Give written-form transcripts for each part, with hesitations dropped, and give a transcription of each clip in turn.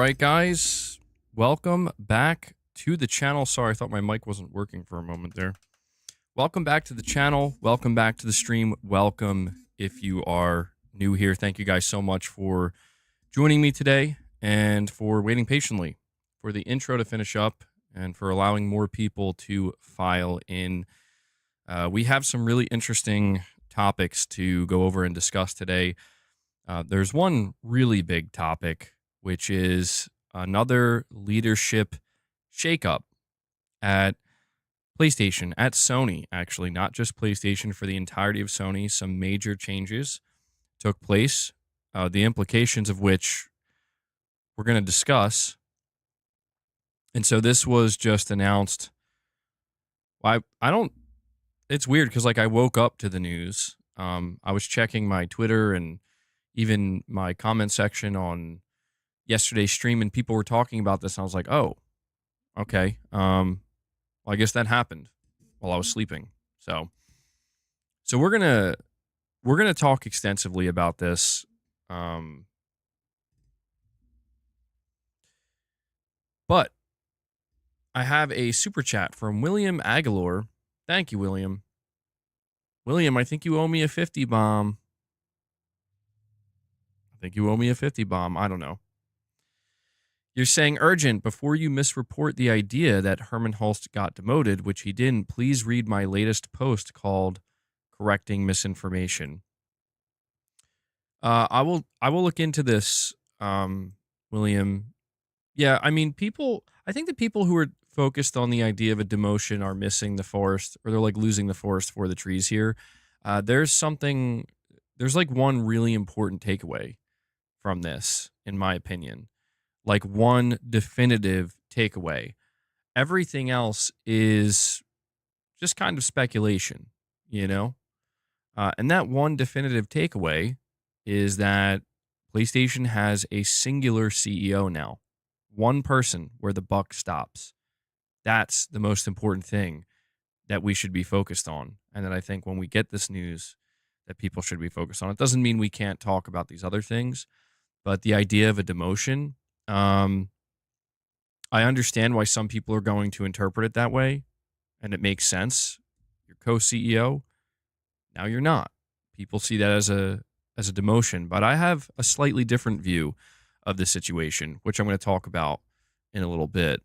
right, guys, welcome back to the channel. Sorry, I thought my mic wasn't working for a moment there. Welcome back to the channel. Welcome back to the stream. Welcome if you are new here. Thank you guys so much for joining me today and for waiting patiently for the intro to finish up and for allowing more people to file in. We have some really interesting topics to go over and discuss today. There's one really big topic, which is another leadership shakeup at PlayStation, at Sony, actually, not just PlayStation, for the entirety of Sony. Some major changes took place, the implications of which we're going to discuss. And so this was just announced. It's weird because I woke up to the news. I was checking my Twitter and even my comment section on yesterday's stream, and people were talking about this, and I was like, oh, okay. Well, I guess that happened while I was sleeping. So we're gonna talk extensively about this. But I have a super chat from William Aguilar. Thank you, William. William, I think you owe me a 50 bomb. I don't know. You're saying urgent before you misreport the idea that Hermen Hulst got demoted, which he didn't. Please read my latest post called "Correcting Misinformation." I will look into this, William. Yeah, I mean, I think the people who are focused on the idea of a demotion are missing the forest, or they're losing the forest for the trees here. There's one really important takeaway from this, in my opinion. One definitive takeaway. Everything else is just kind of speculation, and that one definitive takeaway is that PlayStation has a singular CEO now. One person where the buck stops. That's the most important thing that we should be focused on. And that I think when we get this news that people should be focused on. It doesn't mean we can't talk about these other things, but the idea of a demotion, I understand why some people are going to interpret it that way, and it makes sense. You're co-CEO, now you're not. People see that as a demotion, but I have a slightly different view of the situation, which I'm going to talk about in a little bit.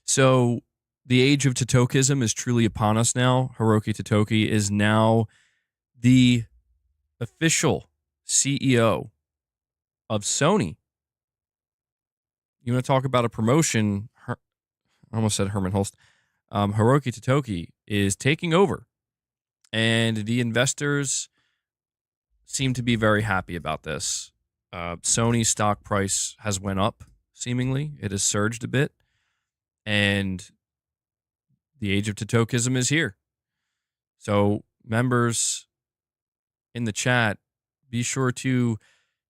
So the age of Totokism is truly upon us now. Hiroki Totoki is now the official CEO of Sony. You want to talk about a promotion? I almost said Hermen Hulst. Hiroki Totoki is taking over, and the investors seem to be very happy about this. Sony's stock price has went up, seemingly. It has surged a bit, and the age of Totokism is here. So members in the chat, be sure to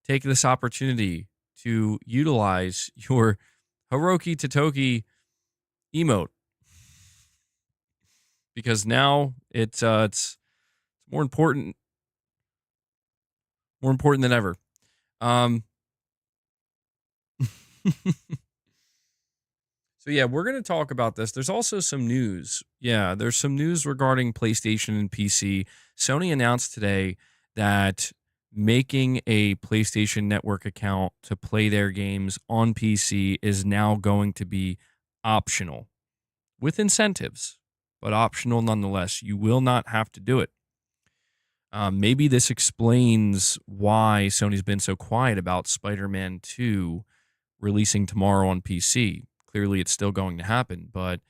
take this opportunity to utilize your Hiroki Totoki emote, because now it's more important than ever. So yeah, we're going to talk about this. There's also some news. Yeah, there's some news regarding PlayStation and PC. Sony announced today that making a PlayStation Network account to play their games on PC is now going to be optional, with incentives, but optional nonetheless. You will not have to do it. Maybe this explains why Sony's been so quiet about Spider-Man 2 releasing tomorrow on PC. Clearly, it's still going to happen, but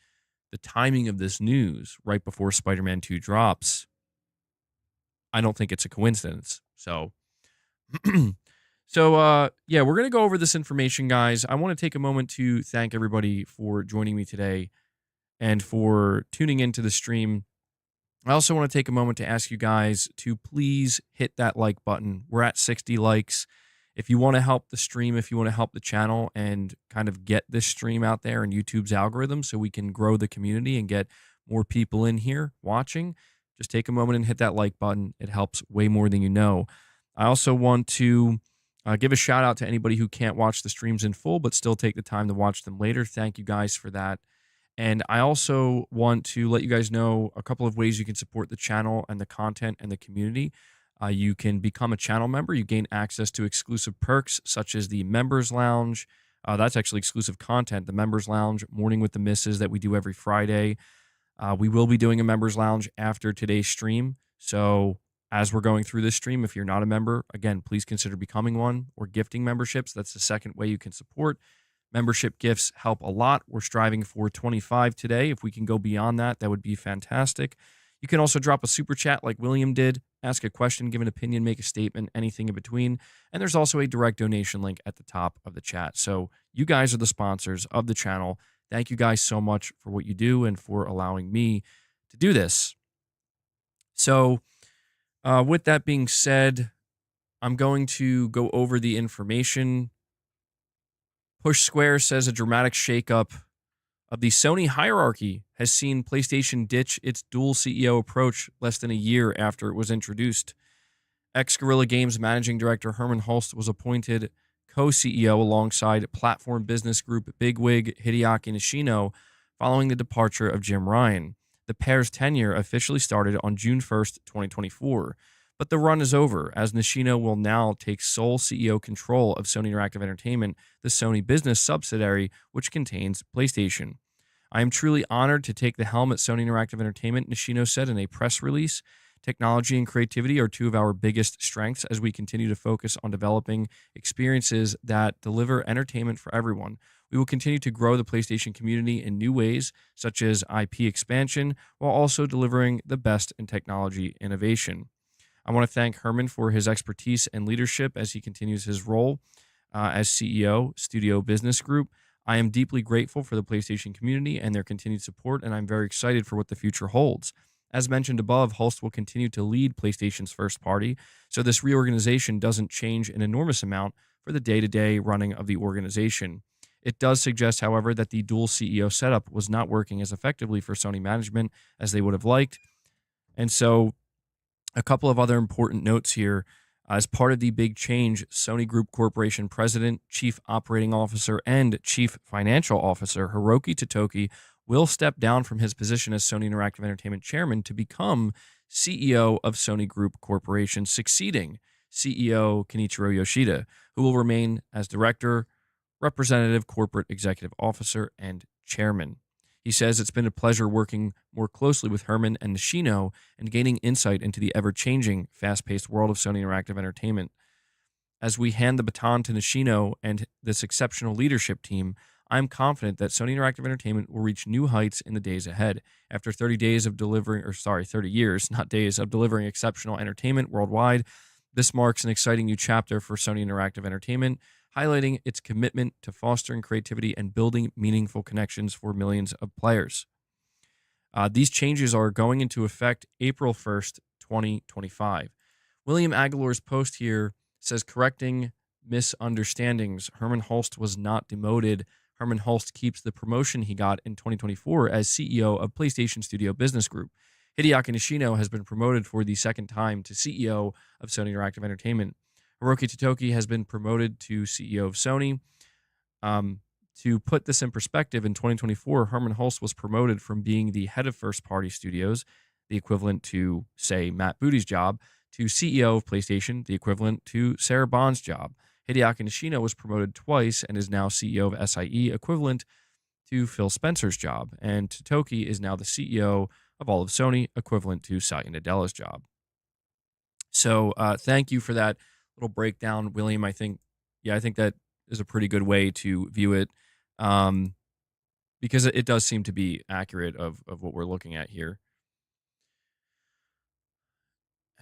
the timing of this news right before Spider-Man 2 drops, I don't think it's a coincidence. So, yeah, we're going to go over this information, guys. I want to take a moment to thank everybody for joining me today and for tuning into the stream. I also want to take a moment to ask you guys to please hit that like button. We're at 60 likes. If you want to help the stream, if you want to help the channel and kind of get this stream out there in YouTube's algorithm so we can grow the community and get more people in here watching, just take a moment and hit that like button. It helps way more than you know. I also want to give a shout out to anybody who can't watch the streams in full, but still take the time to watch them later. Thank you guys for that. And I also want to let you guys know a couple of ways you can support the channel and the content and the community. You can become a channel member. You gain access to exclusive perks such as the Members Lounge. That's actually exclusive content. The Members Lounge, Morning with the Misses, that we do every Friday. We will be doing a Members Lounge after today's stream. So as we're going through this stream, if you're not a member, again, please consider becoming one or gifting memberships. That's the second way you can support. Membership gifts help a lot. We're striving for 25 today. If we can go beyond that, that would be fantastic. You can also drop a super chat like William did, ask a question, give an opinion, make a statement, anything in between. And there's also a direct donation link at the top of the chat. So you guys are the sponsors of the channel. Thank you guys so much for what you do and for allowing me to do this. So with that being said, I'm going to go over the information. Push Square says a dramatic shakeup of the Sony hierarchy has seen PlayStation ditch its dual CEO approach less than a year after it was introduced. Ex-Guerrilla Games managing director Hermen Hulst was appointed co-CEO alongside platform business group bigwig Hideaki Nishino following the departure of Jim Ryan. The pair's tenure officially started on June 1st, 2024. But the run is over, as Nishino will now take sole CEO control of Sony Interactive Entertainment, the Sony business subsidiary, which contains PlayStation. I am truly honored to take the helm at Sony Interactive Entertainment, Nishino said in a press release. Technology and creativity are two of our biggest strengths as we continue to focus on developing experiences that deliver entertainment for everyone. We will continue to grow the PlayStation community in new ways, such as IP expansion, while also delivering the best in technology innovation. I want to thank Hermen for his expertise and leadership as he continues his role as CEO, Studio Business Group. I am deeply grateful for the PlayStation community and their continued support, and I'm very excited for what the future holds. As mentioned above, Hulst will continue to lead PlayStation's first party, so this reorganization doesn't change an enormous amount for the day-to-day running of the organization. It does suggest, however, that the dual CEO setup was not working as effectively for Sony management as they would have liked. And so a couple of other important notes here. As part of the big change, Sony Group Corporation President, Chief Operating Officer, and Chief Financial Officer Hiroki Totoki will step down from his position as Sony Interactive Entertainment Chairman to become CEO of Sony Group Corporation, succeeding CEO Kenichiro Yoshida, who will remain as Director, Representative Corporate Executive Officer, and Chairman. He says it's been a pleasure working more closely with Hermen and Nishino and gaining insight into the ever-changing, fast-paced world of Sony Interactive Entertainment. As we hand the baton to Nishino and this exceptional leadership team, I'm confident that Sony Interactive Entertainment will reach new heights in the days ahead. After 30 days of delivering, 30 years, not days, of delivering exceptional entertainment worldwide, this marks an exciting new chapter for Sony Interactive Entertainment, highlighting its commitment to fostering creativity and building meaningful connections for millions of players. These changes are going into effect April 1st, 2025. William Aguilar's post here says, correcting misunderstandings, Hermen Hulst was not demoted. Hermen Hulst keeps the promotion he got in 2024 as CEO of PlayStation Studio Business Group. Hideaki Nishino has been promoted for the second time to CEO of Sony Interactive Entertainment. Hiroki Totoki has been promoted to CEO of Sony. To put this in perspective, in 2024, Hermen Hulst was promoted from being the head of first-party studios, the equivalent to, say, Matt Booty's job, to CEO of PlayStation, the equivalent to Sarah Bond's job. Hideaki Nishino was promoted twice and is now CEO of SIE, equivalent to Phil Spencer's job. And Totoki is now the CEO of all of Sony, equivalent to Satya Nadella's job. So thank you for that little breakdown, William. I think that is a pretty good way to view it, because it does seem to be accurate of what we're looking at here.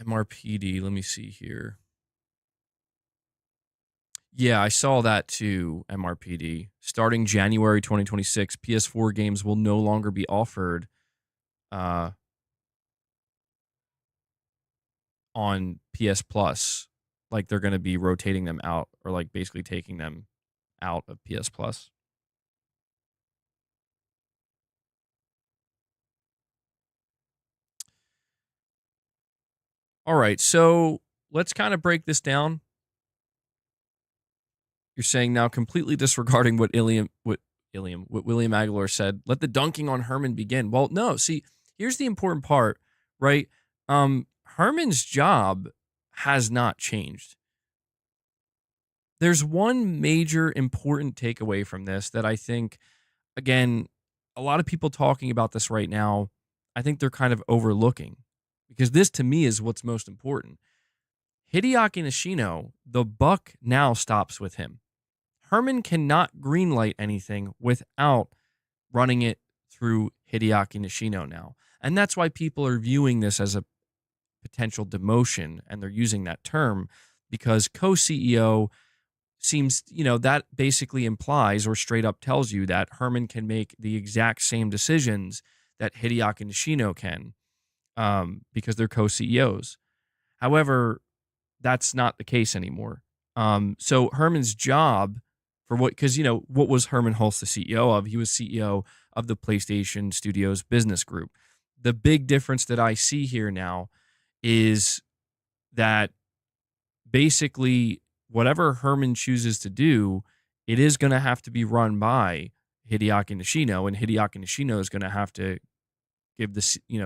MRPD, let me see here. Yeah, I saw that too, MRPD. Starting January 2026, PS4 games will no longer be offered on PS Plus. Like, they're going to be rotating them out, or like basically taking them out of PS Plus. All right, so let's kind of break this down. You're saying now completely disregarding what William Aguilar said. Let the dunking on Herman begin. Well, no. See, here's the important part, right? Herman's job has not changed. There's one major important takeaway from this that I think, again, a lot of people talking about this right now, I think they're kind of overlooking because this to me is what's most important. Hideaki Nishino, the buck now stops with him. Herman cannot greenlight anything without running it through Hideaki Nishino now. And that's why people are viewing this as a potential demotion and they're using that term because co CEO seems, that basically implies or straight up tells you that Herman can make the exact same decisions that Hideaki Nishino can because they're co CEOs. However, that's not the case anymore. So Herman's job for because what was Hermen Hulst the CEO of? He was CEO of the PlayStation Studios business group. The big difference that I see here now is that basically whatever Herman chooses to do, it is going to have to be run by Hideaki Nishino, and Hideaki Nishino is going to have to give the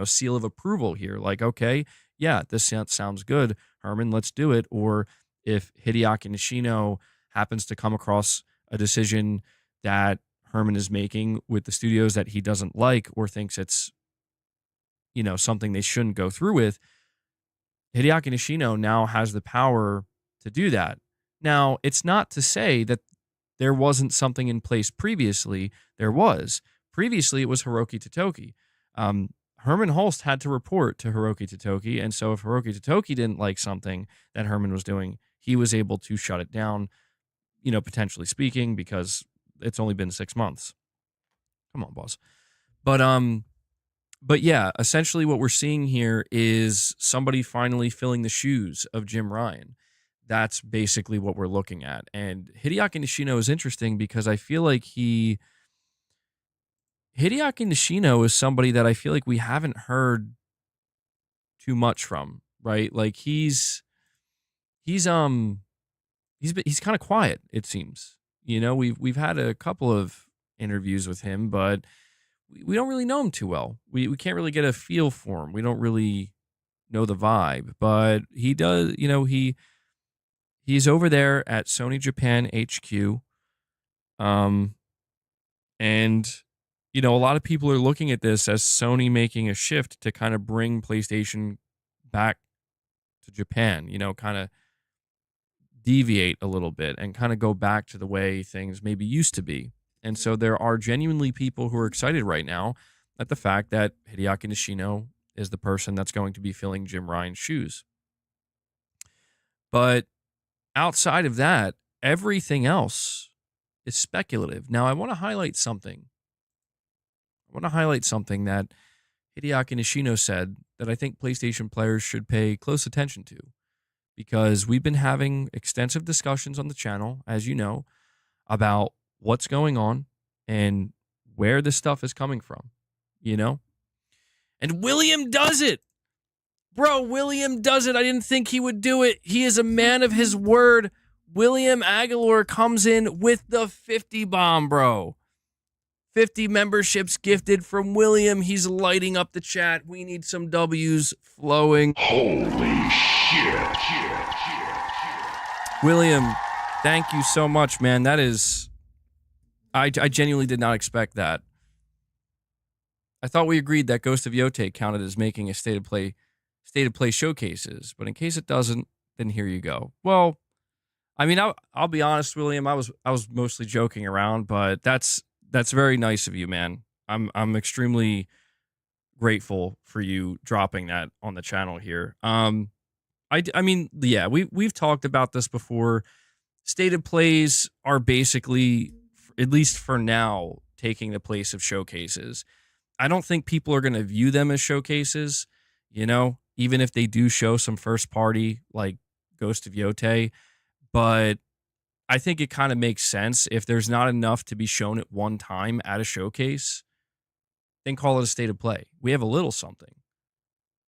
seal of approval here. Like, okay, yeah, this sounds good, Herman, let's do it. Or if Hideaki Nishino happens to come across a decision that Herman is making with the studios that he doesn't like or thinks it's something they shouldn't go through with, Hideaki Nishino now has the power to do that. Now, it's not to say that there wasn't something in place previously. There was. Previously, it was Hiroki Totoki. Hermen Hulst had to report to Hiroki Totoki, and so if Hiroki Totoki didn't like something that Herman was doing, he was able to shut it down, potentially speaking, because it's only been 6 months. Come on, boss. But yeah, essentially what we're seeing here is somebody finally filling the shoes of Jim Ryan. That's basically what we're looking at. And Hideaki Nishino is interesting because I feel like Hideaki Nishino is somebody that I feel like we haven't heard too much from, right? Like he's kind of quiet, it seems. We've had a couple of interviews with him, but we don't really know him too well. We can't really get a feel for him. We don't really know the vibe, but he does, he's over there at Sony Japan HQ. And a lot of people are looking at this as Sony making a shift to kind of bring PlayStation back to Japan, kind of deviate a little bit and kind of go back to the way things maybe used to be. And so there are genuinely people who are excited right now at the fact that Hideaki Nishino is the person that's going to be filling Jim Ryan's shoes. But outside of that, everything else is speculative. Now, I want to highlight something. That Hideaki Nishino said that I think PlayStation players should pay close attention to, because we've been having extensive discussions on the channel, as you know, about what's going on and where this stuff is coming from, And William does it. Bro, William does it. I didn't think he would do it. He is a man of his word. William Aguilar comes in with the 50 bomb, bro. 50 memberships gifted from William. He's lighting up the chat. We need some W's flowing. Holy shit. William, thank you so much, man. That is... I genuinely did not expect that. I thought we agreed that Ghost of Yote counted as making a state of play showcases, but in case it doesn't, then here you go. Well, I mean, I'll be honest, William. I was mostly joking around, but that's very nice of you, man. I'm extremely grateful for you dropping that on the channel here. I mean, yeah, we've talked about this before. Stated plays are basically, at least for now, taking the place of showcases. I don't think people are going to view them as showcases, even if they do show some first party like Ghost of Yote. But I think it kind of makes sense if there's not enough to be shown at one time at a showcase, then call it a state of play. We have a little something.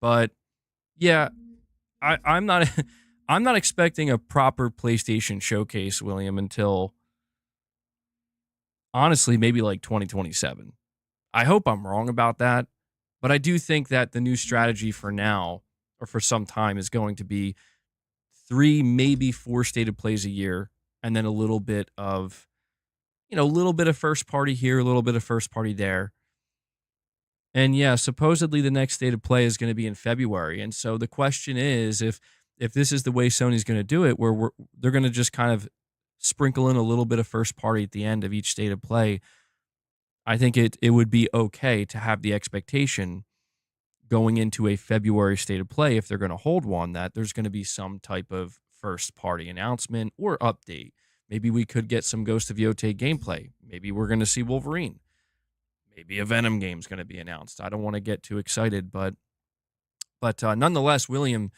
But yeah, I'm not I'm not expecting a proper PlayStation showcase, William, until honestly maybe like 2027. I hope I'm wrong about that, but I do think that the new strategy for now or for some time is going to be 3, maybe 4 state of plays a year, and then a little bit of, a little bit of first party here, a little bit of first party there. And yeah, supposedly the next state of play is going to be in February. And so the question is, if this is the way Sony's going to do it, where they're going to just kind of sprinkle in a little bit of first party at the end of each state of play, I think it would be okay to have the expectation going into a February state of play, if they're going to hold one, that there's going to be some type of first party announcement or update. Maybe we could get some Ghost of Yotei gameplay. Maybe we're going to see Wolverine. Maybe a Venom game's going to be announced. I don't want to get too excited, but nonetheless, William,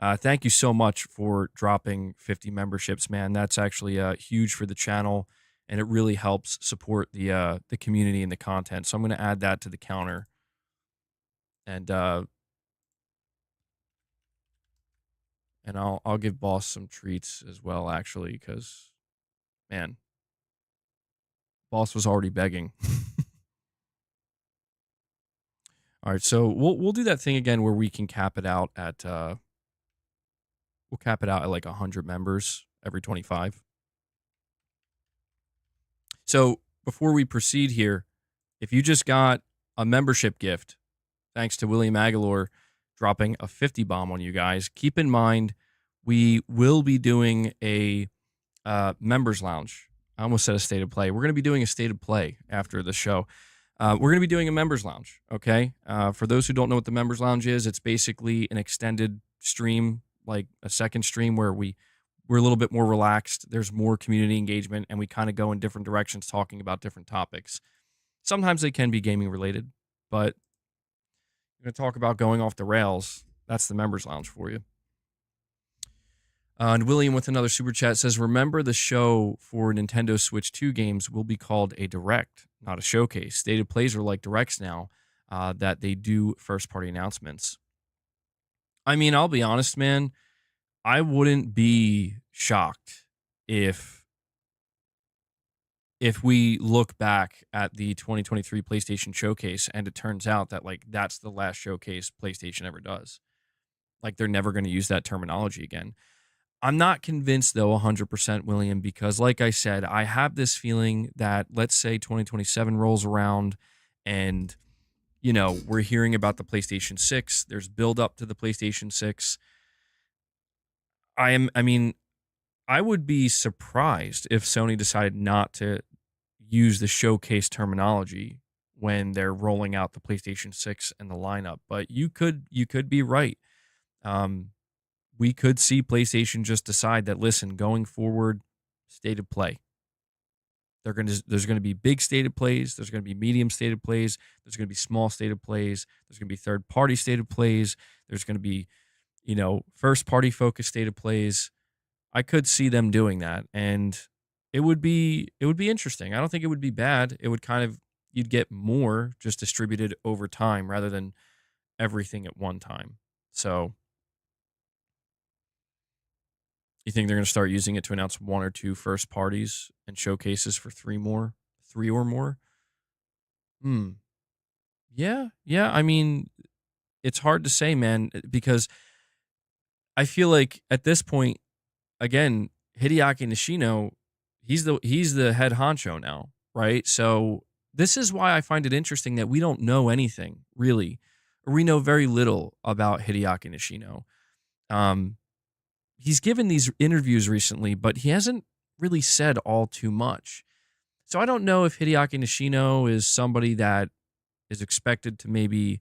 thank you so much for dropping 50 memberships, man. That's actually huge for the channel, and it really helps support the community and the content. So I'm going to add that to the counter, and I'll give Boss some treats as well, actually, because man, Boss was already begging. All right, so we'll do that thing again where we can cap it out at we'll cap it out at like 100 members every 25. So before we proceed here, if you just got a membership gift, thanks to William Aguilar dropping a 50 bomb on you guys, keep in mind we will be doing a members lounge. I almost said a state of play. We're going to be doing a state of play after the show. We're going to be doing a members lounge, okay? For those who don't know what the members lounge is, it's basically an extended stream, like a second stream where we're a little bit more relaxed. There's more community engagement, and we kind of go in different directions talking about different topics. Sometimes they can be gaming related, but we're going to talk about going off the rails. That's the members lounge for you. And William with another super chat says, remember the show for Nintendo Switch 2 games will be called a direct, not a showcase. State of plays are like directs now, that they do first party announcements. I mean, I'll be honest, man. I wouldn't be shocked if we look back at the 2023 PlayStation showcase and it turns out that like that's the last showcase PlayStation ever does. Like they're never going to use that terminology again. I'm not convinced, though, 100%, William, because like I said, I have this feeling that, let's say 2027 rolls around and, we're hearing about the PlayStation 6. There's build up to the PlayStation 6. I would be surprised if Sony decided not to use the showcase terminology when they're rolling out the PlayStation 6 and the lineup. But you could be right. We could see PlayStation just decide that, listen, going forward, state of play. There's going to be big state of plays. There's going to be medium state of plays. There's going to be small state of plays. There's going to be third party state of plays. There's going to be, first party focused state of plays. I could see them doing that, and it would be interesting. I don't think it would be bad. It would you'd get more just distributed over time rather than everything at one time. So you think they're going to start using it to announce 1 or 2 first parties and showcases for 3 or more? Yeah. I mean, it's hard to say, man, because I feel like at this point, again, Hideaki Nishino, he's the head honcho now, right? So this is why I find it interesting that we don't know anything really, or we know very little about Hideaki Nishino. He's given these interviews recently, but he hasn't really said all too much. So I don't know if Hideaki Nishino is somebody that is expected to maybe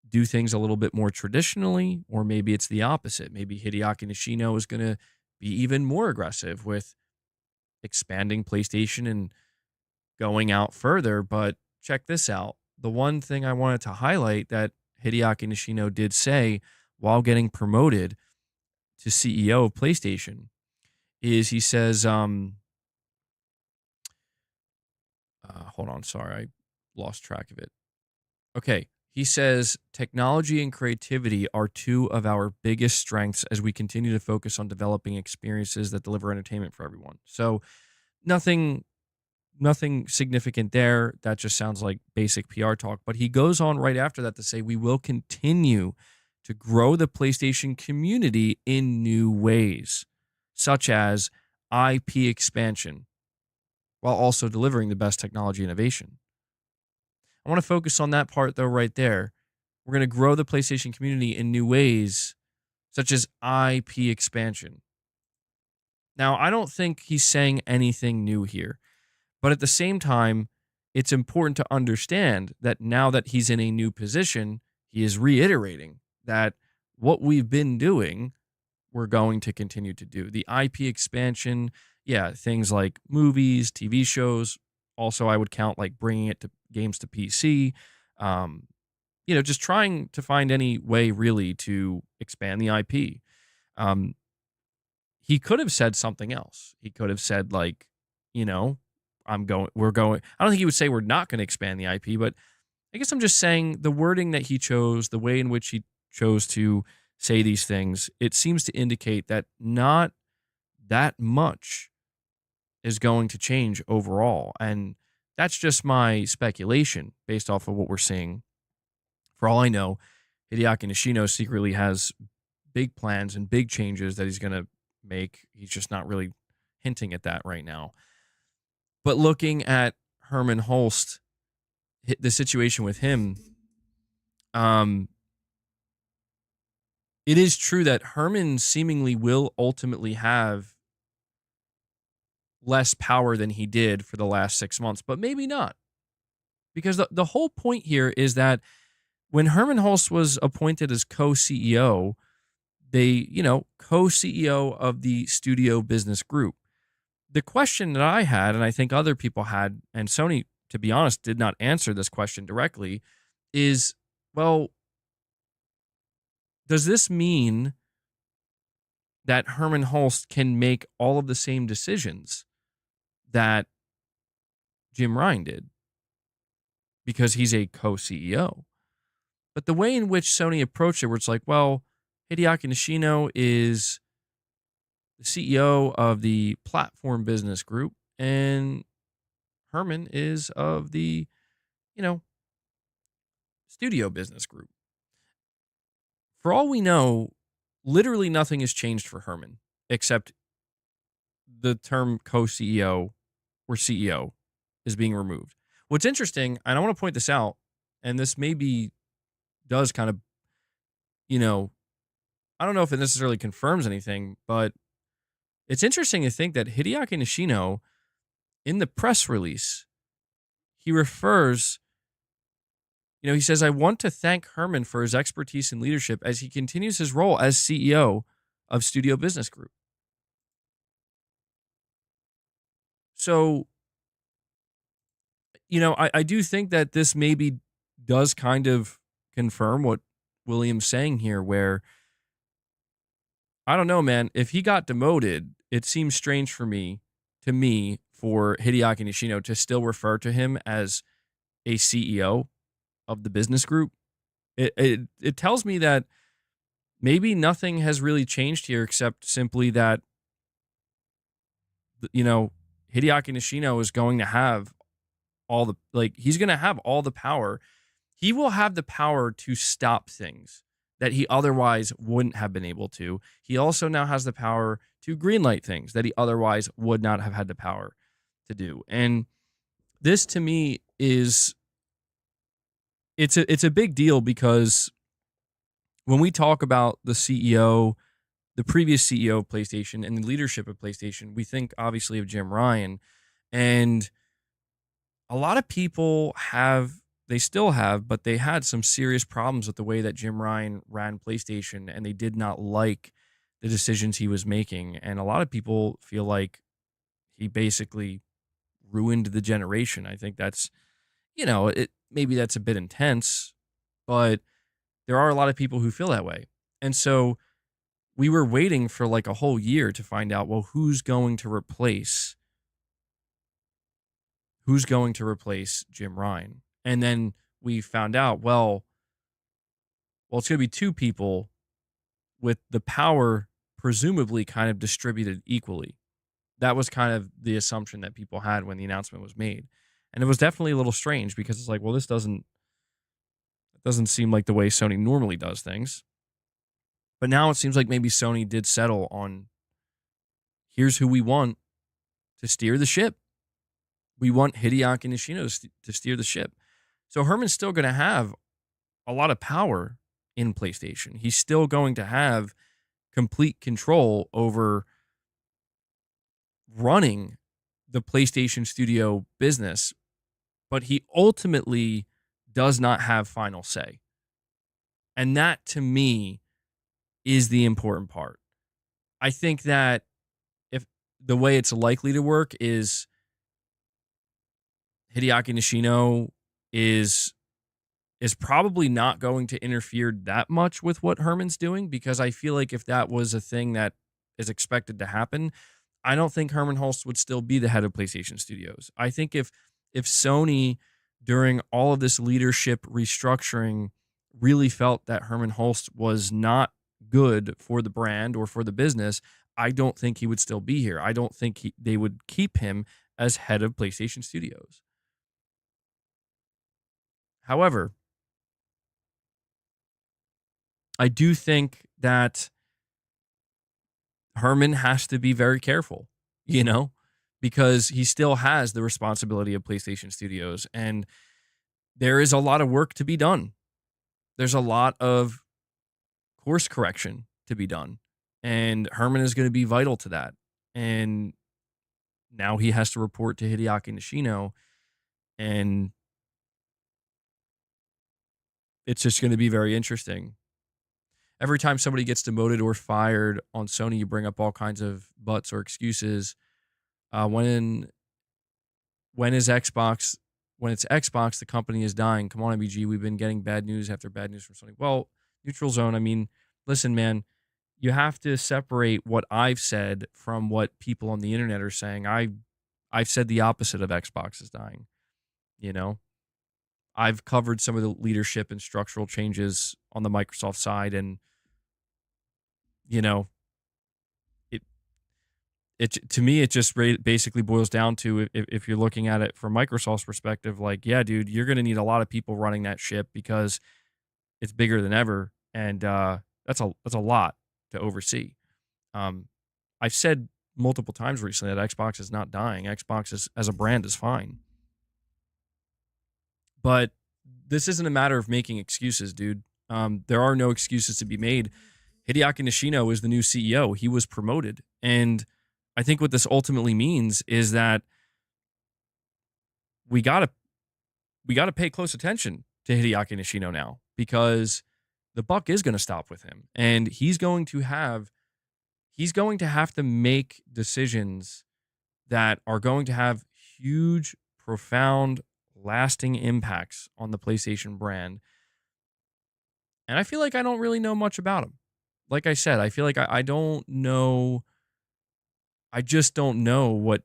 do things a little bit more traditionally, or maybe it's the opposite. Maybe Hideaki Nishino is going to be even more aggressive with expanding PlayStation and going out further. But check this out. The one thing I wanted to highlight that Hideaki Nishino did say while getting promoted to CEO of PlayStation is he says, hold on, sorry, I lost track of it. Okay, He says technology and creativity are two of our biggest strengths as we continue to focus on developing experiences that deliver entertainment for everyone. So nothing nothing significant there. That just sounds like basic PR talk. But he goes on right after that to say we will continue to grow the PlayStation community in new ways, such as IP expansion, while also delivering the best technology innovation. I want to focus on that part though, right there. We're going to grow the PlayStation community in new ways, such as IP expansion. Now, I don't think he's saying anything new here. But at the same time, it's important to understand that now that he's in a new position, he is reiterating that what we've been doing, we're going to continue to do. The IP expansion, yeah, things like movies, TV shows. Also, I would count like bringing it to games to PC. Um, just trying to find any way really to expand the IP. Um, he could have said something else. He could have said like, you know, we're going. I don't think he would say we're not going to expand the IP, but I guess I'm just saying the wording that he chose, the way in which he chose to say these things, it seems to indicate that not that much is going to change overall. And that's just my speculation based off of what we're seeing. For all I know, Hideaki Nishino secretly has big plans and big changes that he's going to make. He's just not really hinting at that right now. But looking at Hermen Hulst, the situation with him, um, it is true that Herman seemingly will ultimately have less power than he did for the last 6 months, but maybe not. Because the whole point here is that when Hermen Hulst was appointed as co-CEO, co-CEO of the studio business group. The question that I had, and I think other people had, and Sony, to be honest, did not answer this question directly, is, well, does this mean that Hermen Hulst can make all of the same decisions that Jim Ryan did because he's a co-CEO? But the way in which Sony approached it, where it's like, well, Hideaki Nishino is the CEO of the platform business group, and Herman is of the, you know, studio business group. For all we know, literally nothing has changed for Herman except the term co-CEO or CEO is being removed. What's interesting, and I want to point this out, and this maybe does kind of, I don't know if it necessarily confirms anything, but it's interesting to think that Hideaki Nishino, in the press release, he refers, he says, I want to thank Herman for his expertise and leadership as he continues his role as CEO of Studio Business Group. So, I do think that this maybe does kind of confirm what William's saying here, where I don't know, man, if he got demoted, it seems strange for for Hideaki Nishino to still refer to him as a CEO of the business group. It tells me that maybe nothing has really changed here except simply that, Hideaki Nishino is going to have he's going to have all the power. He will have the power to stop things that he otherwise wouldn't have been able to. He also now has the power to greenlight things that he otherwise would not have had the power to do. And this to me is it's a big deal because when we talk about the CEO, the previous CEO of PlayStation and the leadership of PlayStation, we think obviously of Jim Ryan. And a lot of people they still have, but they had some serious problems with the way that Jim Ryan ran PlayStation, and they did not like the decisions he was making. And a lot of people feel like he basically ruined the generation. I think that's, maybe that's a bit intense, but there are a lot of people who feel that way. And so we were waiting for like a whole year to find out, well, who's going to replace Jim Ryan? And then we found out, well, Well, it's going to be two people with the power presumably kind of distributed equally. That was kind of the assumption that people had when the announcement was made. And it was definitely a little strange because it's like, well, this doesn't seem like the way Sony normally does things. But now it seems like maybe Sony did settle on here's who we want to steer the ship. We want Hideaki Nishino to steer the ship. So Herman's still going to have a lot of power in PlayStation. He's still going to have complete control over running the PlayStation Studio business, but he ultimately does not have final say. And that to me is the important part. I think that if the way it's likely to work is Hideaki Nishino is probably not going to interfere that much with what Herman's doing, because I feel like if that was a thing that is expected to happen, I don't think Hermen Hulst would still be the head of PlayStation Studios. I think if Sony during all of this leadership restructuring really felt that Hermen Hulst was not good for the brand or for the business, I don't think he would still be here. I don't think they would keep him as head of PlayStation Studios. However, I do think that Herman has to be very careful, you know, because he still has the responsibility of PlayStation Studios, and there is a lot of work to be done. There's a lot of course correction to be done, and Herman is going to be vital to that. And now he has to report to Hideaki Nishino, and it's just going to be very interesting. Every time somebody gets demoted or fired on Sony, you bring up all kinds of buts or excuses. When is Xbox? When it's Xbox, the company is dying. Come on, MBG, we've been getting bad news after bad news from Sony. Well, neutral zone. I mean, listen, man, you have to separate what I've said from what people on the internet are saying. I've said the opposite of Xbox is dying. You know, I've covered some of the leadership and structural changes on the Microsoft side, and you know, it to me, it just basically boils down to if you're looking at it from Microsoft's perspective, like, yeah, dude, you're going to need a lot of people running that ship because it's bigger than ever, and that's a lot to oversee. I've said multiple times recently that Xbox is not dying. Xbox is, as a brand, is fine, but this isn't a matter of making excuses, dude. There are no excuses to be made. Hideaki Nishino is the new CEO. He was promoted, and I think what this ultimately means is that we gotta pay close attention to Hideaki Nishino now, because the buck is going to stop with him, and he's going to have to make decisions that are going to have huge, profound, lasting impacts on the PlayStation brand. And I feel like I don't really know much about him. Like I said, I feel like I don't know. I just don't know what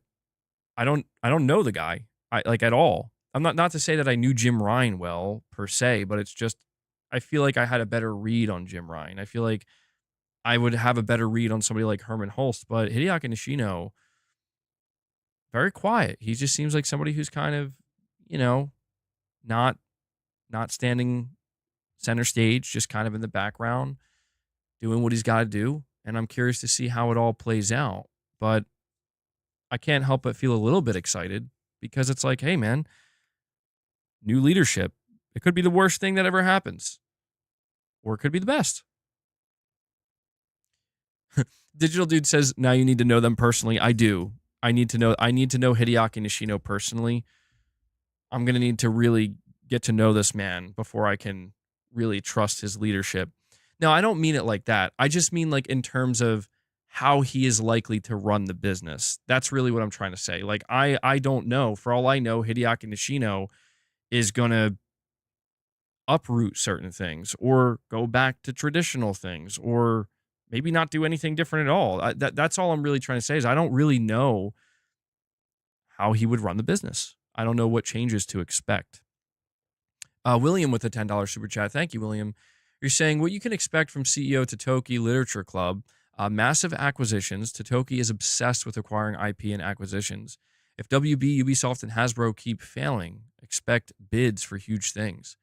I don't know the guy. I like at all. I'm not to say that I knew Jim Ryan well per se, but it's just I feel like I had a better read on Jim Ryan. I feel like I would have a better read on somebody like Hermen Hulst, but Hideaki Nishino, very quiet. He just seems like somebody who's kind of, you know, not standing center stage, just kind of in the background, doing what he's got to do. And I'm curious to see how it all plays out. But I can't help but feel a little bit excited, because it's like, hey, man, new leadership. It could be the worst thing that ever happens, or it could be the best. Digital Dude says, now you need to know them personally. I do. I need to know Hideaki Nishino personally. I'm going to need to really get to know this man before I can really trust his leadership. Now, I don't mean it like that. I just mean like in terms of how he is likely to run the business. That's really what I'm trying to say. Like, I don't know. For all I know, Hideaki Nishino is going to uproot certain things or go back to traditional things, or maybe not do anything different at all. That's all I'm really trying to say is I don't really know how he would run the business. I don't know what changes to expect. William with a $10 super chat. Thank you, William. You're saying what you can expect from CEO Totoki Literature Club, massive acquisitions. Totoki is obsessed with acquiring IP and acquisitions. If WB, Ubisoft, and Hasbro keep failing, expect bids for huge things.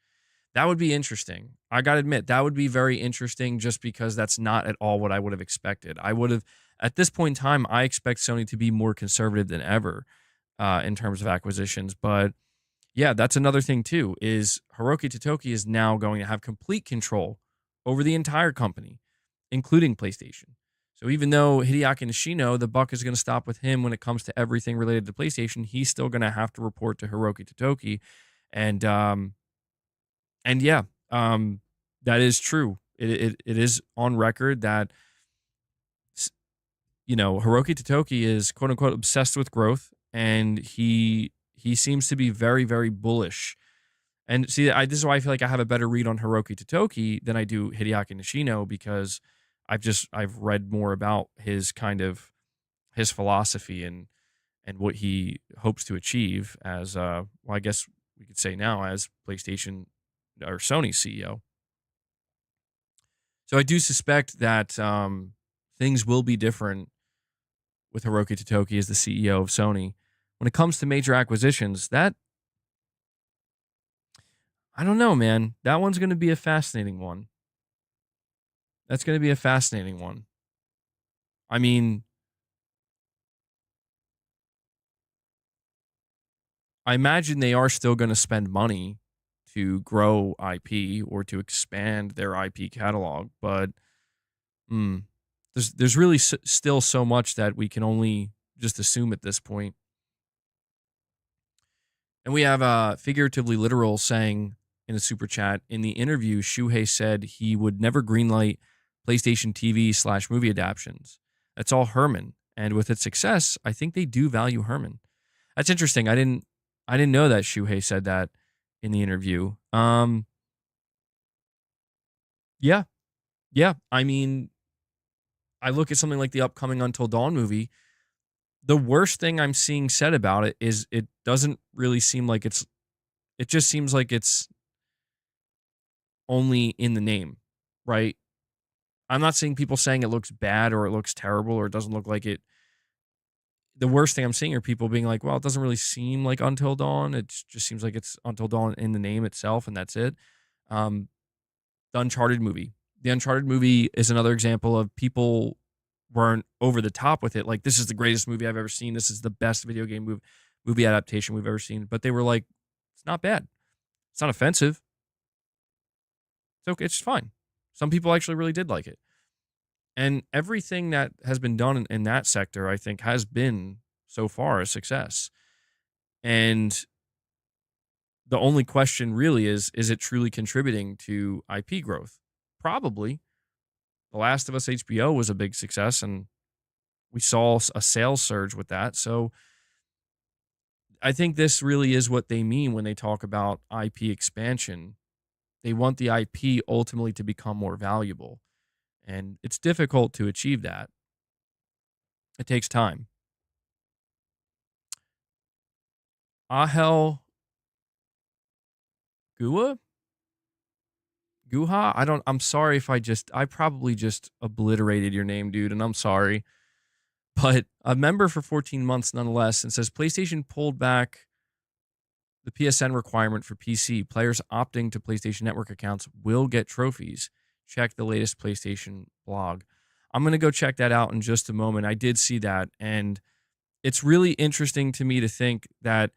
That would be interesting. I got to admit, that would be very interesting just because that's not at all what I would have expected. I would have, at this point in time, I expect Sony to be more conservative than ever in terms of acquisitions. But yeah, that's another thing too, is Hiroki Totoki is now going to have complete control over the entire company, including PlayStation. So even though Hideaki Nishino, the buck is going to stop with him when it comes to everything related to PlayStation, he's still going to have to report to Hiroki Totoki. And and yeah, that is true. It is on record that Hiroki Totoki is quote unquote obsessed with growth, and he seems to be very very bullish. And see, this is why I feel like I have a better read on Hiroki Totoki than I do Hideaki Nishino, because I've read more about his kind of his philosophy and what he hopes to achieve as well, I guess we could say now as PlayStation or Sony CEO. So I do suspect that things will be different with Hiroki Totoki as the CEO of Sony. When it comes to major acquisitions, that I don't know, man. That one's going to be a fascinating one. That's going to be a fascinating one. I mean, I imagine they are still going to spend money to grow IP or to expand their IP catalog, but hmm, there's really still so much that we can only just assume at this point. And we have figuratively literal saying in a super chat, in the interview, Shuhei said he would never greenlight PlayStation TV/movie adaptations. That's all Hermen. And with its success, I think they do value Hermen. That's interesting. I didn't know that Shuhei said that in the interview. Yeah. Yeah. I mean, I look at something like the upcoming Until Dawn movie. The worst thing I'm seeing said about it is it doesn't really seem like it just seems like it's only in the name, right? I'm not seeing people saying it looks bad or it looks terrible or it doesn't look like it. The worst thing I'm seeing are people being like, well, it doesn't really seem like Until Dawn. It just seems like it's Until Dawn in the name itself, and that's it. Um, the Uncharted movie. The Uncharted movie is another example of people weren't over the top with it. Like, this is the greatest movie I've ever seen. This is the best video game movie adaptation we've ever seen. But they were like, it's not bad. It's not offensive. It's okay. It's fine. Some people actually really did like it. And everything that has been done in that sector, I think, has been so far a success. And the only question really is it truly contributing to IP growth? Probably. The Last of Us HBO was a big success, and we saw a sales surge with that. So I think this really is what they mean when they talk about IP expansion. They want the IP ultimately to become more valuable. And it's difficult to achieve that. It takes time. Ahel Gua? Guha? I'm sorry if I probably just obliterated your name, dude, and I'm sorry. But a member for 14 months nonetheless, and says PlayStation pulled back the PSN requirement for PC. Players opting to PlayStation Network accounts will get trophies. Check the latest PlayStation blog. I'm going to go check that out in just a moment. I did see that, and it's really interesting to me to think that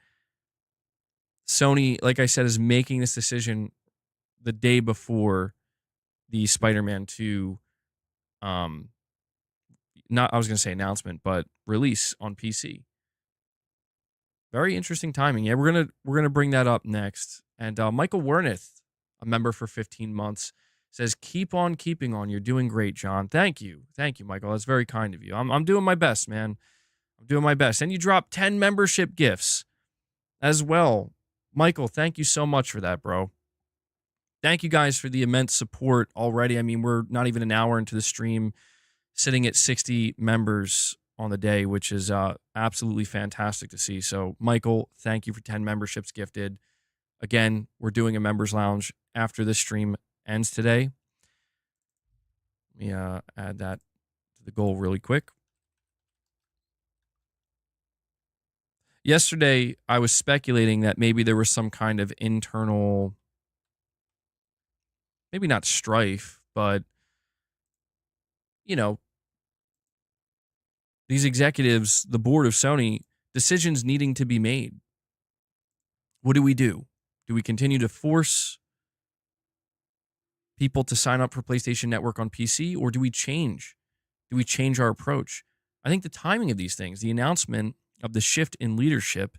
Sony, like I said, is making this decision the day before the Spider-Man 2 um not I was going to say announcement, but release on PC. Very interesting timing. Yeah, we're gonna bring that up next. And Michael Werneth, a member for 15 months, says, "Keep on keeping on. You're doing great, John." Thank you, Michael. That's very kind of you. I'm doing my best, man. I'm doing my best. And you dropped 10 membership gifts as well, Michael. Thank you so much for that, bro. Thank you guys for the immense support already. I mean, we're not even an hour into the stream, sitting at 60 members on the day, which is absolutely fantastic to see. So, Michael, thank you for 10 memberships gifted. Again, we're doing a members lounge after this stream ends today. Let me add that to the goal really quick. Yesterday, I was speculating that maybe there was some kind of internal, maybe not strife, but, you know, these executives, the board of Sony, decisions needing to be made. What do we do? Do we continue to force people to sign up for PlayStation Network on PC, or do we change? Do we change our approach? I think the timing of these things, the announcement of the shift in leadership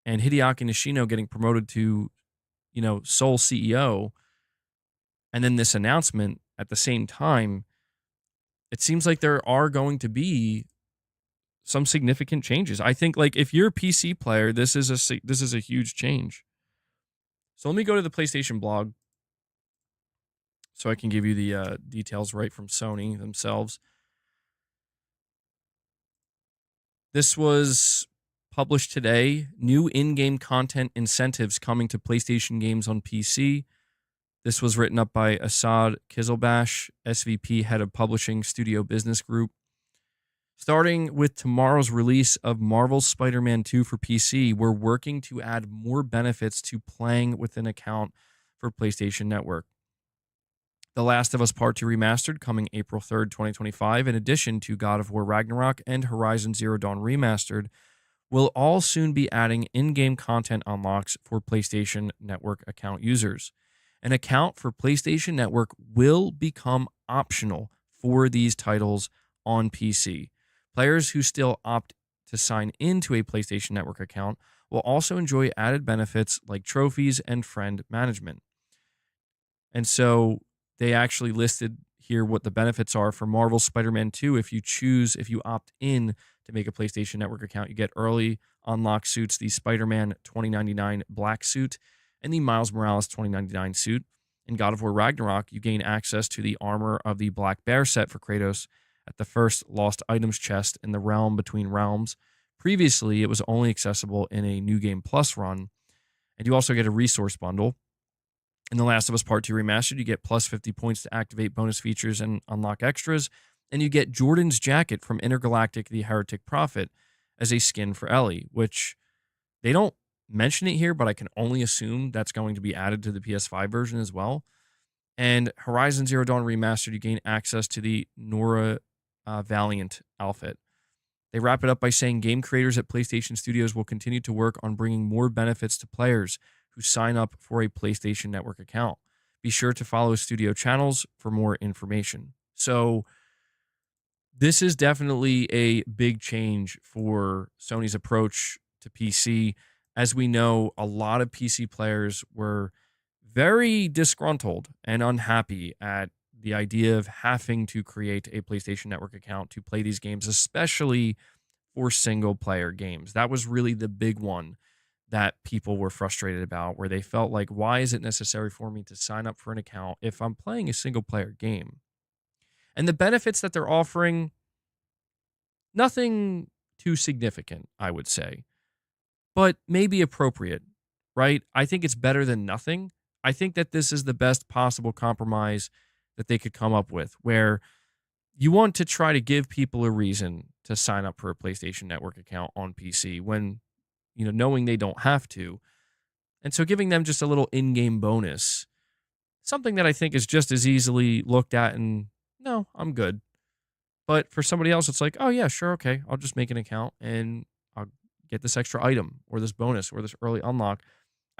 and Hideaki Nishino getting promoted to, sole CEO, and then this announcement at the same time, it seems like there are going to be some significant changes. I think like if you're a PC player, this is a huge change. So let me go to the PlayStation blog so I can give you the details right from Sony themselves. This was published today. New in-game content incentives coming to PlayStation games on PC. This was written up by Asad Kizilbash, SVP, head of publishing, Studio Business Group. Starting with tomorrow's release of Marvel's Spider-Man 2 for PC, we're working to add more benefits to playing with an account for PlayStation Network. The Last of Us Part 2 Remastered coming April 3rd, 2025, in addition to God of War Ragnarok and Horizon Zero Dawn Remastered, will all soon be adding in-game content unlocks for PlayStation Network account users. An account for PlayStation Network will become optional for these titles on PC. Players who still opt to sign into a PlayStation Network account will also enjoy added benefits like trophies and friend management. And so they actually listed here what the benefits are for Marvel Spider-Man 2. If you opt in to make a PlayStation Network account, you get early unlock suits, the Spider-Man 2099 black suit and the Miles Morales 2099 suit. In God of War Ragnarok, you gain access to the armor of the Black Bear set for Kratos at the first Lost Items chest in the Realm Between Realms. Previously, it was only accessible in a New Game Plus run. And you also get a resource bundle. In The Last of Us Part 2 Remastered, you get plus 50 points to activate bonus features and unlock extras. And you get Jordan's jacket from Intergalactic the Heretic Prophet as a skin for Ellie, which they don't mention it here, but I can only assume that's going to be added to the PS5 version as well. And Horizon Zero Dawn Remastered, you gain access to the Nora Valiant outfit. They wrap it up by saying game creators at PlayStation Studios will continue to work on bringing more benefits to players who sign up for a PlayStation Network account. Be sure to follow studio channels for more information. So this is definitely a big change for Sony's approach to PC. As we know, a lot of PC players were very disgruntled and unhappy at the idea of having to create a PlayStation Network account to play these games, especially for single player games. That was really the big one that people were frustrated about, where they felt like, why is it necessary for me to sign up for an account if I'm playing a single player game? And the benefits that they're offering, nothing too significant, I would say, but maybe appropriate, right? I think it's better than nothing. I think that this is the best possible compromise that they could come up with, where you want to try to give people a reason to sign up for a PlayStation Network account on PC when, knowing they don't have to. And so giving them just a little in-game bonus, something that I think is just as easily looked at and, no, I'm good. But for somebody else, it's like, oh, yeah, sure, okay, I'll just make an account and I'll get this extra item or this bonus or this early unlock.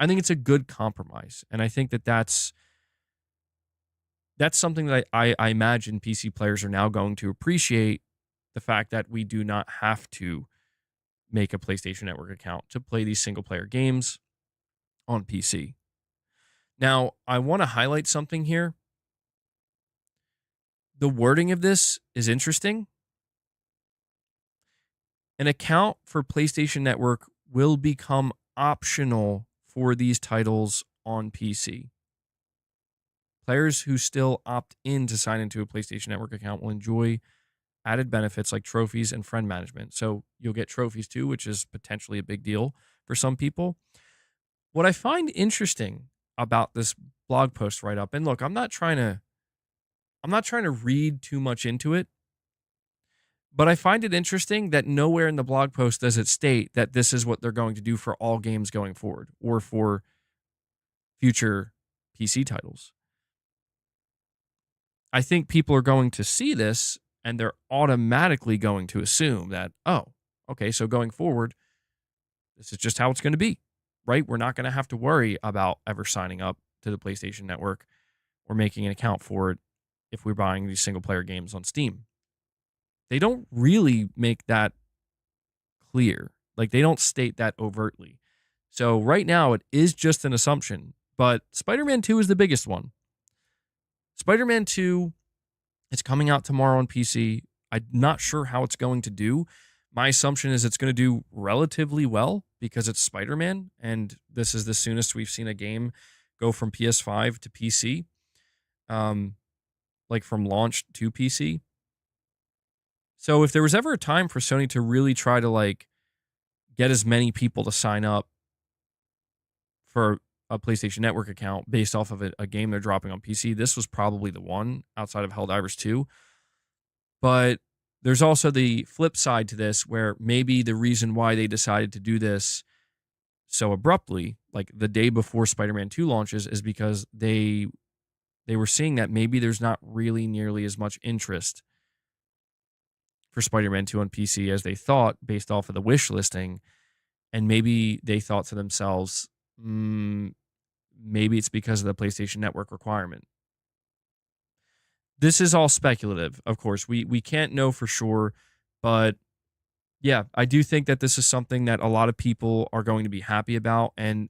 I think it's a good compromise. And I think that that's something that I imagine PC players are now going to appreciate, the fact that we do not have to make a PlayStation Network account to play these single player games on PC. Now, I want to highlight something here. The wording of this is interesting. An account for PlayStation Network will become optional for these titles on PC. Players who still opt in to sign into a PlayStation Network account will enjoy added benefits like trophies and friend management. So you'll get trophies too, which is potentially a big deal for some people. What I find interesting about this blog post write up, and look, I'm not trying to I'm not trying to read too much into it, but I find it interesting that nowhere in the blog post does it state that this is what they're going to do for all games going forward or for future PC titles. I think people are going to see this and they're automatically going to assume that, oh, okay, so going forward, this is just how it's going to be, right? We're not going to have to worry about ever signing up to the PlayStation Network or making an account for it if we're buying these single player games on Steam. They don't really make that clear. Like they don't state that overtly. So right now it is just an assumption, but Spider-Man 2 is the biggest one. Spider-Man 2 is coming out tomorrow on PC. I'm not sure how it's going to do. My assumption is it's going to do relatively well because it's Spider-Man, and this is the soonest we've seen a game go from PS5 to PC, like from launch to PC. So if there was ever a time for Sony to really try to like get as many people to sign up for a PlayStation Network account based off of a game they're dropping on PC, this was probably the one outside of Helldivers 2. But there's also the flip side to this where maybe the reason why they decided to do this so abruptly, like the day before Spider-Man 2 launches, is because they were seeing that maybe there's not really nearly as much interest for Spider-Man 2 on PC as they thought based off of the wish listing. And maybe they thought to themselves, maybe it's because of the PlayStation Network requirement. This is all speculative, of course. We can't know for sure, but yeah, I do think that this is something that a lot of people are going to be happy about. And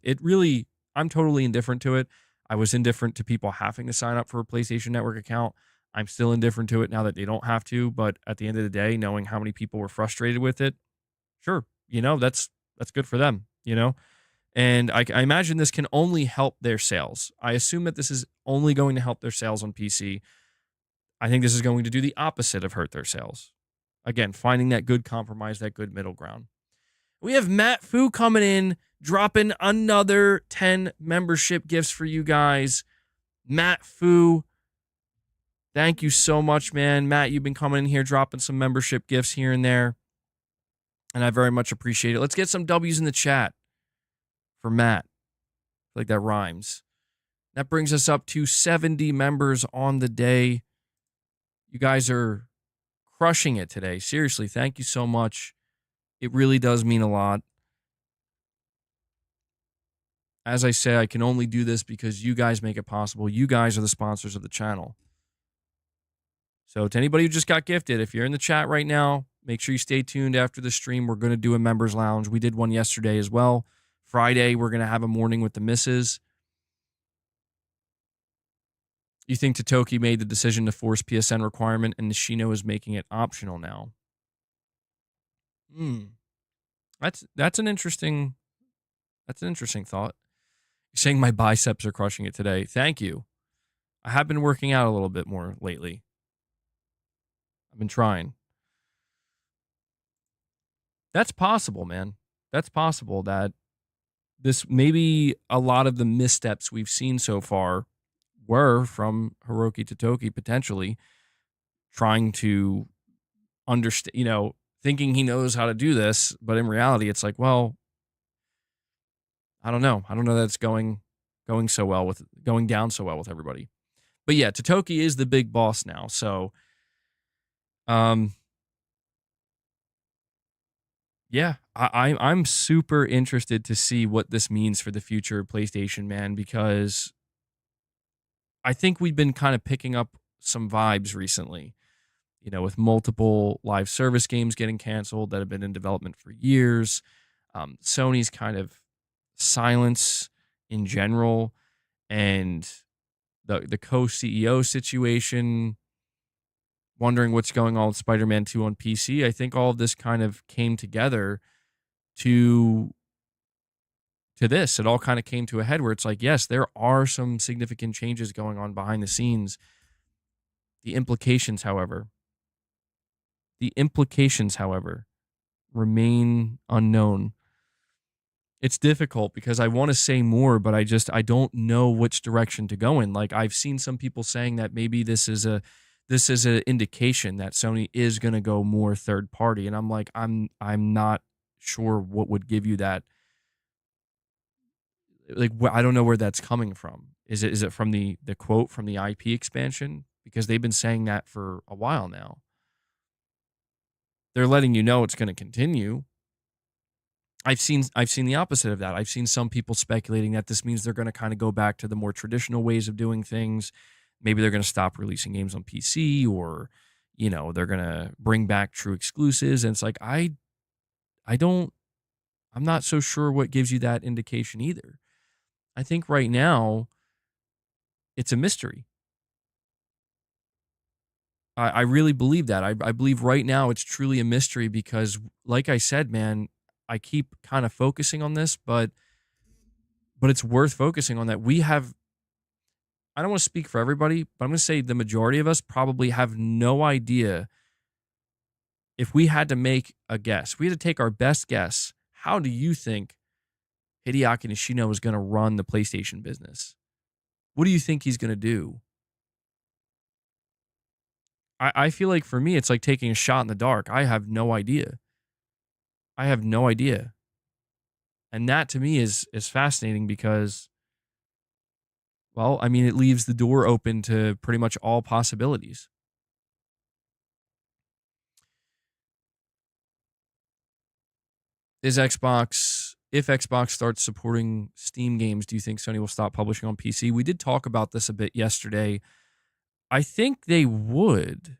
I'm totally indifferent to it. I was indifferent to people having to sign up for a PlayStation Network account. I'm still indifferent to it now that they don't have to. But at the end of the day, knowing how many people were frustrated with it, sure, that's good for them, And I imagine this can only help their sales. I assume that this is only going to help their sales on PC. I think this is going to do the opposite of hurt their sales. Again, finding that good compromise, that good middle ground. We have Matt Fu coming in, dropping another 10 membership gifts for you guys. Matt Fu, thank you so much, man. Matt, you've been coming in here, dropping some membership gifts here and there, and I very much appreciate it. Let's get some W's in the chat for Matt. I feel like that rhymes. That brings us up to 70 members on the day. You guys are crushing it today. Seriously, thank you so much. It really does mean a lot. As I say, I can only do this because you guys make it possible. You guys are the sponsors of the channel. So to anybody who just got gifted, if you're in the chat right now, make sure you stay tuned after the stream. We're going to do a members lounge. We did one yesterday as well. Friday, we're going to have a morning with the misses. You think Totoki made the decision to force PSN requirement and Nishino is making it optional now? That's an interesting thought. You're saying my biceps are crushing it today. Thank you. I have been working out a little bit more lately. I've been trying. That's possible, man. That's possible that this maybe a lot of the missteps we've seen so far were from Hiroki Totoki potentially trying to understand, thinking he knows how to do this, but in reality, it's like, well, I don't know. I don't know that it's going down so well with everybody. But yeah, Totoki is the big boss now. So, yeah, I'm super interested to see what this means for the future of PlayStation, man, because I think we've been kind of picking up some vibes recently, with multiple live service games getting canceled that have been in development for years. Sony's kind of silence in general, and the co-CEO situation, wondering what's going on with Spider-Man 2 on PC. I think all of this kind of came together to this. It all kind of came to a head where it's like, yes, there are some significant changes going on behind the scenes. The implications, however, remain unknown. It's difficult because I want to say more, but I don't know which direction to go in. Like I've seen some people saying that maybe this is an indication that Sony is going to go more third party, and I'm like I'm not sure what would give you that. Like I don't know where that's coming from. Is it from the quote from the IP expansion? Because they've been saying that for a while now. They're letting you know it's going to continue. I've seen the opposite of that. I've seen some people speculating that this means they're going to kind of go back to the more traditional ways of doing things. Maybe they're going to stop releasing games on PC, or they're going to bring back true exclusives. And it's like I don't I'm not so sure what gives you that indication either. I think right now it's a mystery. I really believe that. I believe right now it's truly a mystery because, like I said, man, I keep kind of focusing on this, but it's worth focusing on that. I don't want to speak for everybody, but I'm going to say the majority of us probably have no idea. If we had to make a guess, we had to take our best guess. How do you think Hideaki Nishino is going to run the PlayStation business? What do you think he's going to do? I feel like for me, it's like taking a shot in the dark. I have no idea. I have no idea. And that to me is fascinating because, well, I mean, it leaves the door open to pretty much all possibilities. If Xbox starts supporting Steam games, do you think Sony will stop publishing on PC? We did talk about this a bit yesterday. I think they would,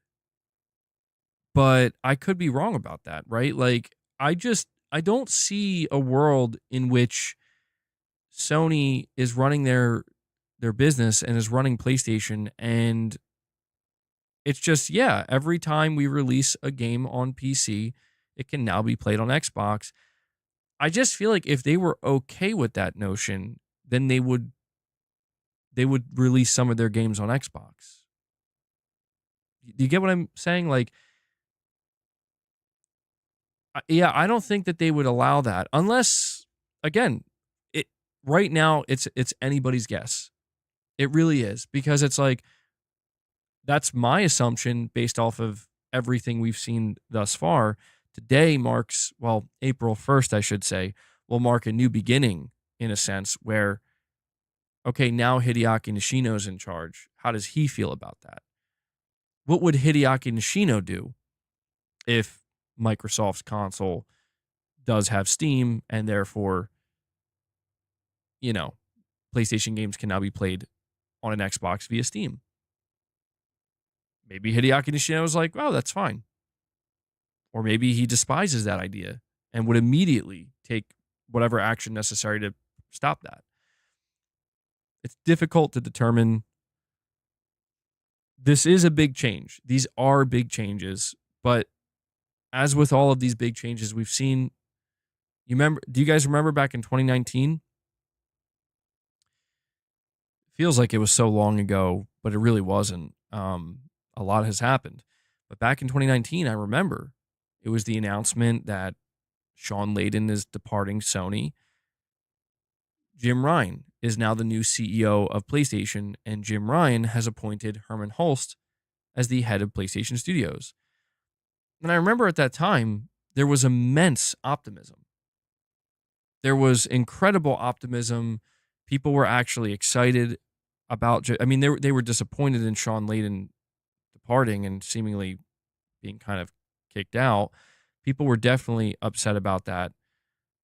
but I could be wrong about that, right? Like, I don't see a world in which Sony is running their business and is running PlayStation, and it's just, yeah, every time we release a game on PC, it can now be played on Xbox. I just feel like if they were okay with that notion, then they would release some of their games on Xbox. Do you get what I'm saying? Like, yeah, I don't think that they would allow that unless, again, it right now it's anybody's guess. It really is because it's like that's my assumption based off of everything we've seen thus far. Today marks, well, April 1st, I should say, will mark a new beginning in a sense where, okay, now Hideaki Nishino's in charge. How does he feel about that? What would Hideaki Nishino do if Microsoft's console does have Steam and therefore, you know, PlayStation games can now be played on an Xbox via Steam? Maybe Hideaki Nishino is like, oh, that's fine. Or maybe he despises that idea and would immediately take whatever action necessary to stop that. It's difficult to determine. This is a big change. These are big changes. But as with all of these big changes we've seen, do you guys remember back in 2019? Feels like it was so long ago, but it really wasn't. A lot has happened. But back in 2019, I remember it was the announcement that Sean Layden is departing Sony. Jim Ryan is now the new CEO of PlayStation, and Jim Ryan has appointed Hermen Hulst as the head of PlayStation Studios. And I remember at that time, there was immense optimism. There was incredible optimism. People were actually excited about, I mean, they were disappointed in Sean Layden departing and seemingly being kind of kicked out. People were definitely upset about that.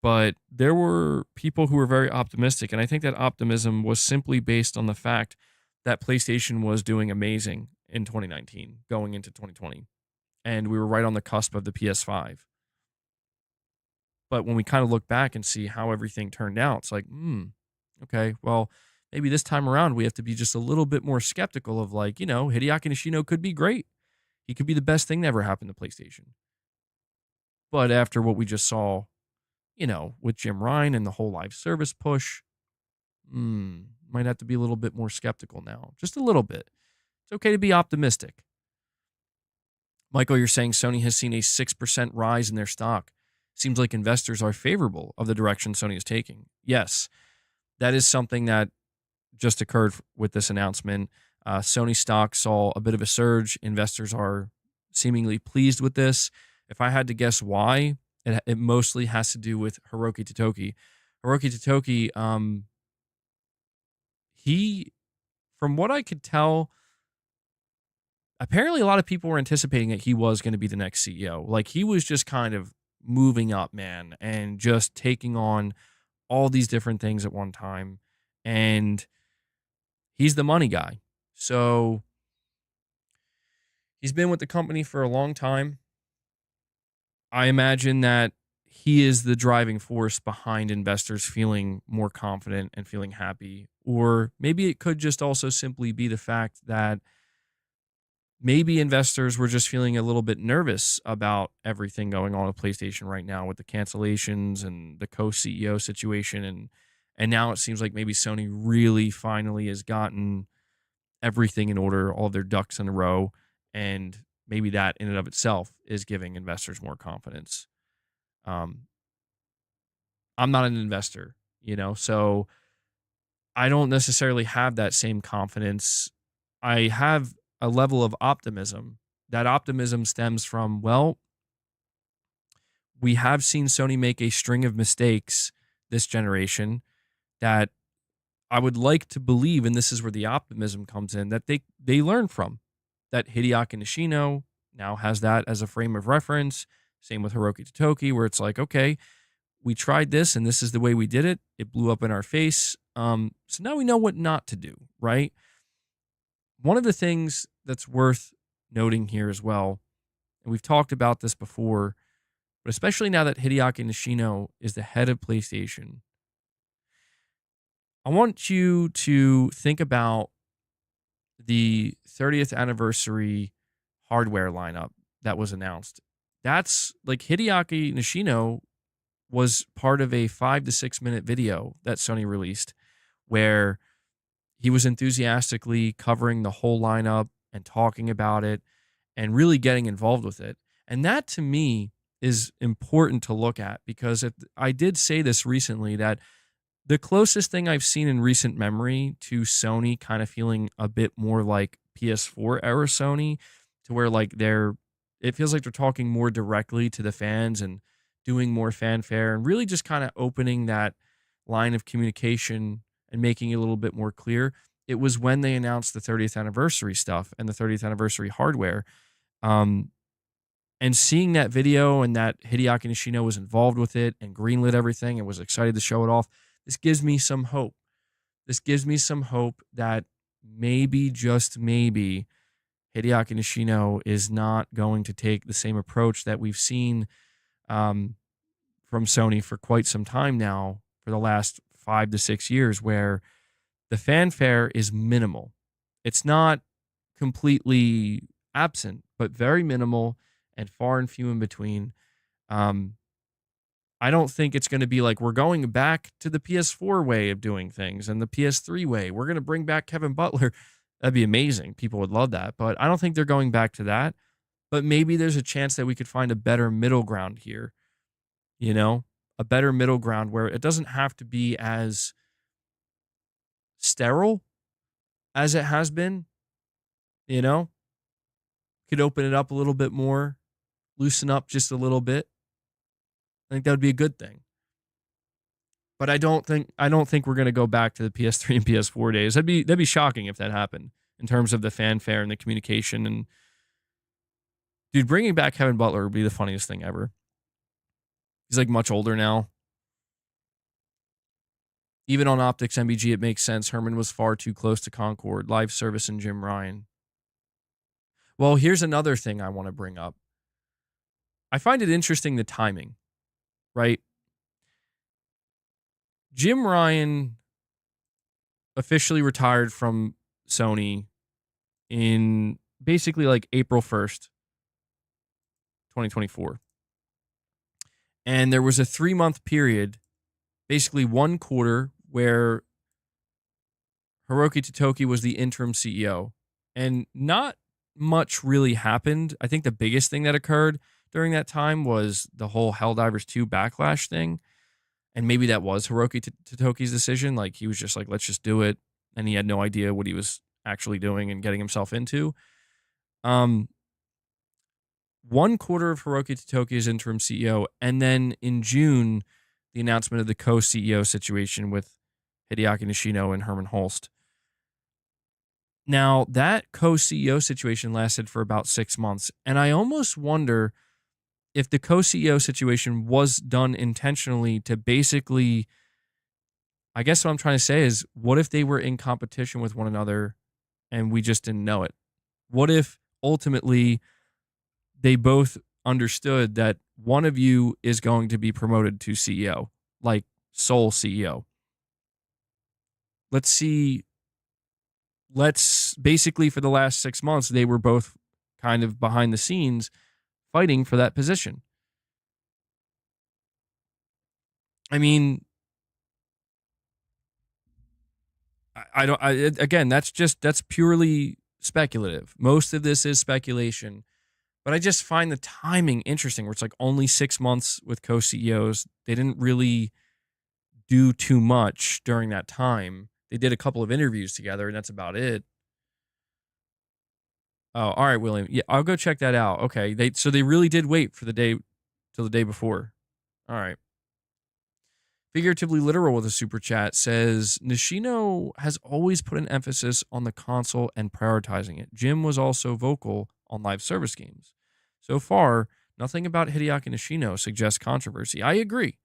But there were people who were very optimistic. And I think that optimism was simply based on the fact that PlayStation was doing amazing in 2019, going into 2020. And we were right on the cusp of the PS5. But when we kind of look back and see how everything turned out, it's like, okay, well, maybe this time around we have to be just a little bit more skeptical of like, Hideaki Nishino could be great. He could be the best thing that ever happened to PlayStation. But after what we just saw, with Jim Ryan and the whole live service push, might have to be a little bit more skeptical now. Just a little bit. It's okay to be optimistic. Michael, you're saying Sony has seen a 6% rise in their stock. seems like investors are favorable of the direction Sony is taking. Yes, that is something that just occurred with this announcement. Sony stock saw a bit of a surge. Investors are seemingly pleased with this. If I had to guess why, it mostly has to do with Hiroki Totoki. Hiroki Totoki, he, from what I could tell, apparently a lot of people were anticipating that he was going to be the next CEO. Like he was just kind of moving up, man, and just taking on all these different things at one time. And he's the money guy. So he's been with the company for a long time. I imagine that he is the driving force behind investors feeling more confident and feeling happy. Or maybe it could just also simply be the fact that maybe investors were just feeling a little bit nervous about everything going on with PlayStation right now with the cancellations and the co-CEO situation. And now it seems like maybe Sony really finally has gotten everything in order, all their ducks in a row, and maybe that in and of itself is giving investors more confidence. Um, I'm not an investor, so I don't necessarily have that same confidence. I have a level of optimism. That optimism stems from, well, we have seen Sony make a string of mistakes this generation that I would like to believe, and this is where the optimism comes in, that they learn from. That Hideaki Nishino now has that as a frame of reference. Same with Hiroki Totoki, where it's like, okay, we tried this and this is the way we did it. It blew up in our face. So now we know what not to do, right? One of the things that's worth noting here as well, and we've talked about this before, but especially now that Hideaki Nishino is the head of PlayStation, I want you to think about the 30th anniversary hardware lineup that was announced. That's like Hideaki Nishino was part of a 5 to 6 minute video that Sony released where he was enthusiastically covering the whole lineup and talking about it and really getting involved with it. And that to me is important to look at because I did say this recently that the closest thing I've seen in recent memory to Sony kind of feeling a bit more like PS4 era Sony, to where like it feels like they're talking more directly to the fans and doing more fanfare and really just kind of opening that line of communication and making it a little bit more clear. It was when they announced the 30th anniversary stuff and the 30th anniversary hardware. Um, and seeing that video and that Hideaki Nishino was involved with it and greenlit everything and was excited to show it off, this gives me some hope. This gives me some hope that maybe, just maybe, Hideaki Nishino is not going to take the same approach that we've seen from Sony for quite some time now, for the last 5 to 6 years, where the fanfare is minimal. It's not completely absent, but very minimal and far and few in between. I don't think it's going to be like we're going back to the PS4 way of doing things and the PS3 way. We're going to bring back Kevin Butler. That'd be amazing. People would love that. But I don't think they're going back to that. But maybe there's a chance that we could find a better middle ground here, a better middle ground where it doesn't have to be as sterile as it has been, you know, could open it up a little bit more, loosen up just a little bit. I think that would be a good thing. But I don't think we're going to go back to the PS3 and PS4 days. That'd be shocking if that happened in terms of the fanfare and the communication. And dude, bringing back Kevin Butler would be the funniest thing ever. He's like much older now. Even on Optics MBG, it makes sense. Hermen was far too close to Concord. Live service and Jim Ryan. Well, here's another thing I want to bring up. I find it interesting, the timing, right? Jim Ryan officially retired from Sony in basically like April 1st, 2024. And there was a 3-month period, basically one quarter, where Hiroki Totoki was the interim CEO. And not much really happened. I think the biggest thing that occurred, during that time was the whole Helldivers 2 backlash thing. And maybe that was Hiroki Totoki's decision. Like, he was just like, let's just do it. And he had no idea what he was actually doing and getting himself into. Um, 1/4 of Hiroki Totoki as interim CEO. And then in June, the announcement of the co-CEO situation with Hideaki Nishino and Hermen Hulst. Now, that co-CEO situation lasted for about 6 months. And I almost wonder if the co-CEO situation was done intentionally to basically, I guess what I'm trying to say is, what if they were in competition with one another and we just didn't know it? What if ultimately they both understood that one of you is going to be promoted to CEO, like sole CEO? Let's see. Let's basically, for the last 6 months, they were both kind of behind the scenes fighting for that position. I mean, I don't, again, that's purely speculative. Most of this is speculation, but I just find the timing interesting where it's like only 6 months with co CEOs. They didn't really do too much during that time. They did a couple of interviews together, and that's about it. Oh, all right, William. Yeah, I'll go check that out. Okay. They really did wait for the day till the day before. All right. Figuratively literal with a super chat says Nishino has always put an emphasis on the console and prioritizing it. Jim was also vocal on live service games. So far, nothing about Hideaki Nishino suggests controversy. I agree.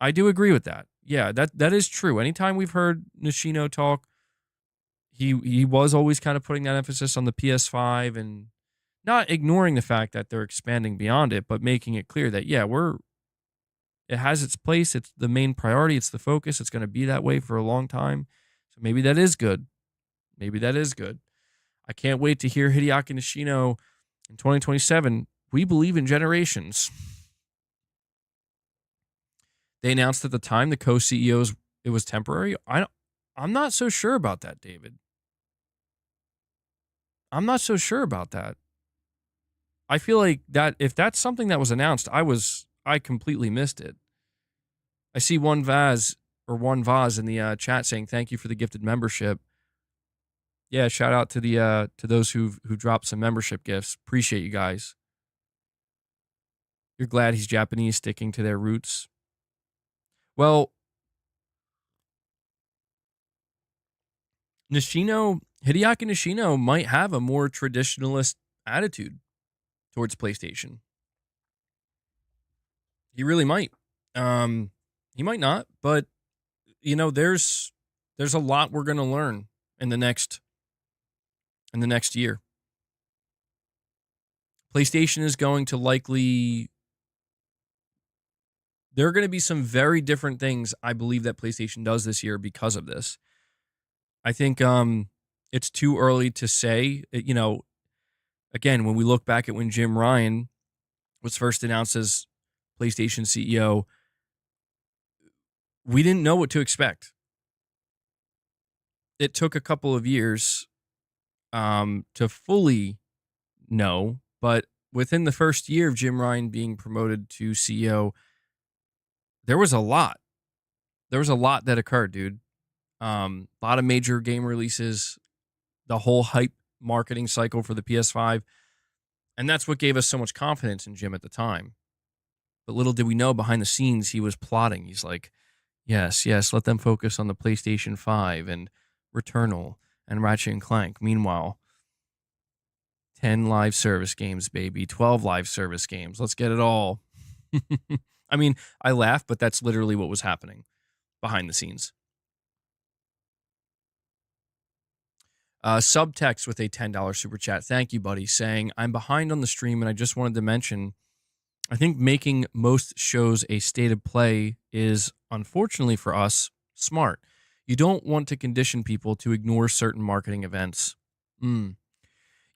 I do agree with that. Yeah, that is true. Anytime we've heard Nishino talk, he was always kind of putting that emphasis on the PS5 and not ignoring the fact that they're expanding beyond it, but making it clear that yeah, it has its place. It's the main priority. It's the focus. It's going to be that way for a long time. So maybe that is good. Maybe that is good. I can't wait to hear Hideaki Nishino in 2027. We believe in generations. They announced at the time the co-CEOs, it was temporary. I'm not so sure about that, David. I'm not so sure about that. I feel like that if that's something that was announced, I completely missed it. I see one Vaz in the chat saying thank you for the gifted membership. Yeah, shout out to the to those who dropped some membership gifts. Appreciate you guys. You're glad he's Japanese, sticking to their roots. Well, Hideaki Nishino might have a more traditionalist attitude towards PlayStation. He really might. He might not, but there's a lot we're going to learn in the next year. PlayStation is going to likely, there are going to be some very different things I believe that PlayStation does this year because of this. I think it's too early to say. Again, when we look back at when Jim Ryan was first announced as PlayStation CEO, we didn't know what to expect. It took a couple of years to fully know, but within the first year of Jim Ryan being promoted to CEO, there was a lot. There was a lot that occurred, dude. A lot of major game releases, the whole hype marketing cycle for the PS5. And that's what gave us so much confidence in Jim at the time. But little did we know, behind the scenes, he was plotting. He's like, yes, let them focus on the PlayStation 5 and Returnal and Ratchet and Clank. Meanwhile, 10 live service games, baby. 12 live service games. Let's get it all. I mean, I laugh, but that's literally what was happening behind the scenes. Subtext with a $10 super chat. Thank you, buddy. Saying, I'm behind on the stream and I just wanted to mention, I think making most shows a state of play is, unfortunately for us, smart. You don't want to condition people to ignore certain marketing events.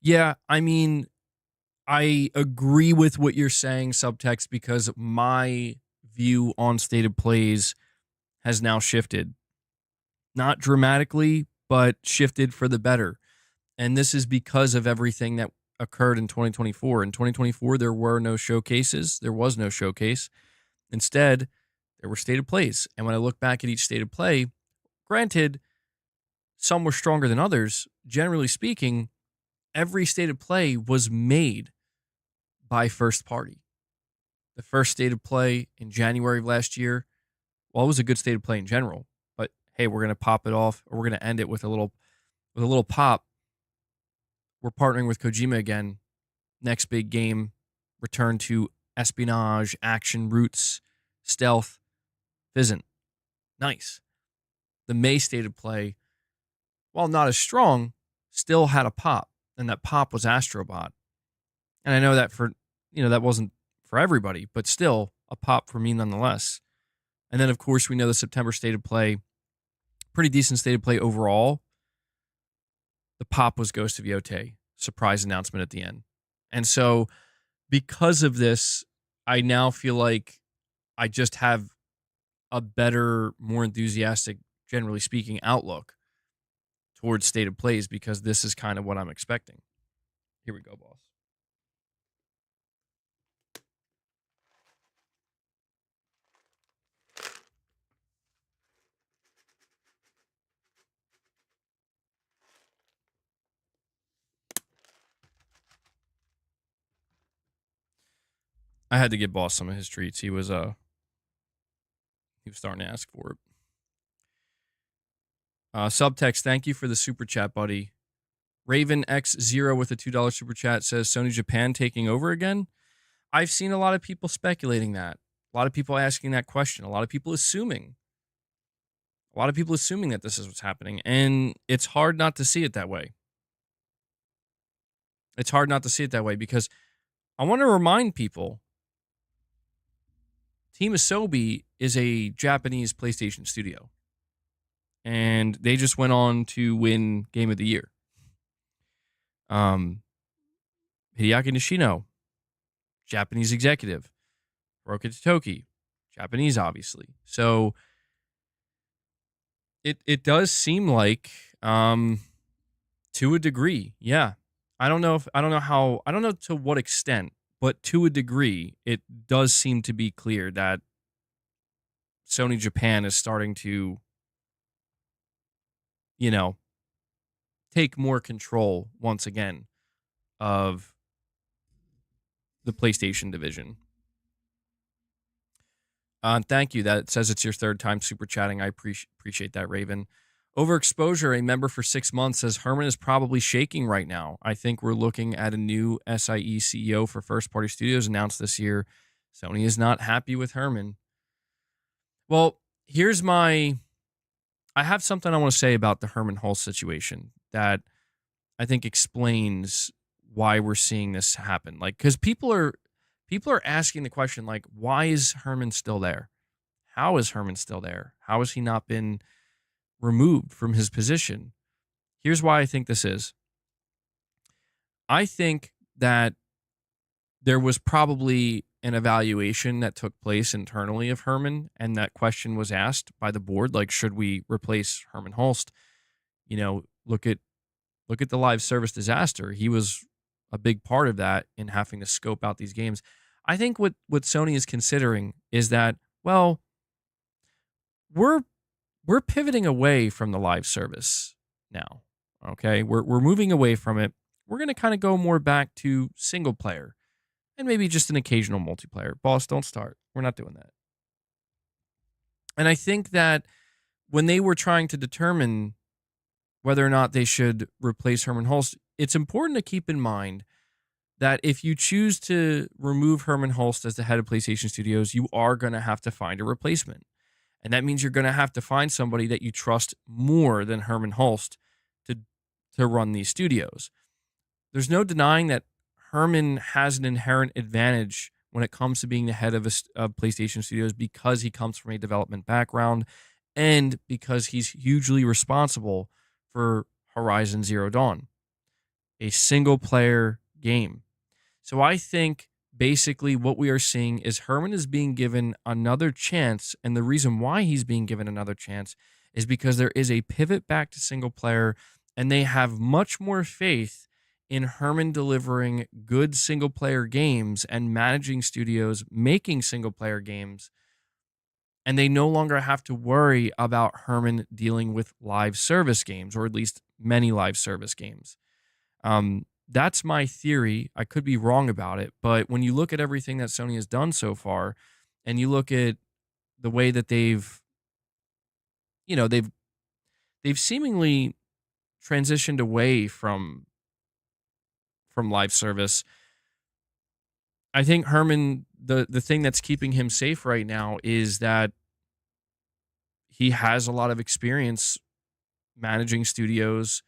Yeah, I mean, I agree with what you're saying, Subtext, because my view on state of plays has now shifted. Not dramatically, but shifted for the better. And this is because of everything that occurred in 2024. In 2024, there were no showcases. There was no showcase. Instead, there were state of plays. And when I look back at each state of play, granted, some were stronger than others. Generally speaking, every state of play was made by first party. The first state of play in January of last year, well, it was a good state of play in general. But hey, we're gonna pop it off, or we're gonna end it with a little pop. We're partnering with Kojima again. Next big game, return to espionage, action roots, stealth, Fizzant. Nice. The May state of play, while not as strong, still had a pop, and that pop was Astrobot. And I know that that wasn't for everybody, but still a pop for me nonetheless. And then, of course, we know the September state of play, pretty decent state of play overall. The pop was Ghost of Yotei, surprise announcement at the end. And so, because of this, I now feel like I just have a better, more enthusiastic, generally speaking, outlook towards state of plays, because this is kind of what I'm expecting. Here we go, boss. I had to give boss some of his treats. He was starting to ask for it. Subtext, thank you for the super chat, buddy. Raven X0 with a $2 super chat says Sony Japan taking over again. I've seen a lot of people speculating that. A lot of people asking that question. A lot of people assuming that this is what's happening. And it's hard not to see it that way. It's hard not to see it that way, because I want to remind people, Team Asobi is a Japanese PlayStation studio. And they just went on to win Game of the Year. Hideaki Nishino, Japanese executive. Hiroki Totoki, Japanese, obviously. So it does seem like, to a degree, yeah. I don't know to what extent, but to a degree, it does seem to be clear that Sony Japan is starting to, take more control once again of the PlayStation division. Thank you. That says it's your third time super chatting. I appreciate that, Raven. Overexposure, a member for 6 months, says Hermen is probably shaking right now. I think we're looking at a new SIE CEO for first-party studios announced this year. Sony is not happy with Hermen. Well, I have something I want to say about the Hermen Hulst situation that I think explains why we're seeing this happen. Like, because people are asking the question, like, why is Hermen still there? How is Hermen still there? How has he not been removed from his position? Here's why I think this is. I think that there was probably an evaluation that took place internally of Hermen, and that question was asked by the board, like, should we replace Hermen Hulst? Look at the live service disaster. He was a big part of that in having to scope out these games. I think what Sony is considering is that, well, we're pivoting away from the live service now. Okay, we're moving away from it. We're going to kind of go more back to single player and maybe just an occasional multiplayer. Boss, don't start. We're not doing that. And I think that when they were trying to determine whether or not they should replace Hermen Hulst, it's important to keep in mind that if you choose to remove Hermen Hulst as the head of PlayStation Studios, you are going to have to find a replacement. And that means you're going to have to find somebody that you trust more than Hermen Hulst to run these studios. There's no denying that Hermen has an inherent advantage when it comes to being the head of PlayStation Studios, because he comes from a development background and because he's hugely responsible for Horizon Zero Dawn, a single-player game. So I think basically what we are seeing is Hermen is being given another chance, and the reason why he's being given another chance is because there is a pivot back to single-player, and they have much more faith in Herman delivering good single player games and managing studios making single player games. And they no longer have to worry about Herman dealing with live service games, or at least many live service games. That's my theory. I could be wrong about it, but when you look at everything that Sony has done so far, and you look at the way that you know, they've seemingly transitioned away from live service. I think Herman, the thing that's keeping him safe right now is that he has a lot of experience managing studios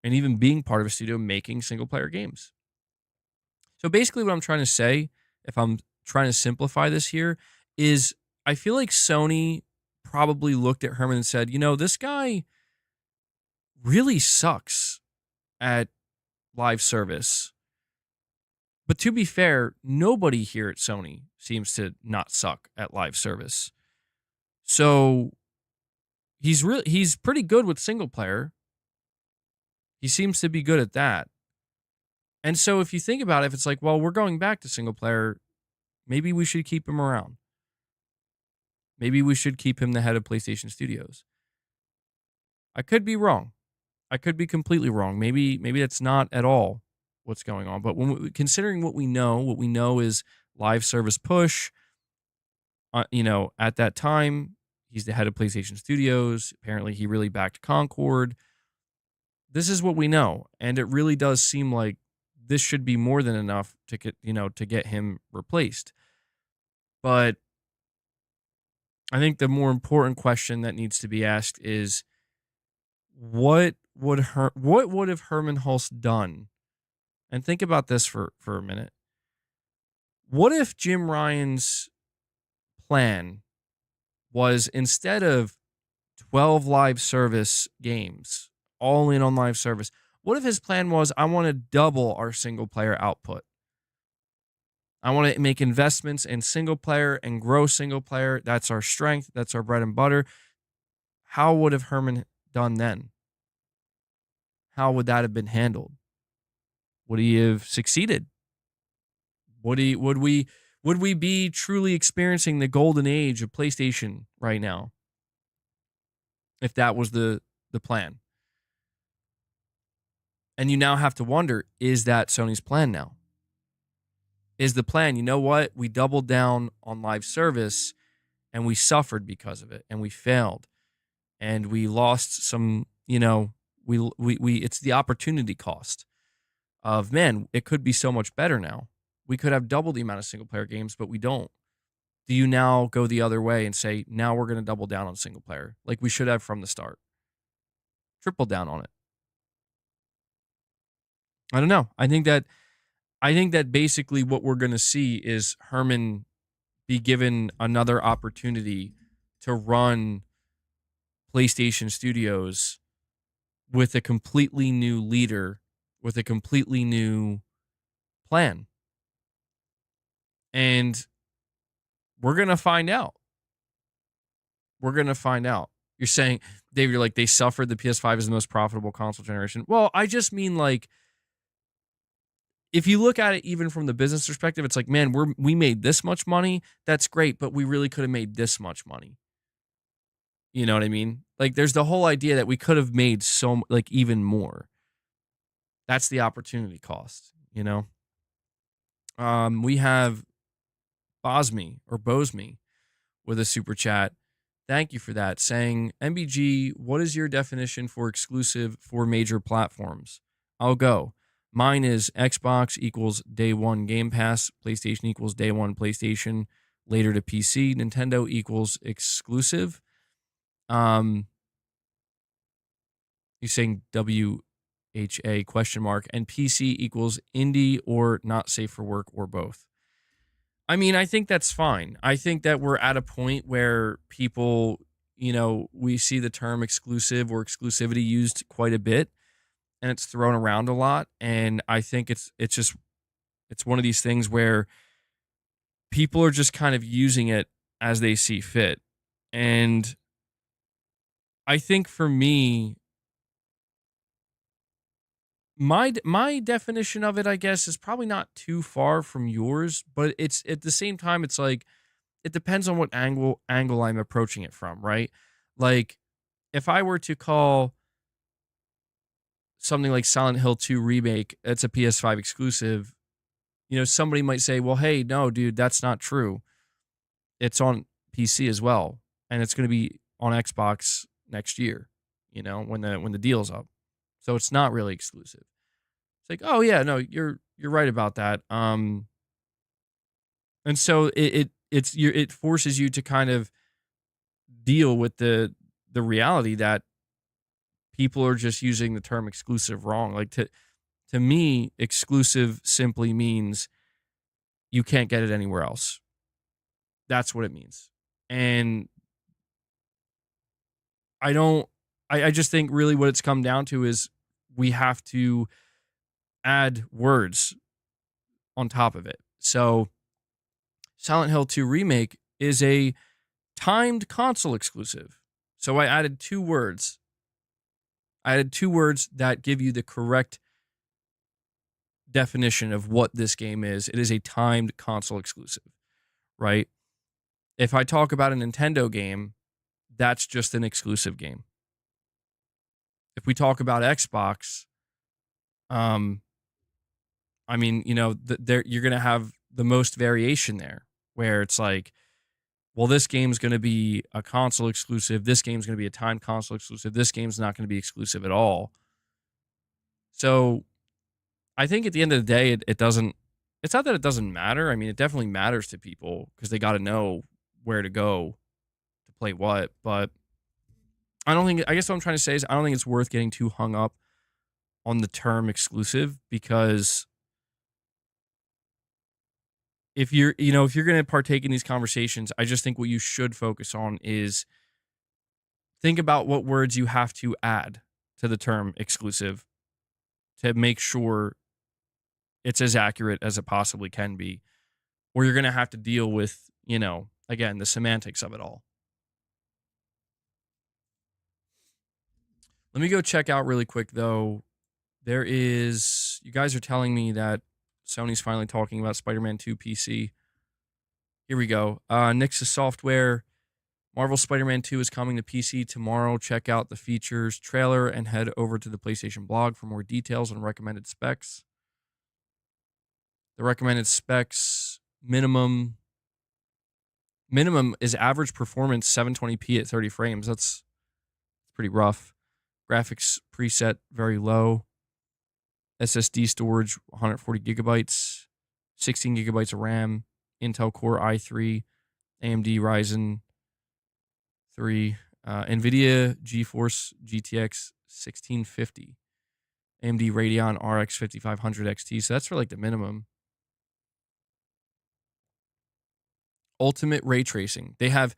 and even being part of a studio making single player games. So basically, what I'm trying to say, if I'm trying to simplify this here, is I feel like Sony probably looked at Herman and said, this guy really sucks at live service. But to be fair, nobody here at Sony seems to not suck at live service. So he's pretty good with single player. He seems to be good at that. And so if you think about it, if it's like, well, we're going back to single player, maybe we should keep him around. Maybe we should keep him the head of PlayStation Studios. I could be wrong. I could be completely wrong. Maybe that's not at all what's going on. But considering what we know is live service push. At that time, he's the head of PlayStation Studios. Apparently, he really backed Concord. This is what we know, and it really does seem like this should be more than enough to get him replaced. But I think the more important question that needs to be asked is what would have Hermen Hulst done? And think about this for a minute. What if Jim Ryan's plan was, instead of 12 live service games, all in on live service, what if his plan was, I want to double our single player output? I want to make investments in single player and grow single player. That's our strength. That's our bread and butter. How would have Herman done then? How would that have been handled? Would he have succeeded? Would we be truly experiencing the golden age of PlayStation right now if that was the plan? And you now have to wonder, is that Sony's plan now? Is the plan, you know what? We doubled down on live service and we suffered because of it, and we failed. And we lost some, it's the opportunity cost of, man, it could be so much better now. We could have double the amount of single player games, but we don't. Do you now go the other way and say, now we're going to double down on single player like we should have from the start? Triple down on it. I don't know. I think that basically what we're going to see is Herman be given another opportunity to run PlayStation Studios with a completely new leader, with a completely new plan. And we're going to find out. We're going to find out. You're saying, Dave, you're like, they suffered. The PS5 is the most profitable console generation. Well, I just mean, like, if you look at it even from the business perspective, it's like, man, we made this much money. That's great, but we really could have made this much money. You know what I mean? Like, there's the whole idea that we could have made even more. That's the opportunity cost, We have Bosme with a super chat. Thank you for that. Saying, MBG, what is your definition for exclusive for major platforms? I'll go. Mine is Xbox equals day one Game Pass, PlayStation equals day one PlayStation, later to PC, Nintendo equals exclusive. You're saying WHA question mark, and PC equals indie or not safe for work, or both. I mean, I think that's fine. I think that we're at a point where people, we see the term exclusive or exclusivity used quite a bit, and it's thrown around a lot. And I think it's one of these things where people are just kind of using it as they see fit. And I think for me, my definition of it, I guess, is probably not too far from yours, but it's at the same time, it's like it depends on what angle I'm approaching it from, right? Like if I were to call something like Silent Hill 2 remake, it's a PS5 exclusive, somebody might say, "Well, hey, no, dude, that's not true. It's on PC as well, and it's going to be on Xbox next year, when the deal's up. So it's not really exclusive." It's like, "Oh yeah, no, you're right about that." And so it forces you to kind of deal with the reality that people are just using the term exclusive wrong. Like to me, exclusive simply means you can't get it anywhere else. That's what it means. And I don't I just think really what it's come down to is we have to add words on top of it. So Silent Hill 2 Remake is a timed console exclusive. So I added two words. I added two words that give you the correct definition of what this game is. It is a timed console exclusive, right? If I talk about a Nintendo game, that's just an exclusive game. If we talk about Xbox, um, I mean, there you're going to have the most variation there, where it's like, well, this game's going to be a console exclusive. This game's going to be a timed console exclusive. This game's not going to be exclusive at all. So I think at the end of the day, it doesn't. It's not that it doesn't matter. I mean, it definitely matters to people because they got to know where to go to play what. But I don't think. I guess what I'm trying to say is I don't think it's worth getting too hung up on the term exclusive, because if you're going to partake in these conversations, I just think what you should focus on is think about what words you have to add to the term exclusive to make sure it's as accurate as it possibly can be, or you're going to have to deal with, again, the semantics of it all. Let me go check out really quick, though. You guys are telling me that Sony's finally talking about Spider-Man 2 PC. Here we go. Nix's Software. Marvel Spider-Man 2 is coming to PC tomorrow. Check out the features trailer and head over to the PlayStation blog for more details on recommended specs. The recommended specs minimum is average performance 720p at 30 frames. That's pretty rough. Graphics preset very low. SSD storage 140 gigabytes, 16 gigabytes of RAM, Intel Core i3, AMD Ryzen 3, NVIDIA GeForce GTX 1650, AMD Radeon RX 5500 XT. So that's for like the minimum. Ultimate ray tracing. They have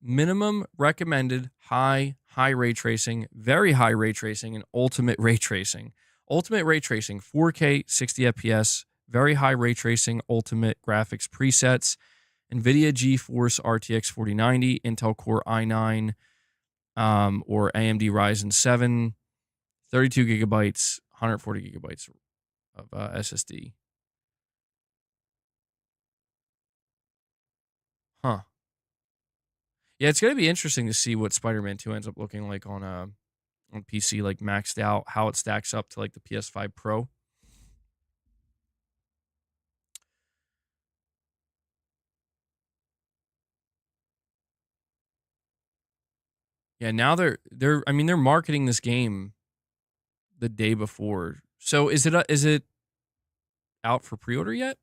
minimum, recommended, high ray tracing, very high ray tracing, and ultimate ray tracing. Ultimate ray tracing, 4K 60 FPS, very high ray tracing, ultimate graphics presets, NVIDIA GeForce RTX 4090, Intel Core i9, or AMD Ryzen 7, 32 gigabytes, 140 gigabytes of SSD. Huh. Yeah, it's going to be interesting to see what Spider-Man 2 ends up looking like on PC, like maxed out, how it stacks up to like the PS5 Pro. Yeah, now they're marketing this game the day before. So is it out for pre-order yet?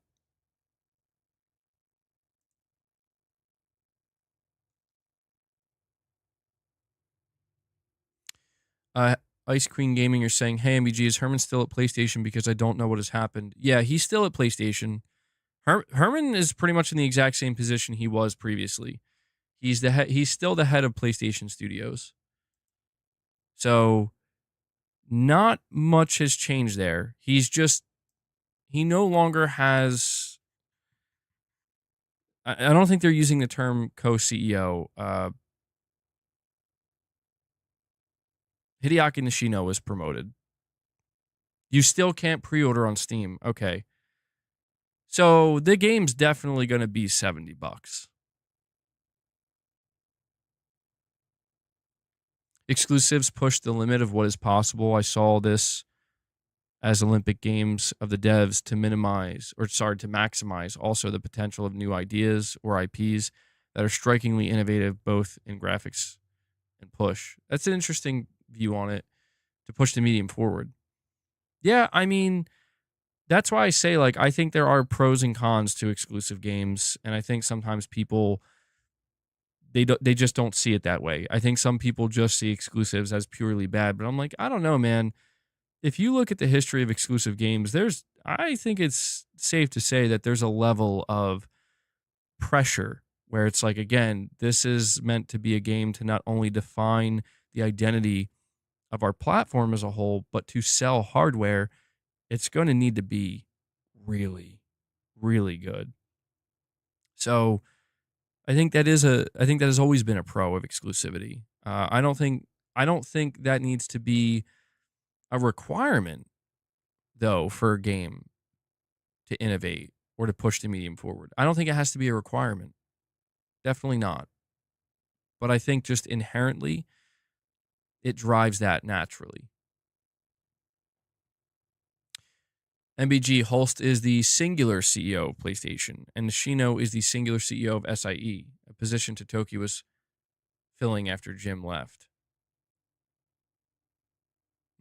Ice Queen Gaming, you're saying, "Hey MBG, is Herman still at PlayStation because I don't know what has happened?" Yeah, he's still at PlayStation. Herman is pretty much in the exact same position he was previously. He's still the head of PlayStation Studios. So not much has changed there. He no longer has. I don't think they're using the term co-CEO. Hideaki Nishino was promoted. You still can't pre-order on Steam. Okay. So the game's definitely going to be $70. Exclusives push the limit of what is possible. I saw this as Olympic Games of the devs to maximize also the potential of new ideas or IPs that are strikingly innovative both in graphics and push. That's an interesting view on it, to push the medium forward. Yeah, I mean, that's why I say, like, I think there are pros and cons to exclusive games, and I think sometimes people they just don't see it that way. I think some people just see exclusives as purely bad, but I'm like, I don't know, man. If you look at the history of exclusive games, I think it's safe to say that there's a level of pressure where it's like, again, this is meant to be a game to not only define the identity of our platform as a whole, but to sell hardware, it's going to need to be really, really good. So I think that has always been a pro of exclusivity. I don't think that needs to be a requirement though for a game to innovate or to push the medium forward. I don't think it has to be a requirement. Definitely not. But I think just inherently it drives that naturally. MBG Hulst is the singular CEO of PlayStation, and Nishino is the singular CEO of SIE, a position Totoki was filling after Jim left.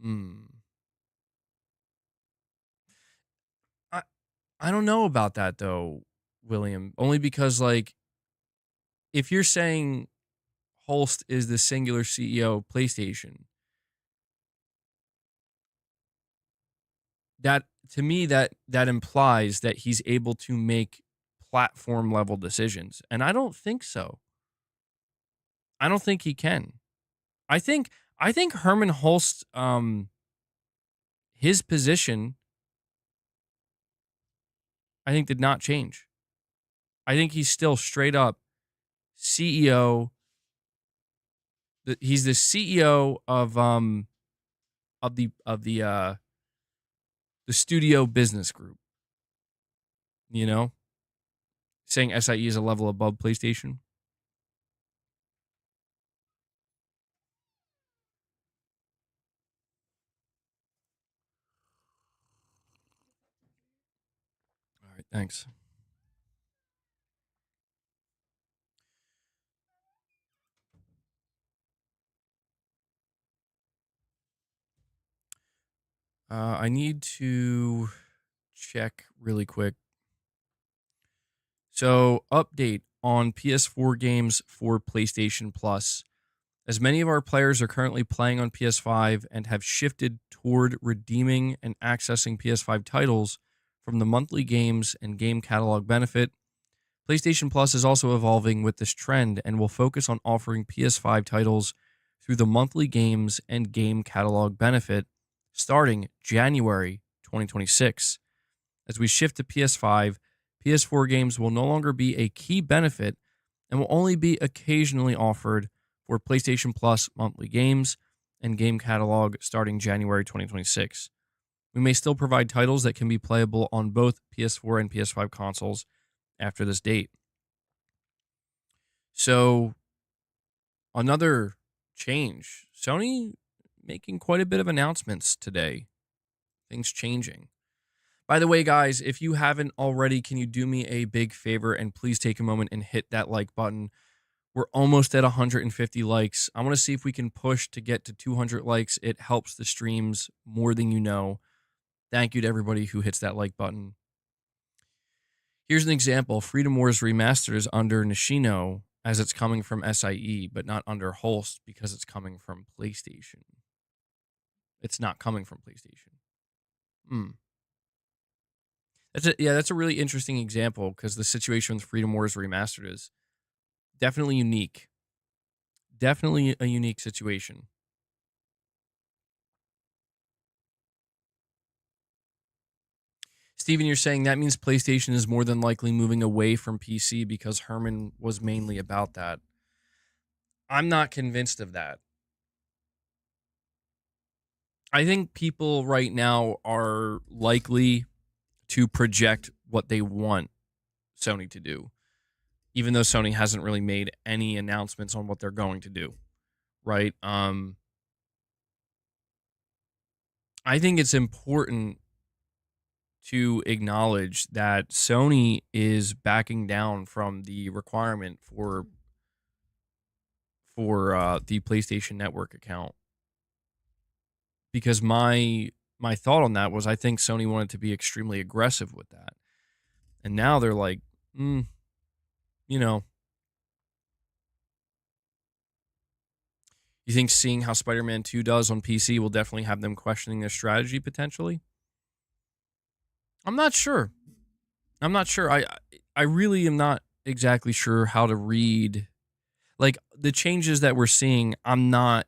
Hmm. I I don't know about that though, William. Only because, like, if you're saying Holst is the singular CEO of PlayStation, that to me that implies that he's able to make platform level decisions, and I don't think so. I don't think he can. I think I think Hermen Hulst, his position, I think, did not change. I think he's still straight up CEO. He's the CEO the studio business group. You know, saying SIE is a level above PlayStation. All right, thanks. I need to check really quick. So, update on PS4 games for PlayStation Plus. As many of our players are currently playing on PS5 and have shifted toward redeeming and accessing PS5 titles from the monthly games and game catalog benefit, PlayStation Plus is also evolving with this trend and will focus on offering PS5 titles through the monthly games and game catalog benefit starting January 2026. As we shift to PS5, PS4 games will no longer be a key benefit and will only be occasionally offered for PlayStation Plus monthly games and game catalog starting January 2026. We may still provide titles that can be playable on both PS4 and PS5 consoles after this date. So, another change. Sony making quite a bit of announcements today. Things changing. By the way, guys, if you haven't already, can you do me a big favor and please take a moment and hit that like button? We're almost at 150 likes. I want to see if we can push to get to 200 likes. It helps the streams more than you know. Thank you to everybody who hits that like button. Here's an example. Freedom Wars Remastered is under Nishino as it's coming from SIE, but not under Holst because it's coming from PlayStation. It's not coming from PlayStation. That's a really interesting example because the situation with Freedom Wars Remastered is definitely unique. Definitely a unique situation. Steven, you're saying that means PlayStation is more than likely moving away from PC because Hermen was mainly about that. I'm not convinced of that. I think people right now are likely to project what they want Sony to do, even though Sony hasn't really made any announcements on what they're going to do, right? I think it's important to acknowledge that Sony is backing down from the requirement for the PlayStation Network account, because my thought on that was I think Sony wanted to be extremely aggressive with that, and now they're like, mm, you know, you think seeing how Spider-Man 2 does on PC will definitely have them questioning their strategy potentially? I'm not sure. I'm not sure. I really am not exactly sure how to read like the changes that we're seeing. I'm not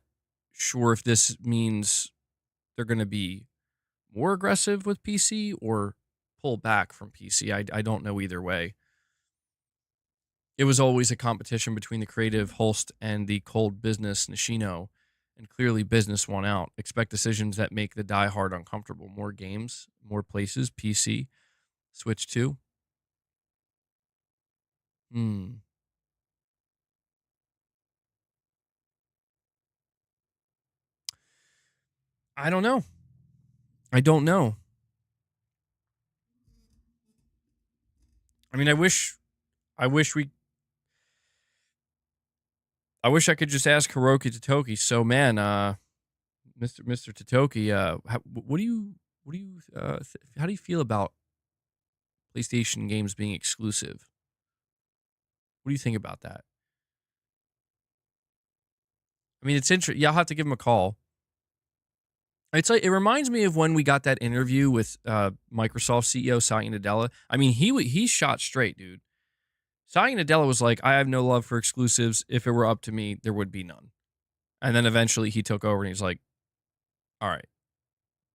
sure if this means they're going to be more aggressive with PC or pull back from PC. I don't know either way. It was always a competition between the creative Hulst and the cold business Nishino, and clearly business won out. Expect decisions that make the diehard uncomfortable. More games, more places, PC, Switch 2. Hmm. I don't know. I don't know. I mean, I wish we, I wish I could just ask Hiroki Totoki. So, man, Mr. Totoki, what do you, how do you feel about PlayStation games being exclusive? What do you think about that? I mean, it's interesting. Yeah, I'll have to give him a call. It's like it reminds me of when we got that interview with Microsoft CEO Satya Nadella. I mean, he shot straight, dude. Satya Nadella was like, "I have no love for exclusives. If it were up to me, there would be none." And then eventually he took over and he's like, "All right,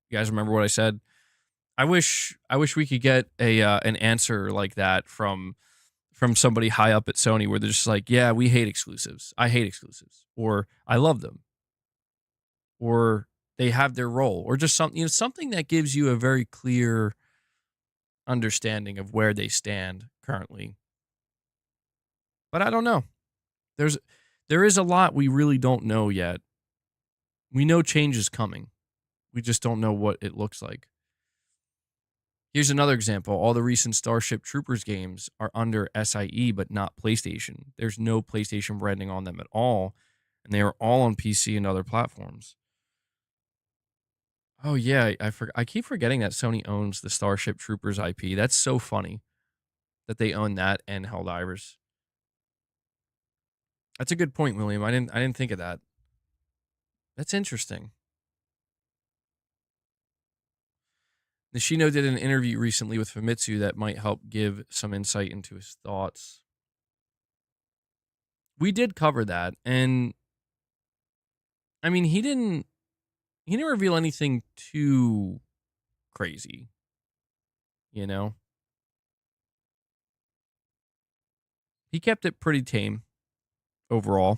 you guys remember what I said?" I wish we could get a an answer like that from somebody high up at Sony, where they're just like, "Yeah, we hate exclusives. I hate exclusives," or "I love them," or they have their role, or just something, something that gives you a very clear understanding of where they stand currently. But I don't know. There's there is a lot we really don't know yet. We know change is coming. We just don't know what it looks like. Here's another example. All the recent Starship Troopers games are under SIE, but not PlayStation. There's no PlayStation branding on them at all, and they are all on PC and other platforms. Oh yeah, I keep forgetting that Sony owns the Starship Troopers IP. That's so funny that they own that and Helldivers. That's a good point, William. I didn't think of that. That's interesting. Nishino did an interview recently with Famitsu that might help give some insight into his thoughts. We did cover that, and I mean, he didn't reveal anything too crazy, you know. He kept it pretty tame overall.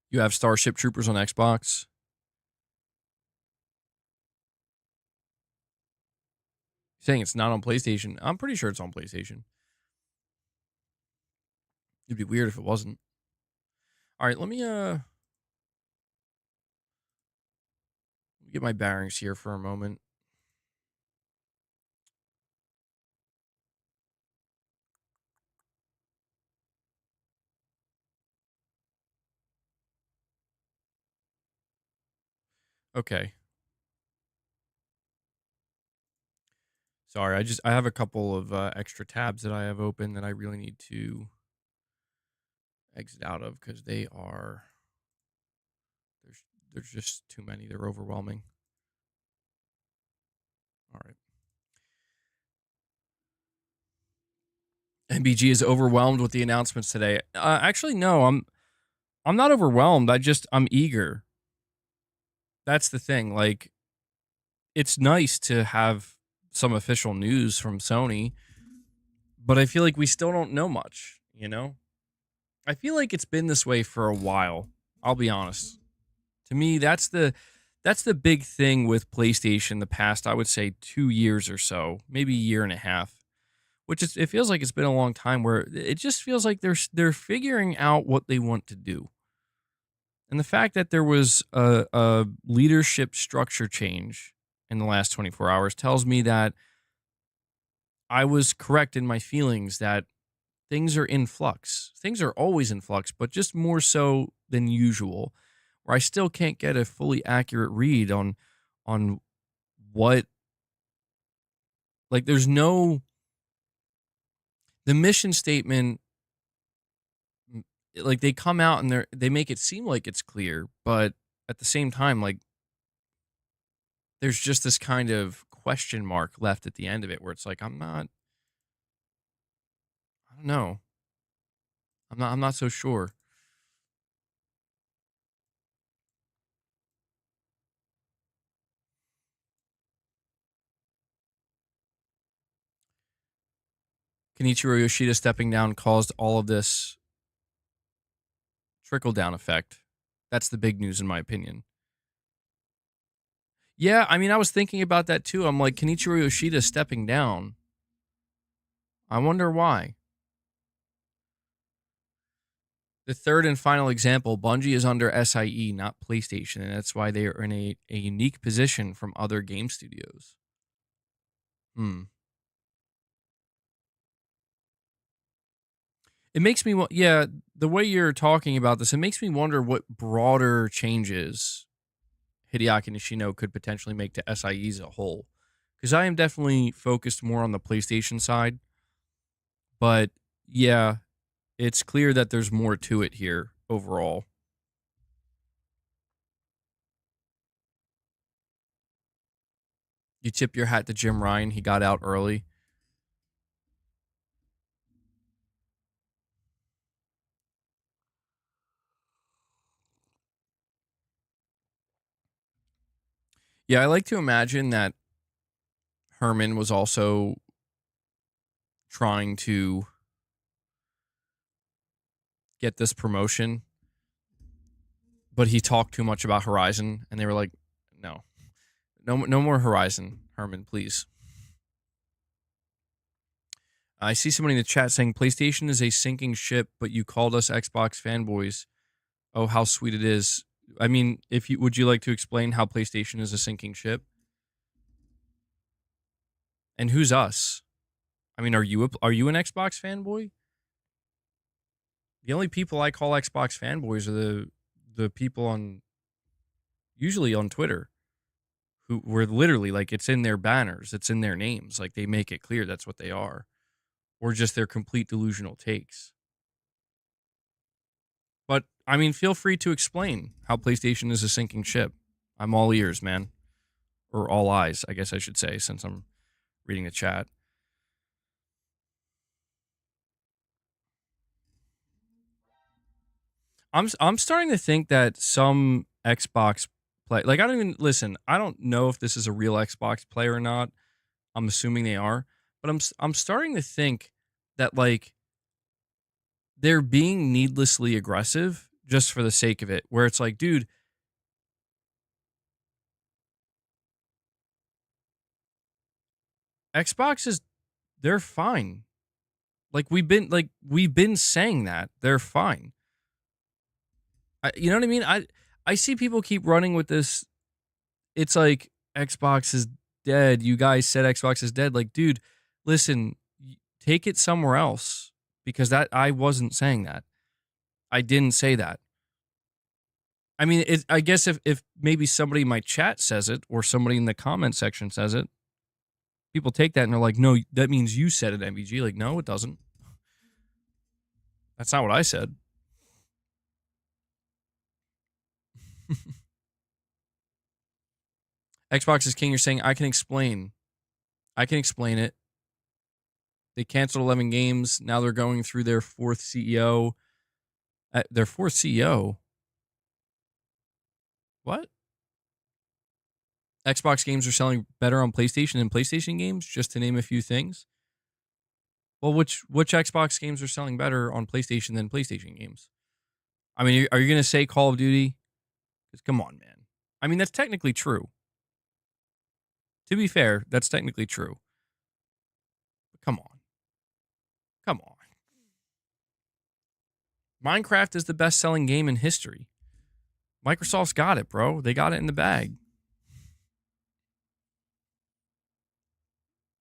You have Starship Troopers on Xbox. Saying it's not on PlayStation. I'm pretty sure it's on PlayStation. It'd be weird if it wasn't. All right, let me get my bearings here for a moment. Okay. Sorry, I have a couple of extra tabs that I have open that I really need to exit out of because there's there's just too many. They're overwhelming. All right. NBG is overwhelmed with the announcements today. Actually, no. I'm not overwhelmed. I'm eager. That's the thing. Like, it's nice to have some official news from Sony, but I feel like we still don't know much, you know? I feel like it's been this way for a while. I'll be honest. To me, that's the big thing with PlayStation the past, I would say 2 years or so, maybe a year and a half. Which is, it feels like it's been a long time where it just feels like they're figuring out what they want to do. And the fact that there was a leadership structure change in the last 24 hours tells me that I was correct in my feelings that things are in flux. Things are always in flux, but just more so than usual. Where I still can't get a fully accurate read on what, like, there's no, the mission statement, like, they come out and they make it seem like it's clear, but at the same time, like, there's just this kind of question mark left at the end of it where it's like, I don't know. I'm not so sure. Kenichiro Yoshida stepping down caused all of this trickle down effect. That's the big news in my opinion. Yeah, I mean, I was thinking about that too. I'm like, Kenichiro Yoshida stepping down. I wonder why. The third and final example, Bungie is under SIE, not PlayStation, and that's why they are in a unique position from other game studios. Hmm. It makes me, yeah, the way you're talking about this, it makes me wonder what broader changes Hideaki Nishino could potentially make to SIE as a whole. Because I am definitely focused more on the PlayStation side, but yeah, it's clear that there's more to it here overall. You tip your hat to Jim Ryan. He got out early. Yeah, I like to imagine that Herman was also trying to get this promotion, but he talked too much about Horizon, and they were like, no, no more Horizon, Herman, please. I see somebody in the chat saying PlayStation is a sinking ship, but you called us Xbox fanboys. Oh, how sweet it is. I mean, if you would you like to explain how PlayStation is a sinking ship? And who's us? I mean, are you an Xbox fanboy? The only people I call Xbox fanboys are the people on, usually on Twitter, who were literally like, it's in their banners, it's in their names, like they make it clear that's what they are, or just their complete delusional takes. But I mean, feel free to explain how PlayStation is a sinking ship. I'm all ears, man, or all eyes, I guess I should say, since I'm reading the chat. I'm starting to think that some Xbox play, like, I don't even listen. I don't know if this is a real Xbox player or not. I'm assuming they are, but I'm starting to think that, like, they're being needlessly aggressive just for the sake of it. Where it's like, dude, Xbox is, they're fine. We've been saying that they're fine. You know what I mean? I see people keep running with this. It's like Xbox is dead. You guys said Xbox is dead. Like, dude, listen, take it somewhere else, because that, I wasn't saying that. I didn't say that. I mean, I guess if maybe somebody in my chat says it or somebody in the comment section says it, people take that and they're like, no, that means you said it, MVG. Like, no, it doesn't. That's not what I said. Xbox is king. You're saying I can explain. I can explain it. They canceled 11 games. Now they're going through their fourth CEO. Their fourth CEO. What? Xbox games are selling better on PlayStation than PlayStation games, just to name a few things. Well, which Xbox games are selling better on PlayStation than PlayStation games? I mean, are you going to say Call of Duty? 'Cause come on, man. I mean, that's technically true. To be fair, that's technically true. But come on. Come on. Minecraft is the best-selling game in history. Microsoft's got it, bro. They got it in the bag.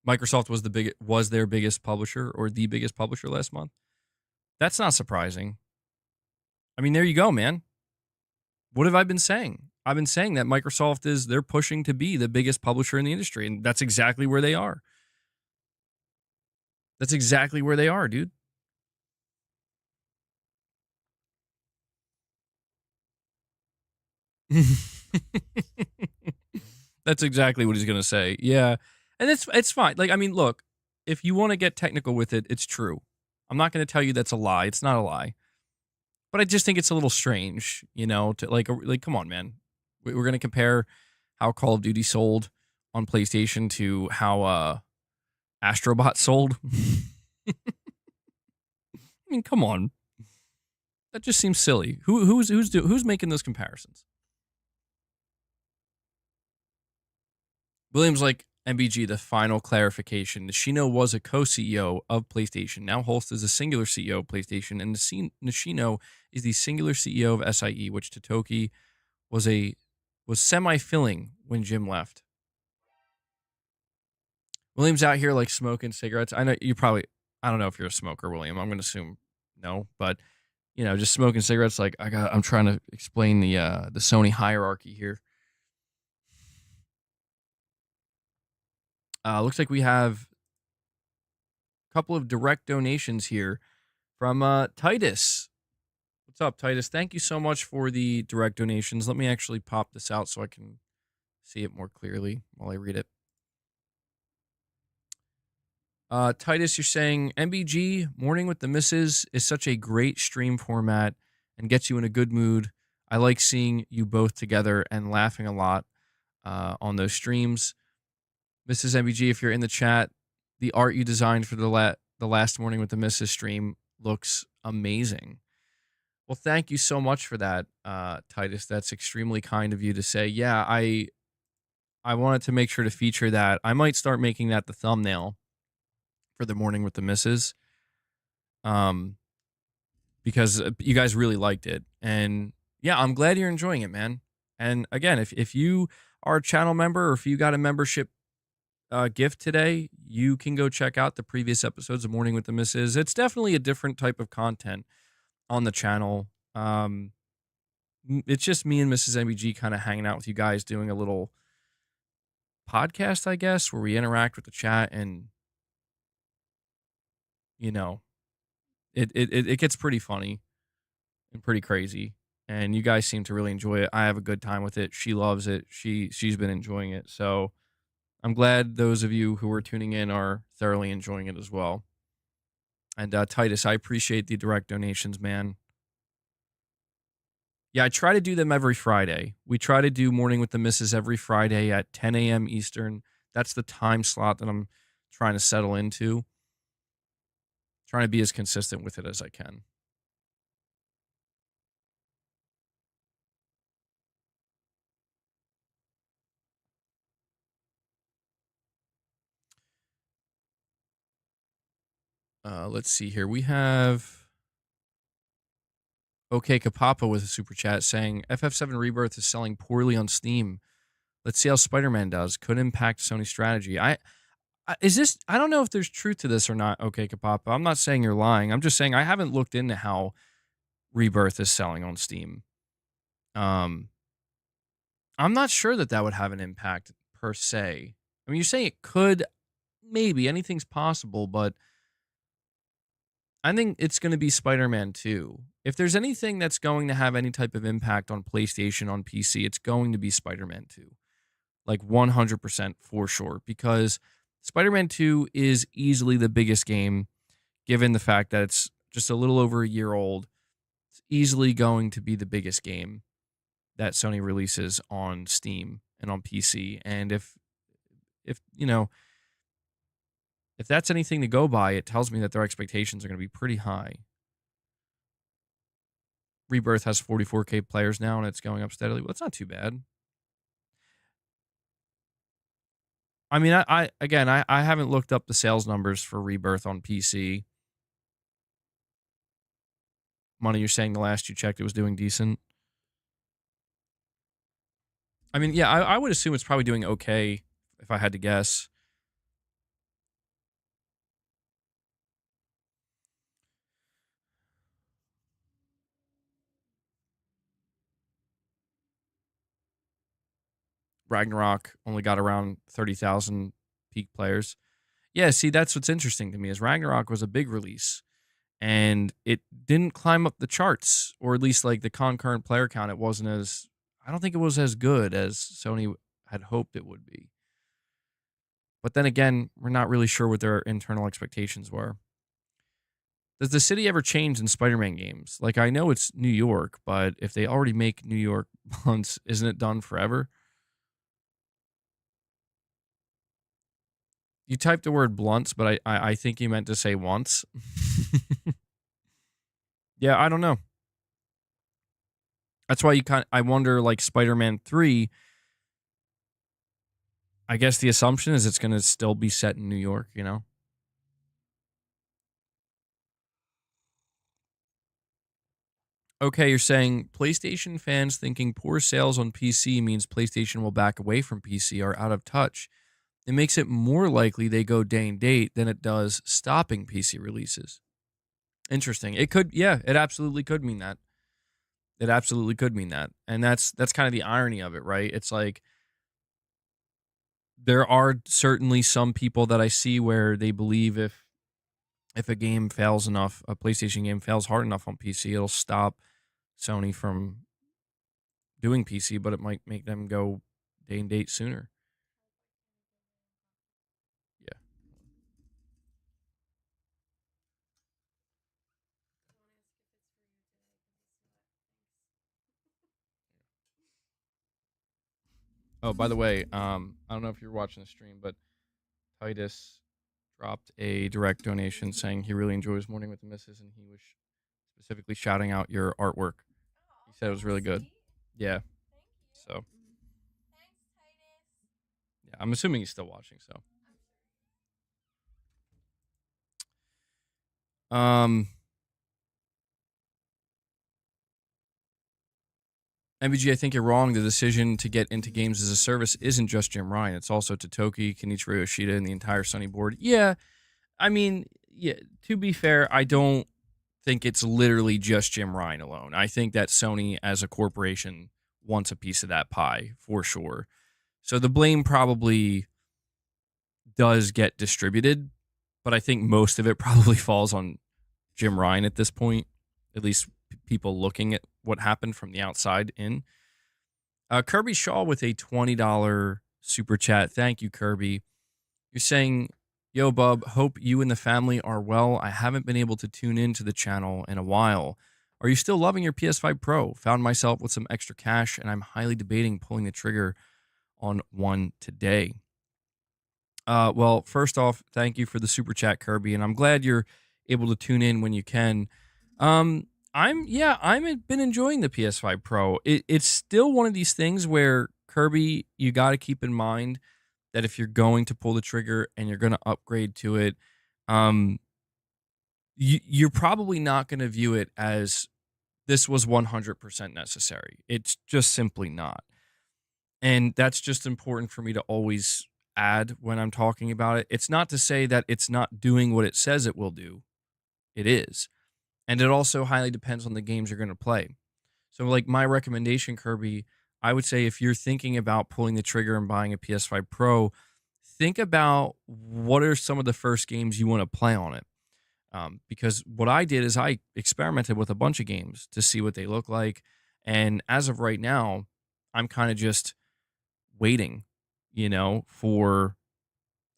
Microsoft was their biggest publisher or the biggest publisher last month. That's not surprising. I mean, there you go, man. What have I been saying? I've been saying that they're pushing to be the biggest publisher in the industry, and that's exactly where they are. That's exactly where they are, dude. That's exactly what he's going to say. Yeah. And it's fine. Like, I mean, look, if you want to get technical with it, it's true. I'm not going to tell you that's a lie. It's not a lie. But I just think it's a little strange, to like come on, man. We're going to compare how Call of Duty sold on PlayStation to how Astrobot sold. I mean, come on. That just seems silly. Who's making those comparisons? Williams like MBG, the final clarification. Nishino was a co-CEO of PlayStation. Now Hulst is a singular CEO of PlayStation, and Nishino is the singular CEO of SIE, which Totoki was semi-filling when Jim left. William's out here like smoking cigarettes. I know I don't know if you're a smoker, William. I'm going to assume no, but just smoking cigarettes. Like I'm trying to explain the Sony hierarchy here. Looks like we have a couple of direct donations here from Titus. What's up, Titus? Thank you so much for the direct donations. Let me actually pop this out so I can see it more clearly while I read it. Titus, you're saying MBG Morning with the Misses is such a great stream format and gets you in a good mood. I like seeing you both together and laughing a lot on those streams. Mrs. MBG, if you're in the chat, the art you designed for the last Morning with the Misses stream looks amazing. Well, thank you so much for that, Titus. That's extremely kind of you to say. Yeah, I wanted to make sure to feature that. I might start making that the thumbnail for the Morning with the Misses, because you guys really liked it. And yeah, I'm glad you're enjoying it, man. And again, if you are a channel member or if you got a membership gift today, you can go check out the previous episodes of Morning with the Misses. It's definitely a different type of content on the channel. It's just me and Mrs. MBG kind of hanging out with you guys, doing a little podcast, I guess, where we interact with the chat, and it gets pretty funny and pretty crazy. And you guys seem to really enjoy it. I have a good time with it. She loves it. She's been enjoying it. So I'm glad those of you who are tuning in are thoroughly enjoying it as well. And Titus, I appreciate the direct donations, man. Yeah, I try to do them every Friday. We try to do Morning with the Misses every Friday at 10 a.m. Eastern. That's the time slot that I'm trying to settle into. Trying to be as consistent with it as I can. Let's see here. We have OK Kapapa with a super chat saying FF7 Rebirth is selling poorly on Steam. Let's see how Spider-Man does. Could impact Sony's strategy. I don't know if there's truth to this or not, OK Kapapa. I'm not saying you're lying. I'm just saying I haven't looked into how Rebirth is selling on Steam. I'm not sure that would have an impact per se. I mean, you're saying it could, maybe. Anything's possible, but I think it's going to be Spider-Man 2. If there's anything that's going to have any type of impact on PlayStation, on PC, it's going to be Spider-Man 2. Like 100% for sure. Because Spider-Man 2 is easily the biggest game, given the fact that it's just a little over a year old. It's easily going to be the biggest game that Sony releases on Steam and on PC. And if you know, if that's anything to go by, it tells me that their expectations are going to be pretty high. Rebirth has 44K players now and it's going up steadily. Well, it's not too bad. I mean, I haven't looked up the sales numbers for Rebirth on PC. Money, you're saying the last you checked it was doing decent. I mean, yeah, I would assume it's probably doing okay if I had to guess. Ragnarok only got around 30,000 peak players. Yeah, see, that's what's interesting to me is Ragnarok was a big release and it didn't climb up the charts, or at least like the concurrent player count. It wasn't as, I don't think it was as good as Sony had hoped it would be. But then again, we're not really sure what their internal expectations were. Does the city ever change in Spider-Man games? Like, I know it's New York, but if they already make New York once, isn't it done forever? You typed the word blunts, but I think you meant to say once. Yeah, I don't know. That's why I wonder, like, Spider-Man 3, I guess the assumption is it's going to still be set in New York, you know? Okay, you're saying PlayStation fans thinking poor sales on PC means PlayStation will back away from PC are out of touch. It makes it more likely they go day and date than it does stopping PC releases. Interesting. It could, yeah, it absolutely could mean that. It absolutely could mean that. And that's kind of the irony of it, right? It's like there are certainly some people that I see where they believe if a game fails enough, a PlayStation game fails hard enough on PC, it'll stop Sony from doing PC, but it might make them go day and date sooner. Yeah. Oh, by the way, I don't know if you're watching the stream, but Titus dropped a direct donation saying he really enjoys Morning with the Misses and he was specifically shouting out your artwork. He said it was really good. Yeah. So, yeah, I'm assuming he's still watching, so. MBG, I think you're wrong. The decision to get into games as a service isn't just Jim Ryan. It's also Totoki, Kenichiro Yoshida, and the entire Sony board. Yeah, I mean, yeah. To be fair, I don't think it's literally just Jim Ryan alone. I think that Sony, as a corporation, wants a piece of that pie for sure. So the blame probably does get distributed, but I think most of it probably falls on Jim Ryan at this point. At least people looking at what happened from the outside in. Kirby Shaw with a $20 super chat. Thank you, Kirby. You're saying, yo, bub, hope you and the family are well. I haven't been able to tune into the channel in a while. Are you still loving your PS5 Pro? Found myself with some extra cash, and I'm highly debating pulling the trigger on one today. Well, first off, thank you for the super chat, Kirby, and I'm glad you're able to tune in when you can. I've been enjoying the PS5 Pro. It's still one of these things where, Kirby, you got to keep in mind that if you're going to pull the trigger and you're going to upgrade to it, you're probably not going to view it as this was 100% necessary. It's just simply not. And that's just important for me to always add when I'm talking about it. It's not to say that it's not doing what it says it will do. It is. And it also highly depends on the games you're going to play. So, like, my recommendation, Kirby, I would say if you're thinking about pulling the trigger and buying a PS5 Pro, think about what are some of the first games you want to play on it. Because what I did is I experimented with a bunch of games to see what they look like. And as of right now, I'm kind of just waiting, for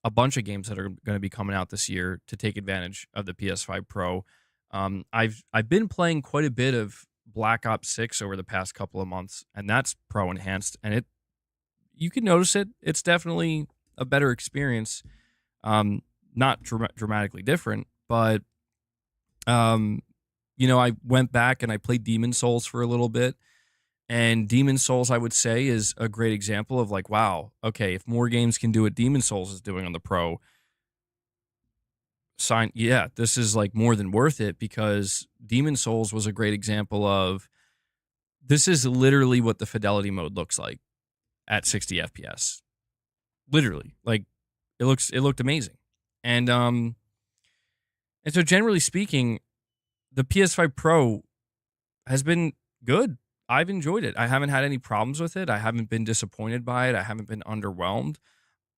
a bunch of games that are going to be coming out this year to take advantage of the PS5 Pro. I've been playing quite a bit of Black Ops 6 over the past couple of months, and that's pro enhanced, and you can notice it. It's definitely a better experience. Not dramatically different, but um, I went back and I played Demon Souls for a little bit, and Demon Souls, I would say, is a great example of like, wow, okay, if more games can do what Demon Souls is doing on the pro, yeah, this is like more than worth it, because Demon Souls was a great example of this is literally what the fidelity mode looks like at 60 FPS. Literally, like it looked amazing, and so generally speaking, the PS5 Pro has been good. I've enjoyed it. I haven't had any problems with it. I haven't been disappointed by it. I haven't been underwhelmed.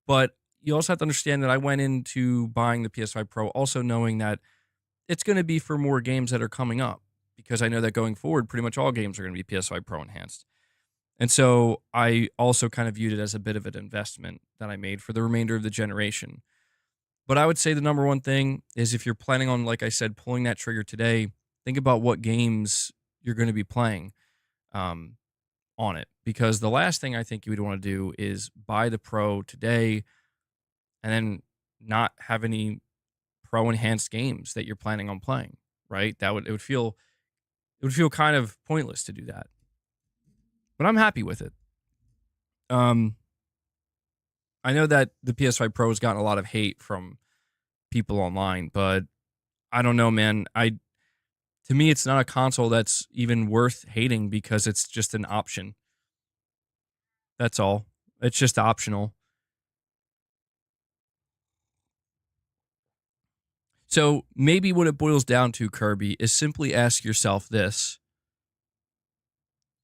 But you also have to understand that I went into buying the PS5 Pro also knowing that it's going to be for more games that are coming up, because I know that going forward, pretty much all games are going to be PS5 Pro enhanced. And so I also kind of viewed it as a bit of an investment that I made for the remainder of the generation. But I would say the number one thing is, if you're planning on, like I said, pulling that trigger today, think about what games you're going to be playing um, on it. Because the last thing I think you would want to do is buy the Pro today and then not have any Pro enhanced games that you're planning on playing. Right? It would feel kind of pointless to do that. But I'm happy with it. Um, I know that the PS5 Pro has gotten a lot of hate from people online, but I don't know, man. To me, it's not a console that's even worth hating, because it's just an option. That's all. It's just optional. So maybe what it boils down to, Kirby, is simply ask yourself this: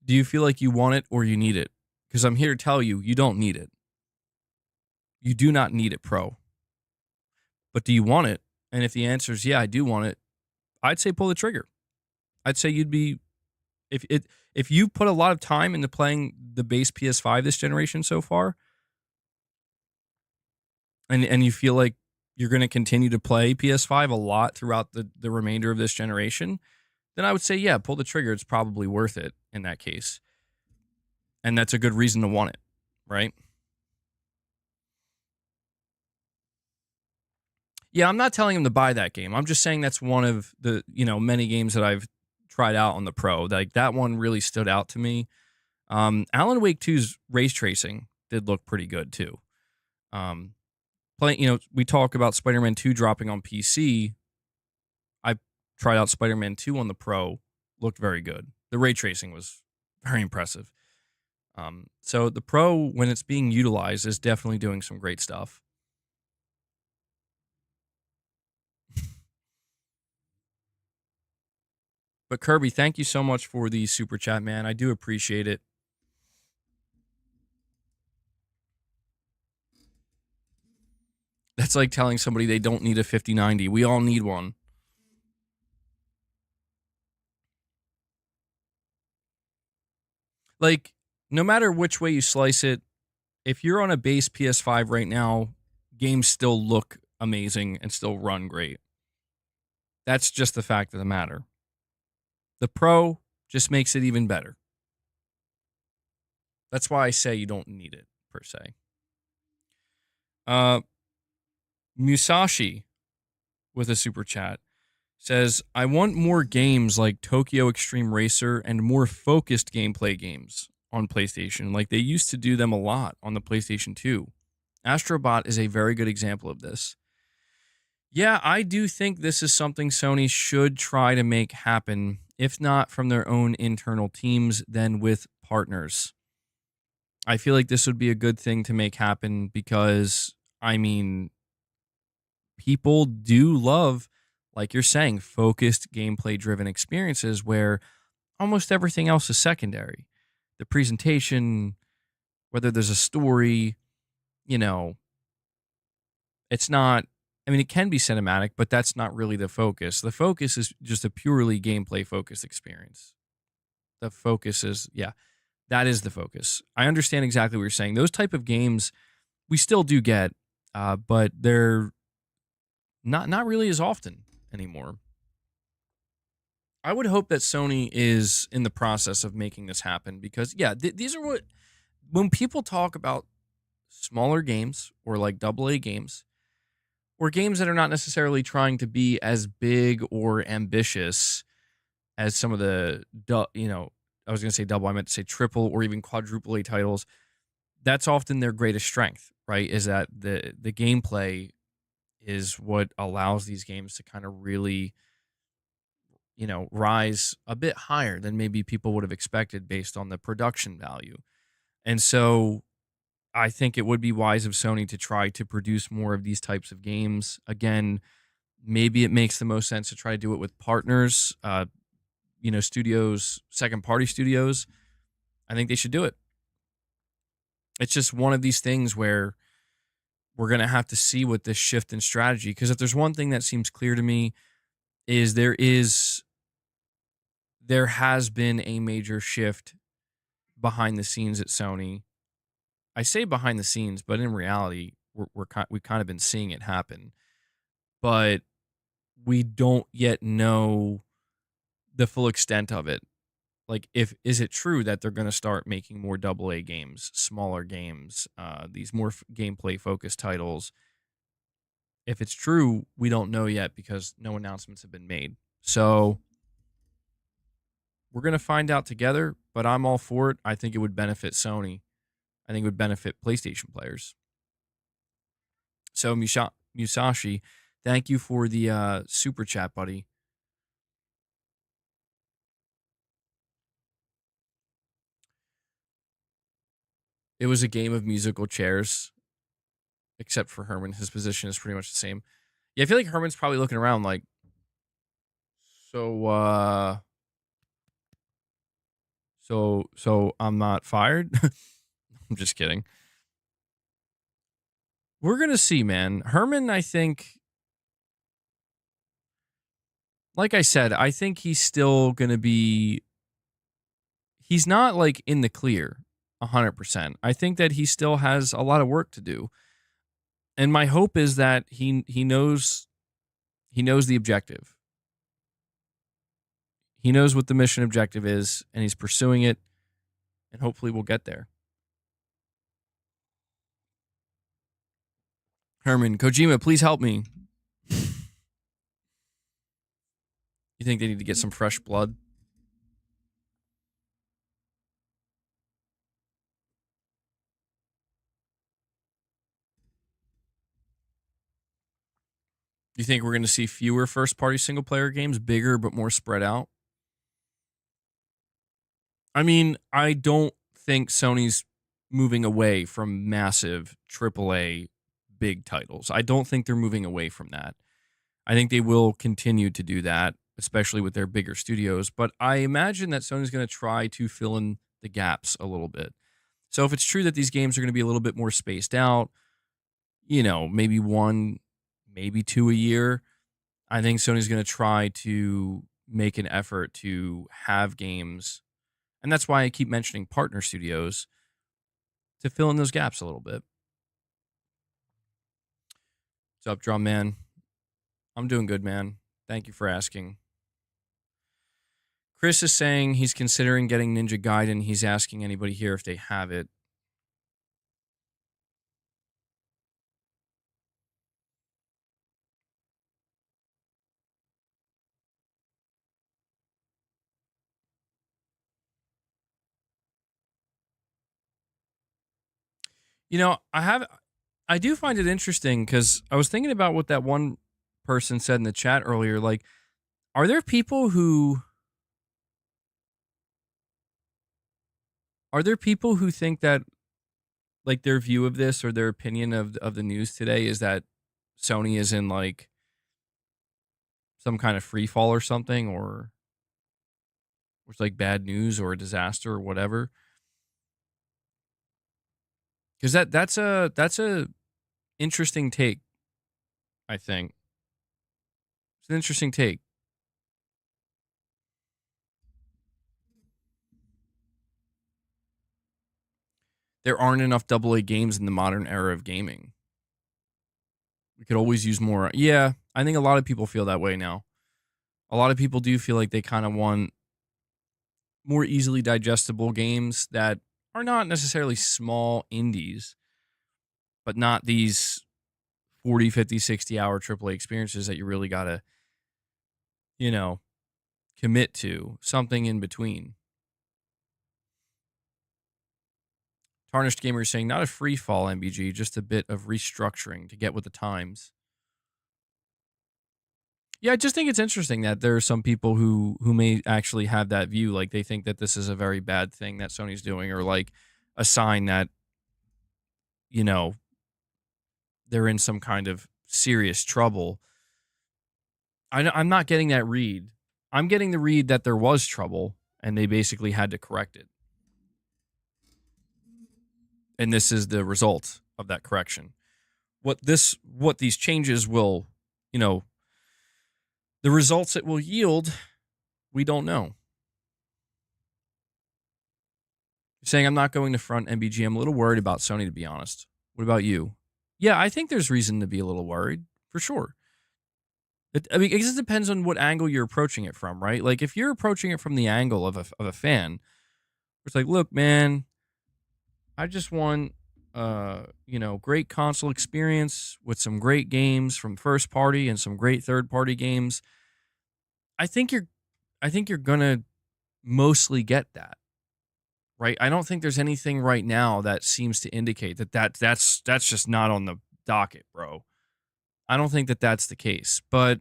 do you feel like you want it or you need it? Because I'm here to tell you, you don't need it. You do not need it, Pro. But do you want it? And if the answer is yeah, I do want it, I'd say pull the trigger. I'd say you'd be if you put a lot of time into playing the base PS5 this generation so far, and you feel like you're going to continue to play PS5 a lot throughout the remainder of this generation, then I would say, yeah, pull the trigger. It's probably worth it in that case. And that's a good reason to want it, right? Yeah, I'm not telling him to buy that game. I'm just saying that's one of the, many games that I've tried out on the Pro. Like, that one really stood out to me. Alan Wake 2's race tracing did look pretty good too. We talk about Spider-Man 2 dropping on PC. I tried out Spider-Man 2 on the Pro, looked very good. The ray tracing was very impressive. So the Pro, when it's being utilized, is definitely doing some great stuff. But Kirby, thank you so much for the super chat, man. I do appreciate it. That's like telling somebody they don't need a 5090. We all need one. Like, no matter which way you slice it, if you're on a base PS5 right now, games still look amazing and still run great. That's just the fact of the matter. The Pro just makes it even better. That's why I say you don't need it, per se. Musashi, with a super chat, says, I want more games like Tokyo Extreme Racer and more focused gameplay games on PlayStation, like they used to do them a lot on the PlayStation 2. Astrobot is a very good example of this. Yeah, I do think this is something Sony should try to make happen, if not from their own internal teams, then with partners. I feel like this would be a good thing to make happen because, people do love, like you're saying, focused gameplay driven experiences where almost everything else is secondary. The presentation, whether there's a story, it's not, it can be cinematic, but that's not really the focus. The focus is just a purely gameplay focused experience. The focus is, yeah, that is the focus. I understand exactly what you're saying. Those type of games we still do get, but they're not really as often anymore. I would hope that Sony is in the process of making this happen because, yeah, these are what, when people talk about smaller games or like double A games or games that are not necessarily trying to be as big or ambitious as some of the, I was going to say double, I meant to say triple or even quadruple A titles. That's often their greatest strength, right? Is that the gameplay is what allows these games to kind of really, rise a bit higher than maybe people would have expected based on the production value. And so I think it would be wise of Sony to try to produce more of these types of games. Again, maybe it makes the most sense to try to do it with partners, studios, second party studios. I think they should do it. It's just one of these things where we're going to have to see what this shift in strategy, because if there's one thing that seems clear to me is there has been a major shift behind the scenes at Sony. I say behind the scenes, but in reality, we've kind of been seeing it happen. But we don't yet know the full extent of it. Like, is it true that they're going to start making more double A games, smaller games, these more gameplay focused titles? If it's true, we don't know yet because no announcements have been made. So we're going to find out together, but I'm all for it. I think it would benefit Sony. I think it would benefit PlayStation players. So Musashi, thank you for the super chat, buddy. It was a game of musical chairs, except for Hermen. His position is pretty much the same. Yeah, I feel like Hermen's probably looking around like, so so I'm not fired. I'm just kidding. We're gonna see, man. Hermen, I think, like I said, I think he's still gonna be. He's not like in the clear, 100%. I think that he still has a lot of work to do, and my hope is that he knows the objective. He knows what the mission objective is, and he's pursuing it, and hopefully we'll get there. Hermen, Kojima, please help me. You think they need to get some fresh blood? You think we're going to see fewer first-party single-player games, bigger but more spread out? I mean, I don't think Sony's moving away from massive AAA big titles. I don't think they're moving away from that. I think they will continue to do that, especially with their bigger studios. But I imagine that Sony's going to try to fill in the gaps a little bit. So if it's true that these games are going to be a little bit more spaced out, maybe one, maybe two a year, I think Sony's going to try to make an effort to have games. And that's why I keep mentioning partner studios to fill in those gaps a little bit. What's up, Drum Man? I'm doing good, man. Thank you for asking. Chris is saying he's considering getting Ninja Gaiden. He's asking anybody here if they have it. I do find it interesting because I was thinking about what that one person said in the chat earlier. Like, are there people who think that, like, their view of this or their opinion of the news today is that Sony is in like some kind of free fall or something, or it's like bad news or a disaster or whatever? Because that's a interesting take. I think it's an interesting take. There aren't enough AA games in the modern era of gaming. We could always use more. Yeah, I think a lot of people feel that way now. A lot of people do feel like they kind of want more easily digestible games that are not necessarily small indies, but not these 40, 50, 60 hour AAA experiences that you really got to, you know, commit to. Something in between. Tarnished Gamer is saying, not a free fall MBG, just a bit of restructuring to get with the times. Yeah, I just think it's interesting that there are some people who may actually have that view. Like they think that this is a very bad thing that Sony's doing, or like a sign that, you know, they're in some kind of serious trouble. I'm not getting that read. I'm getting the read that there was trouble and they basically had to correct it. And this is the result of that correction. What these changes will, you know, the results it will yield, we don't know. Saying I'm not going to front MBG. I'm a little worried about Sony, to be honest. What about you? Yeah, I think there's reason to be a little worried, for sure. I mean, it just depends on what angle you're approaching it from, right? Like, if you're approaching it from the angle of a fan, it's like, look, man, I just want, great console experience with some great games from first party and some great third party games. I think you're gonna mostly get that, right? I don't think there's anything right now that seems to indicate that's just not on the docket, bro. I don't think that that's the case. But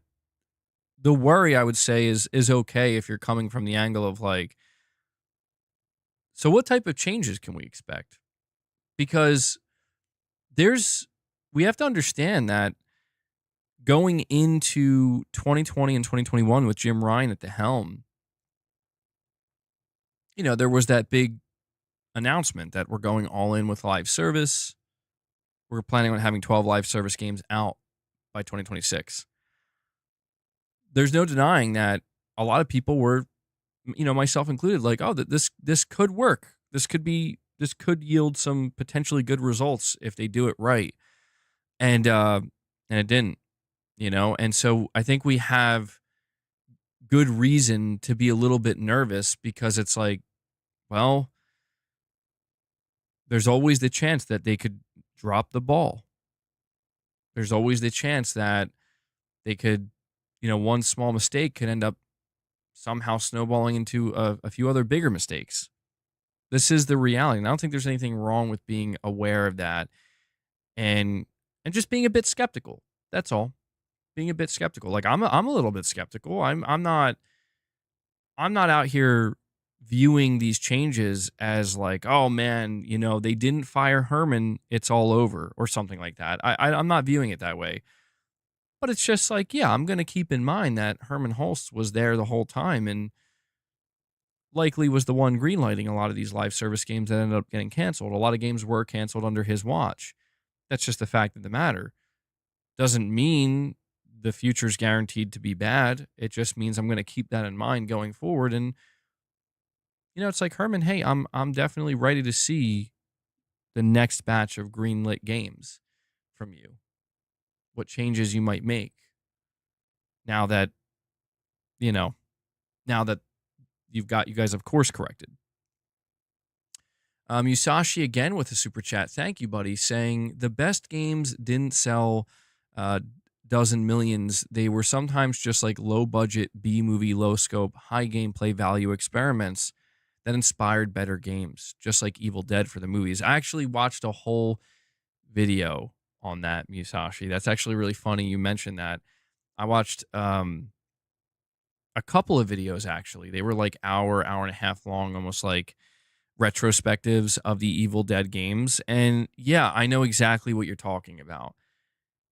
the worry, I would say, is okay if you're coming from the angle of like, so what type of changes can we expect? Because we have to understand that going into 2020 and 2021 with Jim Ryan at the helm, there was that big announcement that we're going all in with live service. We're planning on having 12 live service games out by 2026. There's no denying that a lot of people were, myself included, like, oh, this could work. This could yield some potentially good results if they do it right. And it didn't, And so I think we have good reason to be a little bit nervous because it's like, well, there's always the chance that they could drop the ball. There's always the chance that they could, one small mistake could end up somehow snowballing into a few other bigger mistakes. This is the reality. And I don't think there's anything wrong with being aware of that and just being a bit skeptical. That's all. Being a bit skeptical. Like I'm a little bit skeptical. I'm not out here viewing these changes as like, oh man, they didn't fire Herman, it's all over or something like that. I'm not viewing it that way. But it's just like, yeah, I'm going to keep in mind that Hermen Hulst was there the whole time and likely was the one greenlighting a lot of these live service games that ended up getting canceled. A lot of games were canceled under his watch. That's just the fact of the matter. Doesn't mean the future's guaranteed to be bad. It just means I'm going to keep that in mind going forward. And, it's like, Herman, hey, I'm definitely ready to see the next batch of greenlit games from you. What changes you might make now that, now that you guys have course corrected. Yusashi again with a super chat. Thank you, buddy. Saying the best games didn't sell dozen millions. They were sometimes just like low budget B movie, low scope, high gameplay value experiments that inspired better games, just like Evil Dead for the movies. I actually watched a whole video on that, Musashi. That's actually really funny you mentioned that. I watched a couple of videos, actually. They were like hour and a half long, almost like retrospectives of the Evil Dead games. And yeah, I know exactly what you're talking about.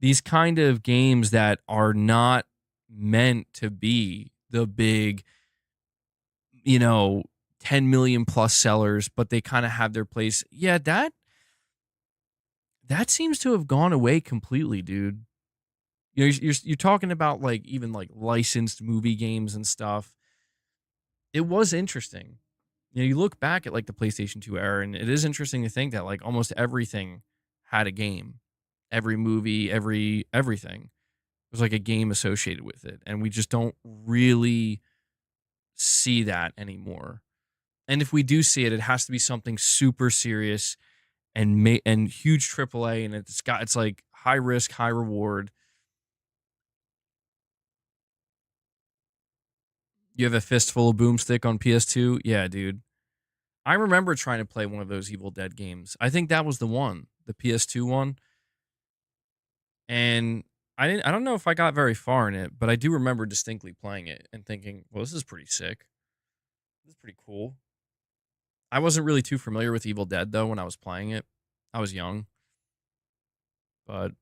These kind of games that are not meant to be the big, 10 million plus sellers, but they kind of have their place. Yeah, that seems to have gone away completely, dude. You're talking about like even like licensed movie games and stuff. It was interesting. You look back at like the PlayStation 2 era, and it is interesting to think that like almost everything had a game, every movie, everything. There's like a game associated with it, and we just don't really see that anymore. And if we do see it, it has to be something super serious and huge AAA, and it's like high risk, high reward. You have a fistful of boomstick on PS2? Yeah, dude. I remember trying to play one of those Evil Dead games. I think that was the one, the PS2 one. And I don't know if I got very far in it, but I do remember distinctly playing it and thinking, well, this is pretty sick. This is pretty cool. I wasn't really too familiar with Evil Dead though when I was playing it. I was young. But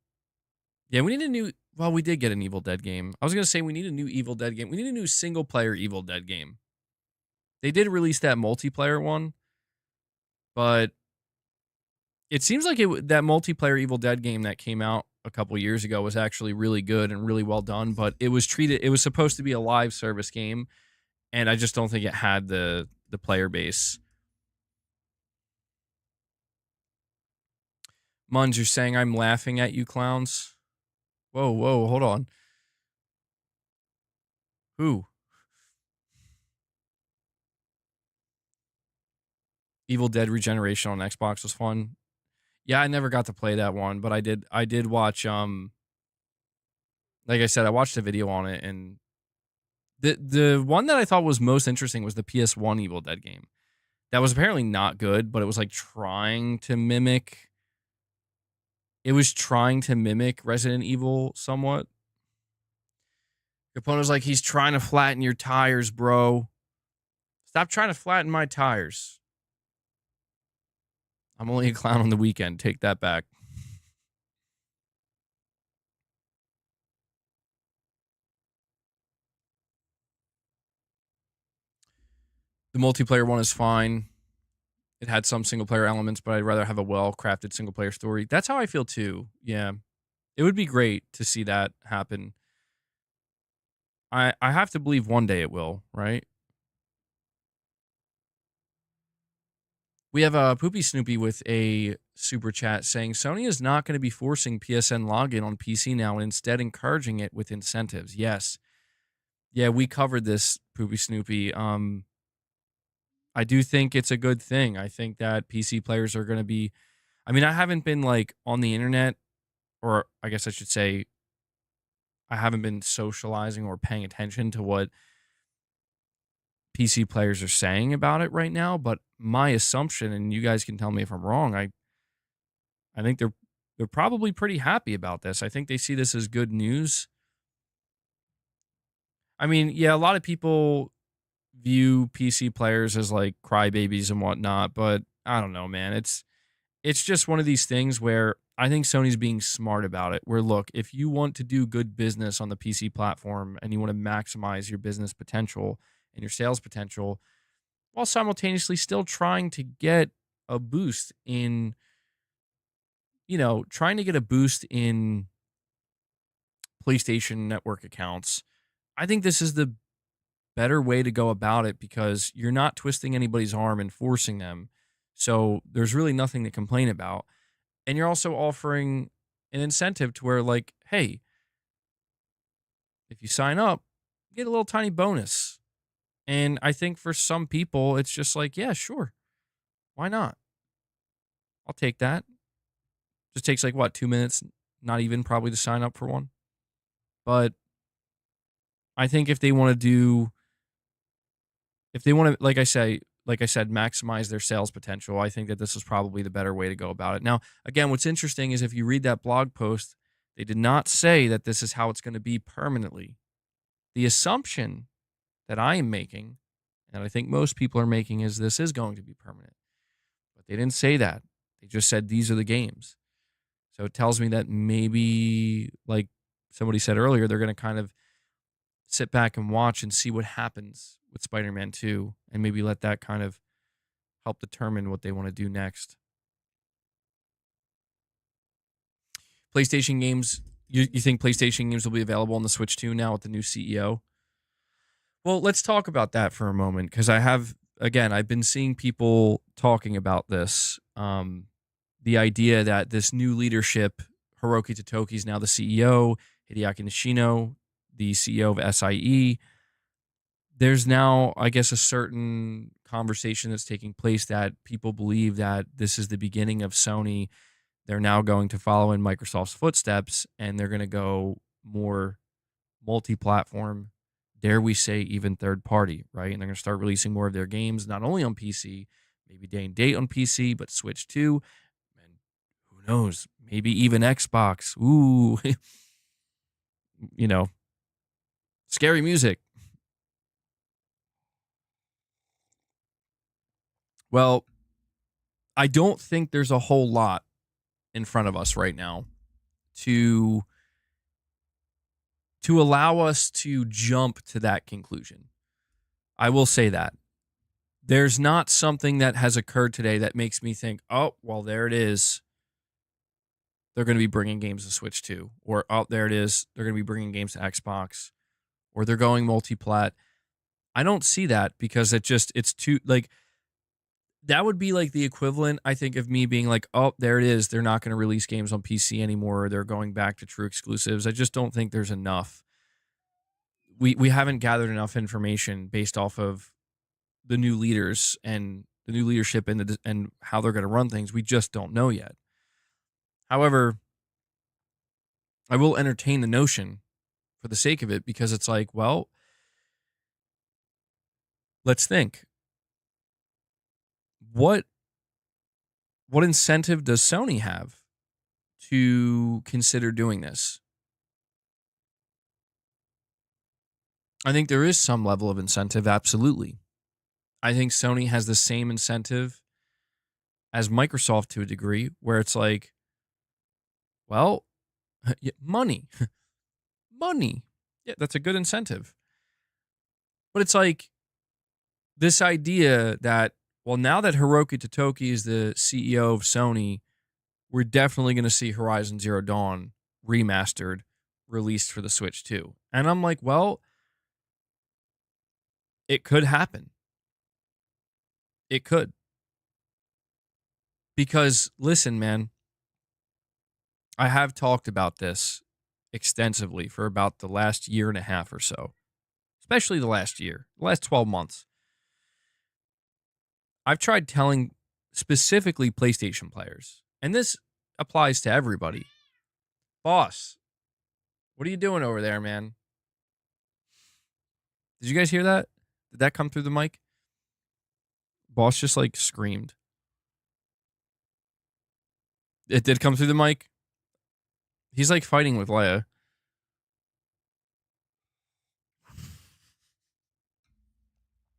yeah, we need a new well, we did get an Evil Dead game. I was gonna say we need a new Evil Dead game. We need a new single player Evil Dead game. They did release that multiplayer one, but it seems like that multiplayer Evil Dead game that came out a couple years ago was actually really good and really well done, but it was supposed to be a live service game, and I just don't think it had the player base. Munz, you're saying I'm laughing at you clowns? Whoa, whoa, hold on. Who? Evil Dead Regeneration on Xbox was fun. Yeah, I never got to play that one, but I did watch like I said, I watched a video on it, and the one that I thought was most interesting was the PS1 Evil Dead game. That was apparently not good, but it was like trying to mimic Resident Evil somewhat. Capone's like, he's trying to flatten your tires, bro. Stop trying to flatten my tires. I'm only a clown on the weekend. Take that back. The multiplayer one is fine. It had some single player elements, but I'd rather have a well crafted single player story. That's how I feel too. Yeah. It would be great to see that happen. I have to believe one day it will, right? We have a Poopy Snoopy with a super chat saying Sony is not going to be forcing PSN login on PC now and instead encouraging it with incentives. Yes. Yeah, we covered this, Poopy Snoopy. I do think it's a good thing. I think that PC players are going to be I mean, I haven't been like on the internet, or I guess I should say I haven't been socializing or paying attention to what PC players are saying about it right now, but my assumption, and you guys can tell me if I'm wrong, I think they're probably pretty happy about this. I think they see this as good news. I mean, yeah, a lot of people view PC players as like crybabies and whatnot, but I don't know, man. It's just one of these things where I think Sony's being smart about it. Where look, if you want to do good business on the PC platform and you want to maximize your business potential and your sales potential, while simultaneously still trying to get a boost in, trying to get a boost in PlayStation Network accounts, I think this is the better way to go about it because you're not twisting anybody's arm and forcing them. So there's really nothing to complain about. And you're also offering an incentive to where, like, hey, if you sign up, you get a little tiny bonus. And I think for some people, it's just like, yeah, sure. Why not? I'll take that. Just takes like what, 2 minutes? Not even probably to sign up for one. But I think if they want to, like I said, maximize their sales potential, I think that this is probably the better way to go about it. Now, again, what's interesting is if you read that blog post, they did not say that this is how it's going to be permanently. The assumption that I am making, and I think most people are making, is this is going to be permanent. But they didn't say that. They just said these are the games. So it tells me that maybe, like somebody said earlier, they're going to kind of sit back and watch and see what happens with Spider-Man 2 and maybe let that kind of help determine what they want to do next. PlayStation games, you think PlayStation games will be available on the Switch 2 now with the new CEO? Well, let's talk about that for a moment because I've been seeing people talking about this. The idea that this new leadership, Hiroki Totoki is now the CEO. Hideaki Nishino, the CEO of SIE. There's now, I guess, a certain conversation that's taking place that people believe that this is the beginning of Sony. They're now going to follow in Microsoft's footsteps, and they're going to go more multi-platform, dare we say even third party, right? And they're going to start releasing more of their games, not only on PC, maybe day and date on PC, but Switch too. And who knows, maybe even Xbox. Ooh, you know, scary music. Well, I don't think there's a whole lot in front of us right now to allow us to jump to that conclusion. I will say that. There's not something that has occurred today that makes me think, oh, well, there it is. They're going to be bringing games to Switch too. Or, oh, there it is. They're going to be bringing games to Xbox. Or they're going multi-plat. I don't see that because it's too, like, that would be like the equivalent, I think, of me being like, oh, there it is. They're not going to release games on PC anymore. They're going back to true exclusives. I just don't think there's enough. We haven't gathered enough information based off of the new leaders and the new leadership and how they're going to run things. We just don't know yet. However, I will entertain the notion for the sake of it because it's like, well, let's think. What incentive does Sony have to consider doing this? I think there is some level of incentive, absolutely. I think Sony has the same incentive as Microsoft to a degree, where it's like, well, money. Money. Yeah, that's a good incentive. But it's like this idea that, well, now that Hiroki Totoki is the CEO of Sony, we're definitely going to see Horizon Zero Dawn remastered, released for the Switch too. And I'm like, well, it could happen. It could. Because, listen, man, I have talked about this extensively for about the last year and a half or so, especially the last year, the last 12 months. I've tried telling specifically PlayStation players, and this applies to everybody. Boss, what are you doing over there, man? Did you guys hear that? Did that come through the mic? Boss just like screamed. It did come through the mic. He's like fighting with Leia.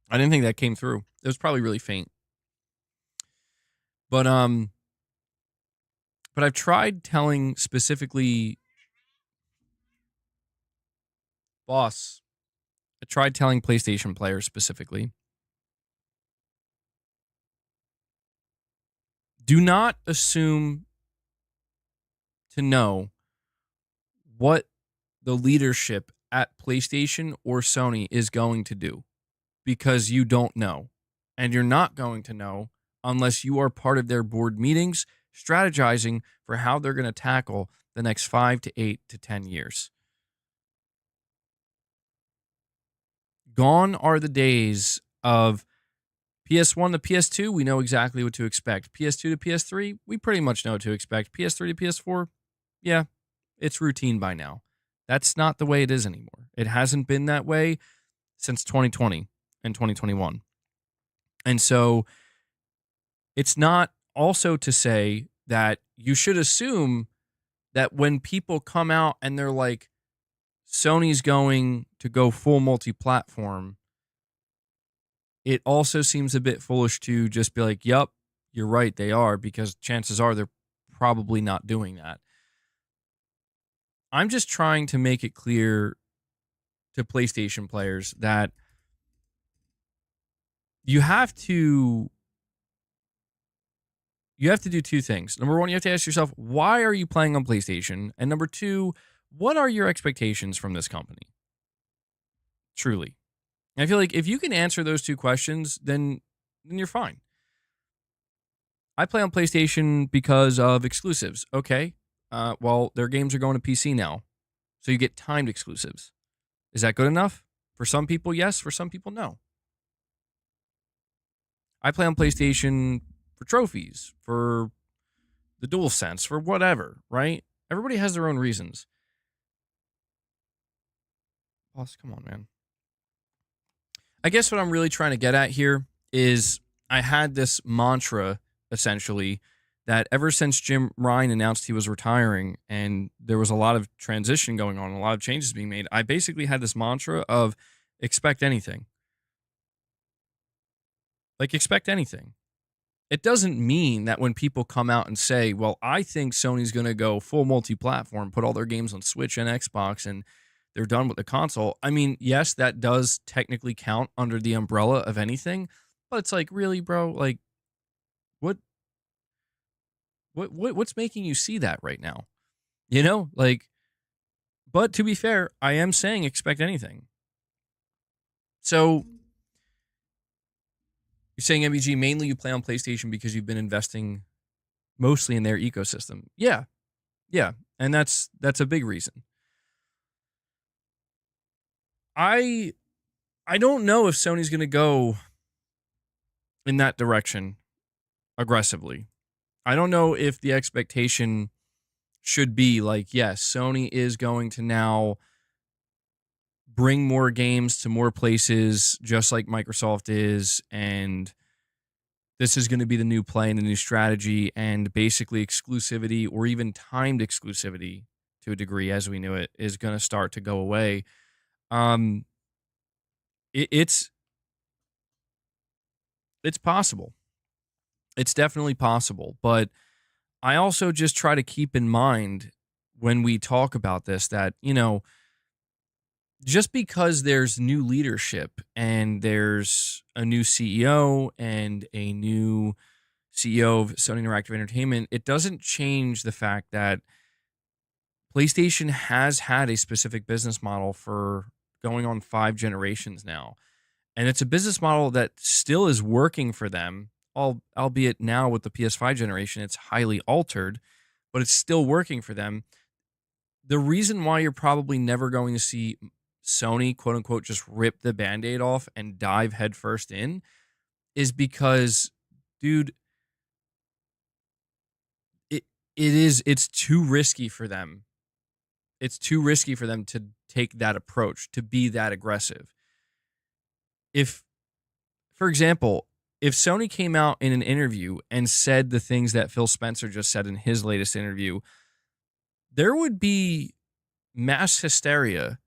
I didn't think that came through. It was probably really faint. But I've tried telling specifically Boss. I tried telling PlayStation players specifically. Do not assume to know what the leadership at PlayStation or Sony is going to do, because you don't know. And you're not going to know unless you are part of their board meetings, strategizing for how they're going to tackle the next 5 to 8 to 10 years. Gone are the days of PS1 to PS2, we know exactly what to expect. PS2 to PS3, we pretty much know what to expect. PS3 to PS4, yeah, it's routine by now. That's not the way it is anymore. It hasn't been that way since 2020 and 2021. And so it's not also to say that you should assume that when people come out and they're like, Sony's going to go full multi-platform, it also seems a bit foolish to just be like, yup, you're right, they are, because chances are they're probably not doing that. I'm just trying to make it clear to PlayStation players that you have to do two things. Number one, you have to ask yourself, why are you playing on PlayStation? And number two, what are your expectations from this company? Truly. And I feel like if you can answer those two questions, then you're fine. I play on PlayStation because of exclusives. Okay. Well, their games are going to PC now. So you get timed exclusives. Is that good enough? For some people, yes. For some people, no. I play on PlayStation for trophies, for the DualSense, for whatever, right? Everybody has their own reasons. Boss, come on, man. I guess what I'm really trying to get at here is I had this mantra, essentially, that ever since Jim Ryan announced he was retiring and there was a lot of transition going on, a lot of changes being made, I basically had this mantra of expect anything. Like, expect anything. It doesn't mean that when people come out and say, well, I think Sony's going to go full multi-platform, put all their games on Switch and Xbox, and they're done with the console. I mean, yes, that does technically count under the umbrella of anything, but it's like, really, bro? Like, what, what's making you see that right now? You know, like, but to be fair, I am saying expect anything. So you're saying MBG mainly you play on PlayStation because you've been investing mostly in their ecosystem. Yeah, yeah, and that's a big reason. I don't know if Sony's going to go in that direction aggressively. I don't know if the expectation should be like, yes, Sony is going to now bring more games to more places, just like Microsoft is, and this is going to be the new play and the new strategy, and basically exclusivity or even timed exclusivity to a degree, as we knew it, is going to start to go away. Um, it's possible. It's definitely possible, but I also just try to keep in mind when we talk about this that, you know, just because there's new leadership and there's a new CEO and a new CEO of Sony Interactive Entertainment, it doesn't change the fact that PlayStation has had a specific business model for going on 5 generations now. And it's a business model that still is working for them, albeit now with the PS5 generation, it's highly altered, but it's still working for them. The reason why you're probably never going to see Sony, quote unquote, just rip the Band-Aid off and dive headfirst in is because, dude, it's too risky for them. It's too risky for them to take that approach, to be that aggressive. If, for example, if Sony came out in an interview and said the things that Phil Spencer just said in his latest interview, there would be mass hysteria,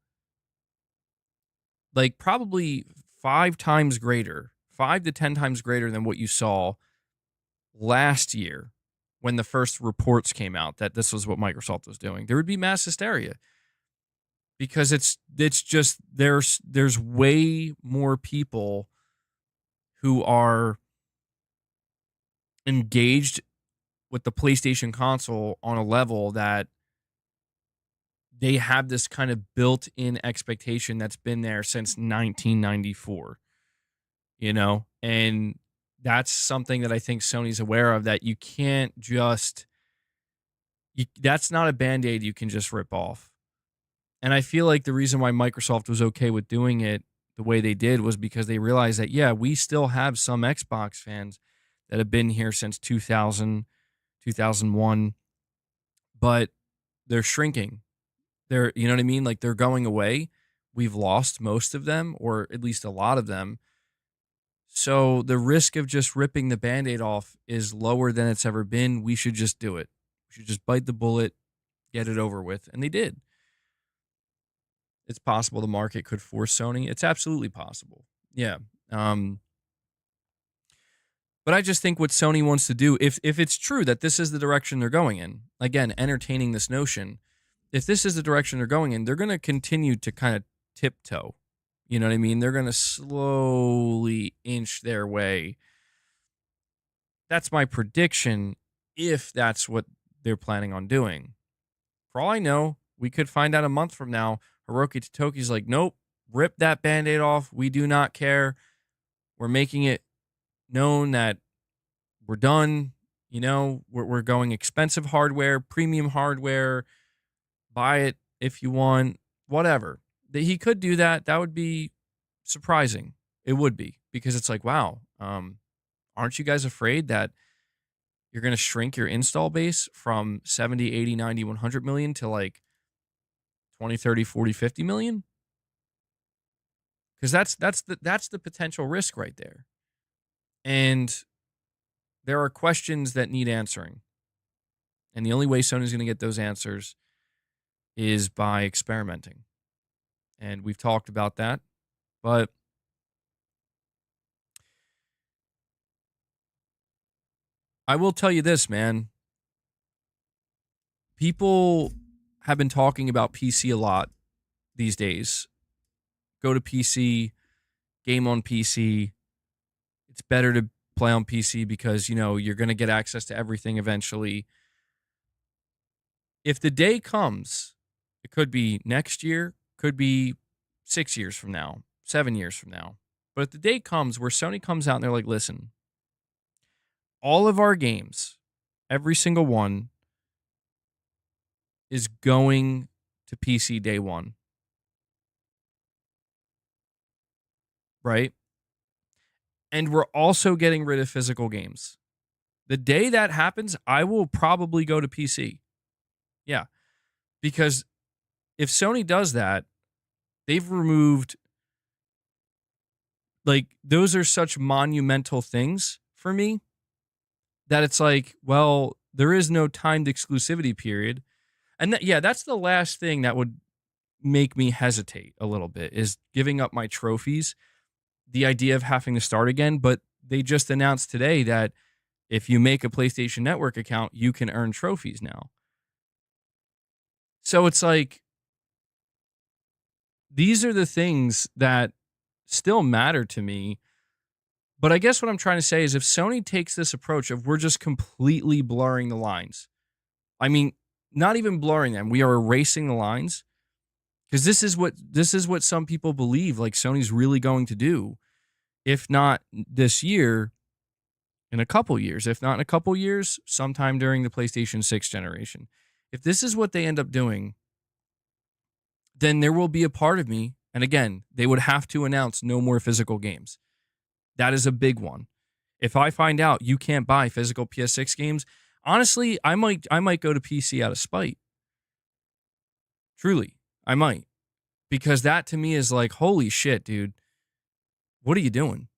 like probably 5 times greater, 5 to 10 times greater than what you saw last year when the first reports came out that this was what Microsoft was doing. There would be mass hysteria because it's just there's way more people who are engaged with the PlayStation console on a level that they have this kind of built-in expectation that's been there since 1994, you know? And that's something that I think Sony's aware of, that you can't just that's not a Band-Aid you can just rip off. And I feel like the reason why Microsoft was okay with doing it the way they did was because they realized that, yeah, we still have some Xbox fans that have been here since 2000, 2001, but they're shrinking. They're, you know what I mean? Like, they're going away. We've lost most of them, or at least a lot of them. So the risk of just ripping the Band-Aid off is lower than it's ever been. We should just do it. We should just bite the bullet, get it over with. And they did. It's possible the market could force Sony. It's absolutely possible. Yeah. But I just think what Sony wants to do, if it's true that this is the direction they're going in, again, entertaining this notion, if this is the direction they're going in, they're going to continue to kind of tiptoe. You know what I mean? They're going to slowly inch their way. That's my prediction, if that's what they're planning on doing. For all I know, we could find out a month from now, Hiroki Totoki's like, nope, rip that Band-Aid off. We do not care. We're making it known that we're done. You know, we're going expensive hardware, premium hardware, buy it if you want, whatever. That he could do that. That would be surprising. It would be, because it's like, wow, aren't you guys afraid that you're going to shrink your install base from 70, 80, 90, 100 million to like 20, 30, 40, 50 million? Because that's the potential risk right there. And there are questions that need answering. And the only way Sony's going to get those answers is by experimenting. And we've talked about that. But I will tell you this, man. People have been talking about PC a lot these days. Go to PC, game on PC. It's better to play on PC because, you're going to get access to everything eventually. If the day comes, it could be next year, could be 6 years from now, 7 years from now. But if the day comes where Sony comes out and they're like, listen, all of our games, every single one, is going to PC day one. Right? And we're also getting rid of physical games. The day that happens, I will probably go to PC. Yeah. Because if Sony does that, they've removed, like, those are such monumental things for me that it's like, well, there is no timed exclusivity period. And that's the last thing that would make me hesitate a little bit, is giving up my trophies, the idea of having to start again. But they just announced today that if you make a PlayStation Network account, you can earn trophies now. So it's like, these are the things that still matter to me. But I guess what I'm trying to say is, if Sony takes this approach of we're just completely blurring the lines, I mean, not even blurring them, we are erasing the lines, because this is what some people believe like Sony's really going to do. If not this year, in a couple years. If not in a couple years, sometime during the PlayStation 6 generation. If this is what they end up doing, then there will be a part of me, and again, they would have to announce no more physical games. That is a big one. If I find out you can't buy physical PS6 games, honestly, I might go to PC out of spite. Truly, I might. Because that to me is like, holy shit, dude. What are you doing?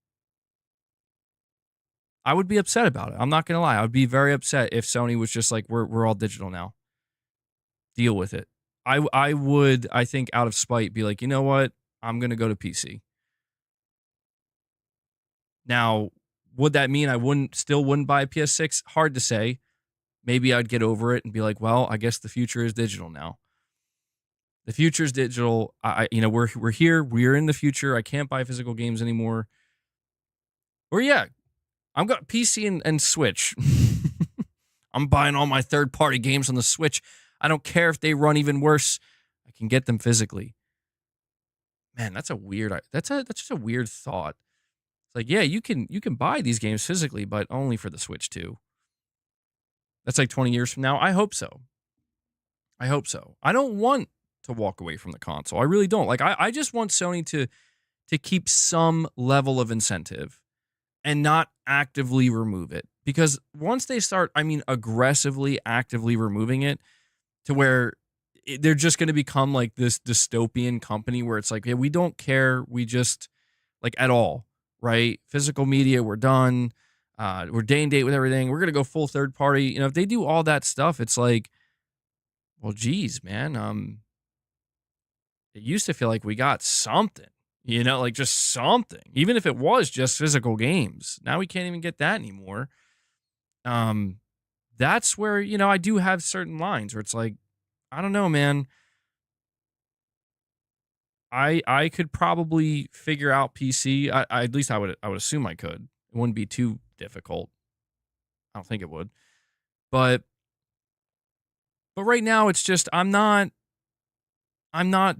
I would be upset about it. I'm not going to lie. I would be very upset if Sony was just like, we're all digital now. Deal with it. I would, I think, out of spite, be like, you know what? I'm going to go to PC. Now, would that mean I still wouldn't buy a PS6? Hard to say. Maybe I'd get over it and be like, well, I guess the future is digital now. The future is digital. We're here. We're in the future. I can't buy physical games anymore. Or yeah, I've got PC and Switch. I'm buying all my third-party games on the Switch. I don't care if they run even worse. I can get them physically. Man, that's just a weird thought. It's like, yeah, you can buy these games physically, but only for the Switch too. That's like 20 years from now. I hope so. I don't want to walk away from the console. I really don't. Like, I just want Sony to keep some level of incentive and not actively remove it. Because once they start, aggressively, actively removing it, to where they're just going to become like this dystopian company where it's like, yeah, we don't care. We just, like, at all, right? Physical media, we're done. We're day and date with everything. We're going to go full third party. If they do all that stuff, it's like, well, geez, man. It used to feel like we got something, like just something, even if it was just physical games. Now we can't even get that anymore. That's where, I do have certain lines where it's like, I don't know, man. I could probably figure out PC. At least I would assume I could. It wouldn't be too difficult. I don't think it would. But right now it's just I'm not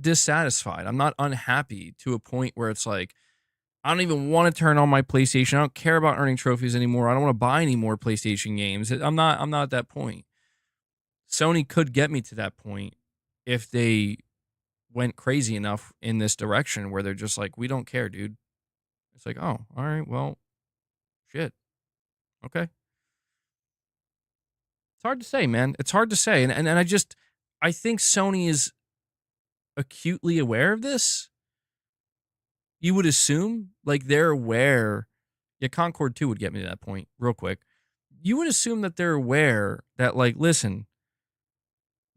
dissatisfied. I'm not unhappy to a point where it's like, I don't even want to turn on my PlayStation. I don't care about earning trophies anymore. I don't want to buy any more PlayStation games. I'm not at that point. Sony could get me to that point, if they went crazy enough in this direction where they're just like, we don't care, dude. It's like, oh, all right, well, shit. Okay. It's hard to say, man. It's hard to say. And I think Sony is acutely aware of this. You would assume, like, they're aware. Yeah, Concord 2 would get me to that point real quick. You would assume that they're aware that, like, listen,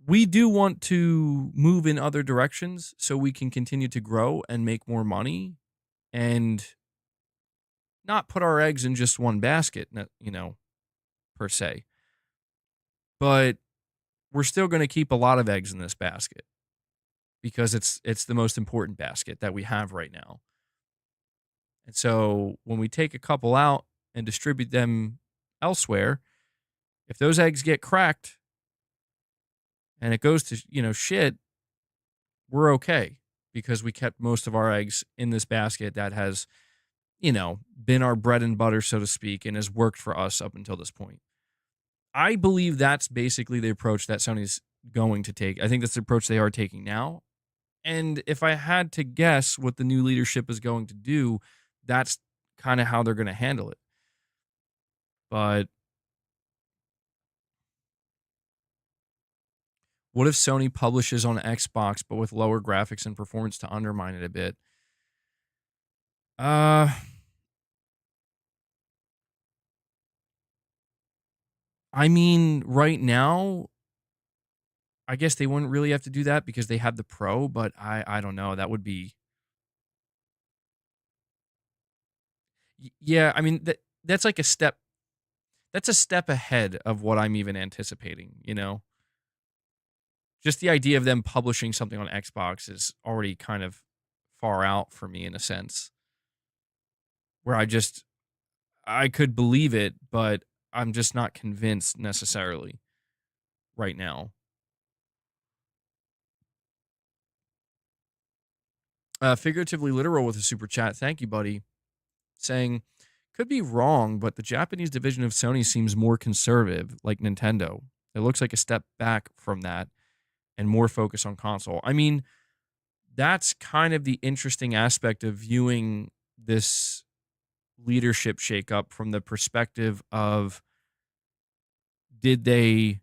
we do want to move in other directions so we can continue to grow and make more money and not put our eggs in just one basket, per se. But we're still going to keep a lot of eggs in this basket because it's the most important basket that we have right now. And so when we take a couple out and distribute them elsewhere, if those eggs get cracked and it goes to, shit, we're okay because we kept most of our eggs in this basket that has, been our bread and butter, so to speak, and has worked for us up until this point. I believe that's basically the approach that Sony's going to take. I think that's the approach they are taking now. And if I had to guess what the new leadership is going to do, that's kind of how they're going to handle it. But what if Sony publishes on Xbox but with lower graphics and performance to undermine it a bit? Uh I mean, right now, I guess they wouldn't really have to do that because they have the Pro, but I don't know. That would be yeah, I mean that's like a step that's a step ahead of what I'm even anticipating. Just the idea of them publishing something on Xbox is already kind of far out for me in a sense. Where I could believe it, but I'm just not convinced necessarily right now. Figuratively literal with a super chat. Thank you, buddy. Saying, could be wrong, but the Japanese division of Sony seems more conservative, like Nintendo. It looks like a step back from that and more focus on console. I mean, that's kind of the interesting aspect of viewing this leadership shakeup from the perspective of did they,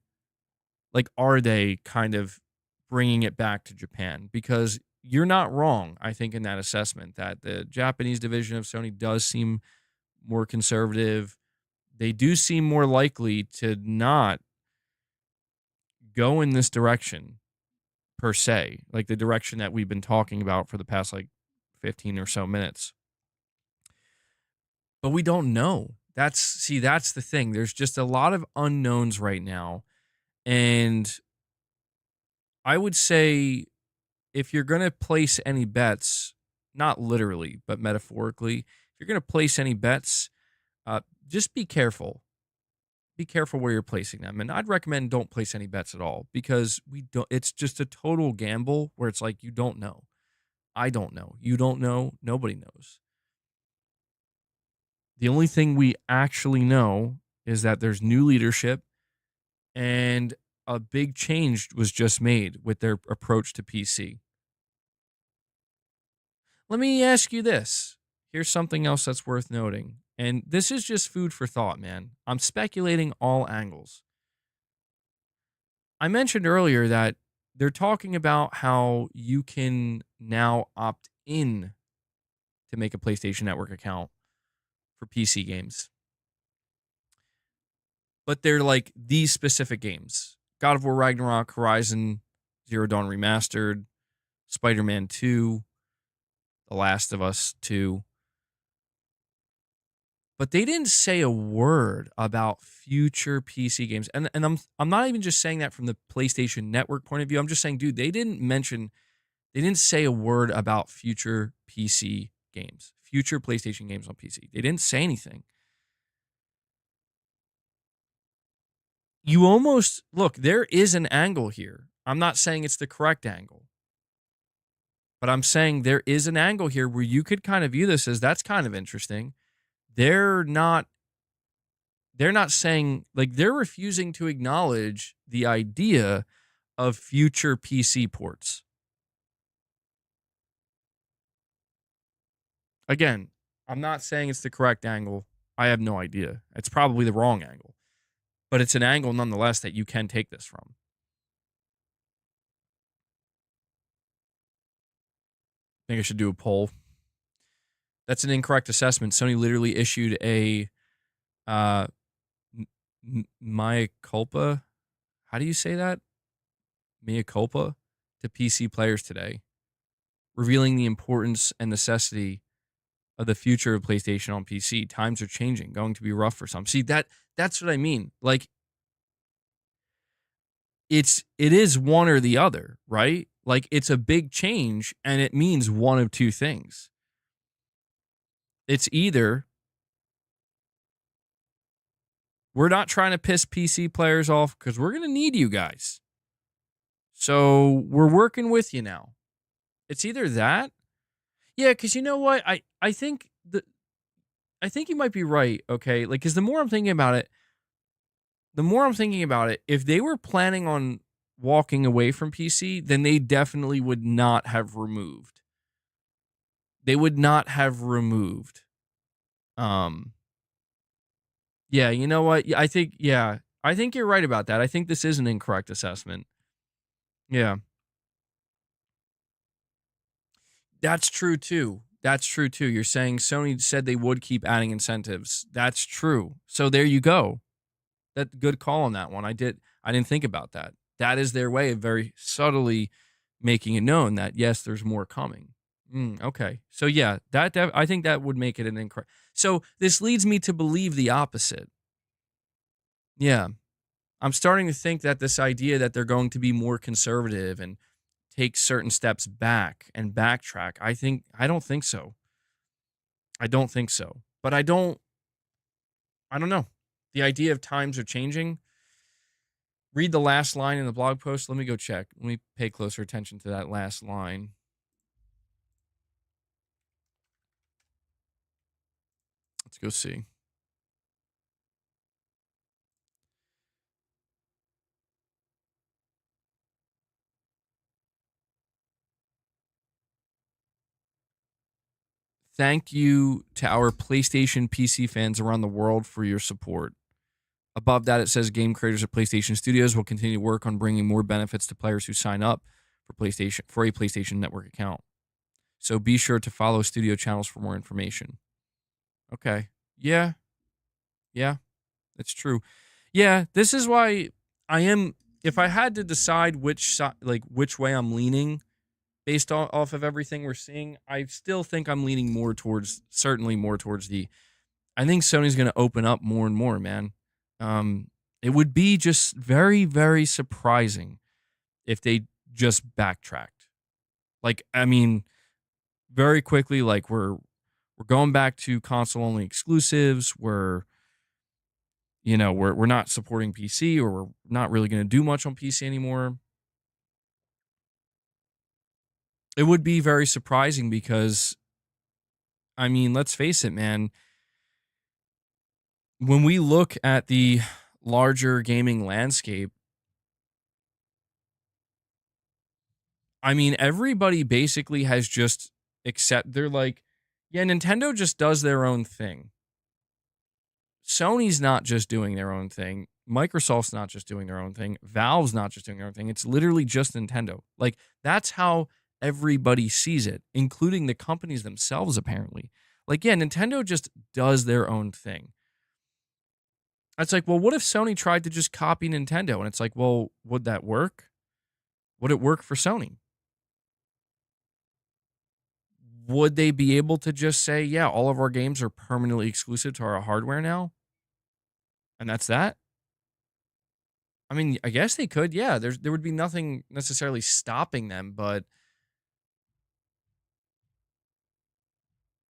like, are they kind of bringing it back to Japan? Because you're not wrong, I think, in that assessment that the Japanese division of Sony does seem more conservative. They do seem more likely to not go in this direction per se, like the direction that we've been talking about for the past like 15 or so minutes. But we don't know. That's the thing. There's just a lot of unknowns right now. And I would say if you're going to place any bets, not literally, but metaphorically, if you're going to place any bets, just be careful. Be careful where you're placing them. And I'd recommend don't place any bets at all because it's just a total gamble where it's like you don't know. I don't know. You don't know. Nobody knows. The only thing we actually know is that there's new leadership and a big change was just made with their approach to PC. Let me ask you this. Here's something else that's worth noting. And this is just food for thought, man. I'm speculating all angles. I mentioned earlier that they're talking about how you can now opt in to make a PlayStation Network account for PC games. But they're like these specific games: God of War Ragnarok, Horizon Zero Dawn Remastered, Spider-Man 2, The Last of Us 2. But they didn't say a word about future PC games. And I'm not even just saying that from the PlayStation Network point of view. I'm just saying, dude, they didn't say a word about future PC games, future PlayStation games on PC. They didn't say anything. You almost look, there is an angle here. I'm not saying it's the correct angle, but I'm saying there is an angle here where you could kind of view this as that's kind of interesting. They're not saying, like, they're refusing to acknowledge the idea of future PC ports. Again, I'm not saying it's the correct angle. I have no idea. It's probably the wrong angle, but it's an angle nonetheless that you can take this from. I think I should do a poll. That's an incorrect assessment. Sony literally issued a uh, mea culpa. How do you say that? Mea culpa to PC players today, revealing the importance and necessity of the future of PlayStation on PC. Times are changing, going to be rough for some. See, that's what I mean. Like it is one or the other, right? Like it's a big change and it means one of two things. It's either we're not trying to piss PC players off because we're going to need you guys. So we're working with you now. It's either that. Yeah, because you know what? I think I think you might be right, okay? Like, because the more I'm thinking about it, if they were planning on walking away from PC, then they definitely would not have removed. They would not have removed. Um, yeah, you know what? I think you're right about that. I think this is an incorrect assessment. Yeah, that's true too. That's true too. You're saying Sony said they would keep adding incentives. That's true. So there you go. That good call on that one. I didn't think about that. That is their way of very subtly making it known that yes, there's more coming. Okay. So yeah, that I think that would make it an incorrect. So this leads me to believe the opposite. Yeah. I'm starting to think that this idea that they're going to be more conservative and take certain steps back and backtrack, I don't think so. I don't think so. But I don't know. The idea of times are changing. Read the last line in the blog post. Let me go check. Let me pay closer attention to that last line. Let's go see. Thank you to our PlayStation PC fans around the world for your support. Above that, it says game creators at PlayStation Studios will continue to work on bringing more benefits to players who sign up for a PlayStation Network account. So be sure to follow studio channels for more information. Okay. Yeah. Yeah. That's true. Yeah, this is why I am if I had to decide which way I'm leaning based off of everything we're seeing, I still think I'm leaning certainly more towards the I think Sony's going to open up more and more, man. It would be just very, very surprising if they just backtracked. Like, I mean, very quickly, like we're going back to console only exclusives. We're not supporting PC or we're not really going to do much on PC anymore. It would be very surprising because, I mean, let's face it, man. When we look at the larger gaming landscape, I mean, everybody basically has just they're like, yeah, Nintendo just does their own thing. Sony's not just doing their own thing. Microsoft's not just doing their own thing. Valve's not just doing their own thing. It's literally just Nintendo. Like, that's how everybody sees it, including the companies themselves, apparently. Like, yeah, Nintendo just does their own thing. It's like, well, what if Sony tried to just copy Nintendo? And it's like, well, would that work? Would it work for Sony? Would they be able to just say, yeah, all of our games are permanently exclusive to our hardware now? And that's that? I mean, I guess they could. Yeah, there would be nothing necessarily stopping them, but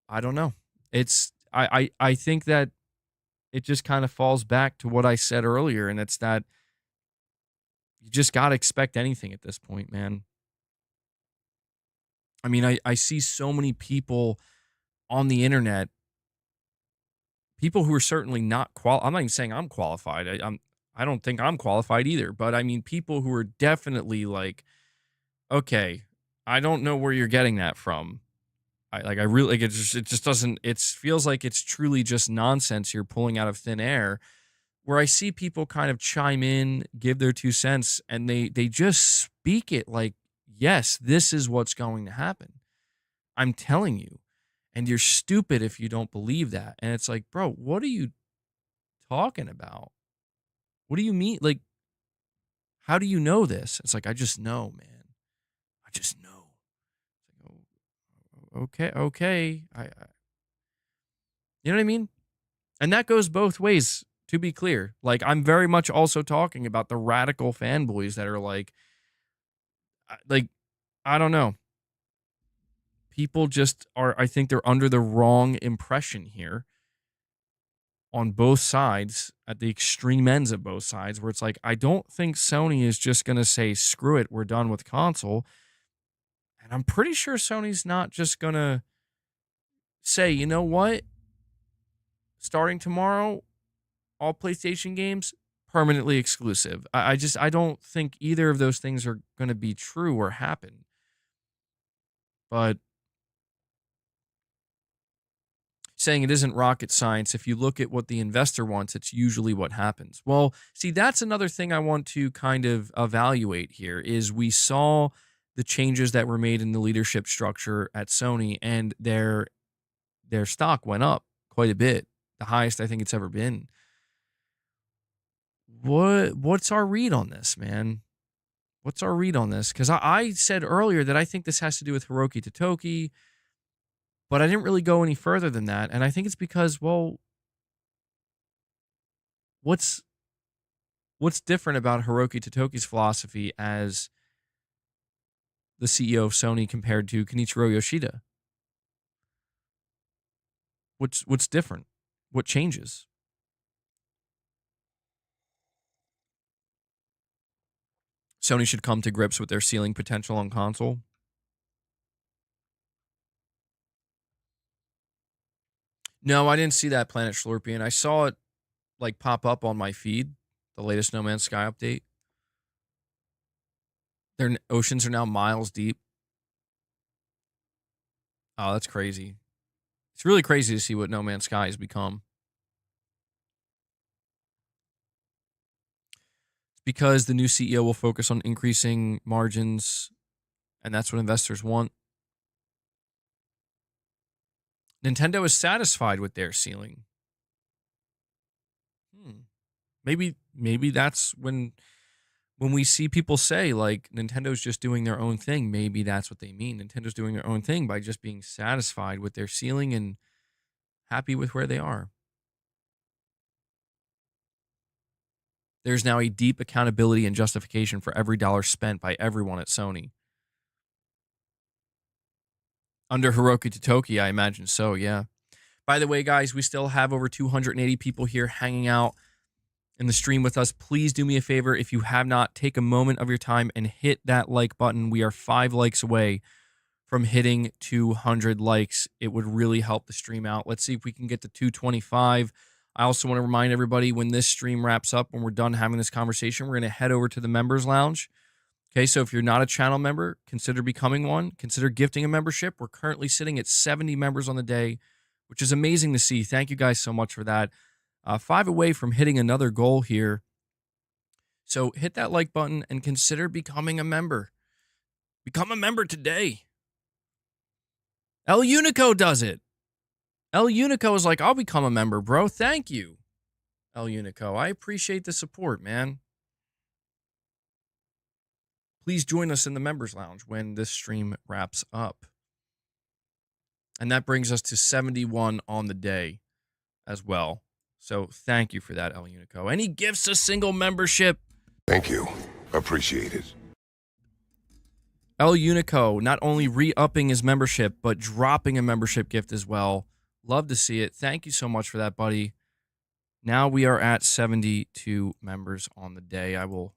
I don't know. I think that it just kind of falls back to what I said earlier, and it's that you just gotta expect anything at this point, man. I mean, I see so many people on the internet, people who are certainly not I'm not even saying I'm qualified. I don't think I'm qualified either. But I mean, people who are definitely like, okay, I don't know where you're getting that from. I really like it just doesn't it feels like it's truly just nonsense you're pulling out of thin air where I see people kind of chime in, give their 2 cents, and they just speak it like, yes, this is what's going to happen. I'm telling you. And you're stupid if you don't believe that. And it's like, bro, what are you talking about? What do you mean? Like, how do you know this? It's like, I just know, man. I just know. Okay, okay. You know what I mean? And that goes both ways, to be clear. Like, I'm very much also talking about the radical fanboys that are like, I don't know. People just are, I think they're under the wrong impression here on both sides, at the extreme ends of both sides, where it's like, I don't think Sony is just going to say, screw it, we're done with console. And I'm pretty sure Sony's not just going to say, you know what? Starting tomorrow, all PlayStation games permanently exclusive. I don't think either of those things are going to be true or happen. But saying it isn't rocket science, if you look at what the investor wants, it's usually what happens. Well, see, that's another thing I want to kind of evaluate here is we saw the changes that were made in the leadership structure at Sony, and their stock went up quite a bit, the highest I think it's ever been. What's our read on this, man? What's our read on this? Because I said earlier that I think this has to do with Hiroki Totoki, but I didn't really go any further than that. And I think it's because, well, what's different about Hiroki Totoki's philosophy as the CEO of Sony compared to Kenichiro Yoshida? What's different? What changes? Sony should come to grips with their ceiling potential on console. No, I didn't see that Planet Schlorpian. I saw it like pop up on my feed, the latest No Man's Sky update. Their oceans are now miles deep. Oh, that's crazy. It's really crazy to see what No Man's Sky has become. It's because the new CEO will focus on increasing margins, and that's what investors want. Nintendo is satisfied with their ceiling. Maybe that's when we see people say like Nintendo's just doing their own thing, maybe that's what they mean. Nintendo's doing their own thing by just being satisfied with their ceiling and happy with where they are. There's now a deep accountability and justification for every dollar spent by everyone at Sony. Under Hiroki Totoki, I imagine so, yeah. By the way, guys, we still have over 280 people here hanging out in the stream with us. Please do me a favor. If you have not, take a moment of your time and hit that like button. We are 5 likes away from hitting 200 likes. It would really help the stream out. Let's see if we can get to 225. I also want to remind everybody when this stream wraps up, when we're done having this conversation, we're going to head over to the members lounge. Okay, so if you're not a channel member, consider becoming one. Consider gifting a membership. We're currently sitting at 70 members on the day, which is amazing to see. Thank you guys so much for that. 5 away from hitting another goal here. So hit that like button and consider becoming a member. Become a member today. El Unico does it. El Unico is like, I'll become a member, bro. Thank you, El Unico. I appreciate the support, man. Please join us in the members lounge when this stream wraps up. And that brings us to 71 on the day as well. So thank you for that, El Unico. Any gifts, a single membership? Thank you. Appreciate it. El Unico not only re-upping his membership, but dropping a membership gift as well. Love to see it. Thank you so much for that, buddy. Now we are at 72 members on the day. I will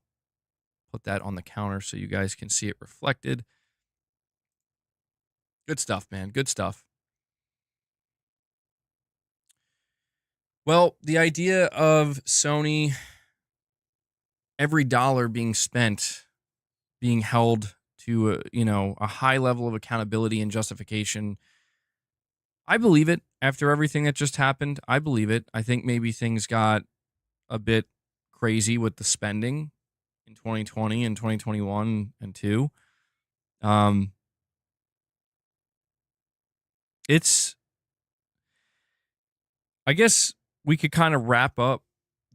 put that on the counter so you guys can see it reflected. Good stuff, man. Good stuff. Well, the idea of Sony every dollar being spent being held to a high level of accountability and justification. I believe it after everything that just happened. I believe it. I think maybe things got a bit crazy with the spending in 2020 and 2021 and 2. Um it's I guess we could kind of wrap up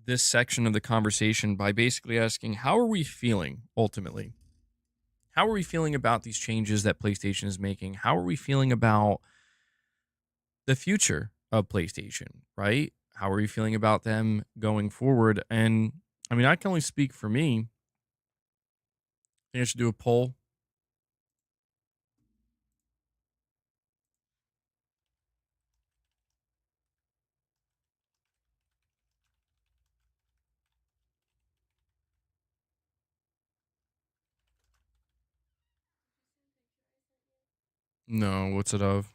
this section of the conversation by basically asking, how are we feeling ultimately? How are we feeling about these changes that PlayStation is making? How are we feeling about the future of PlayStation, right? How are we feeling about them going forward? And I mean, I can only speak for me. I think I should do a poll. No, what's it of?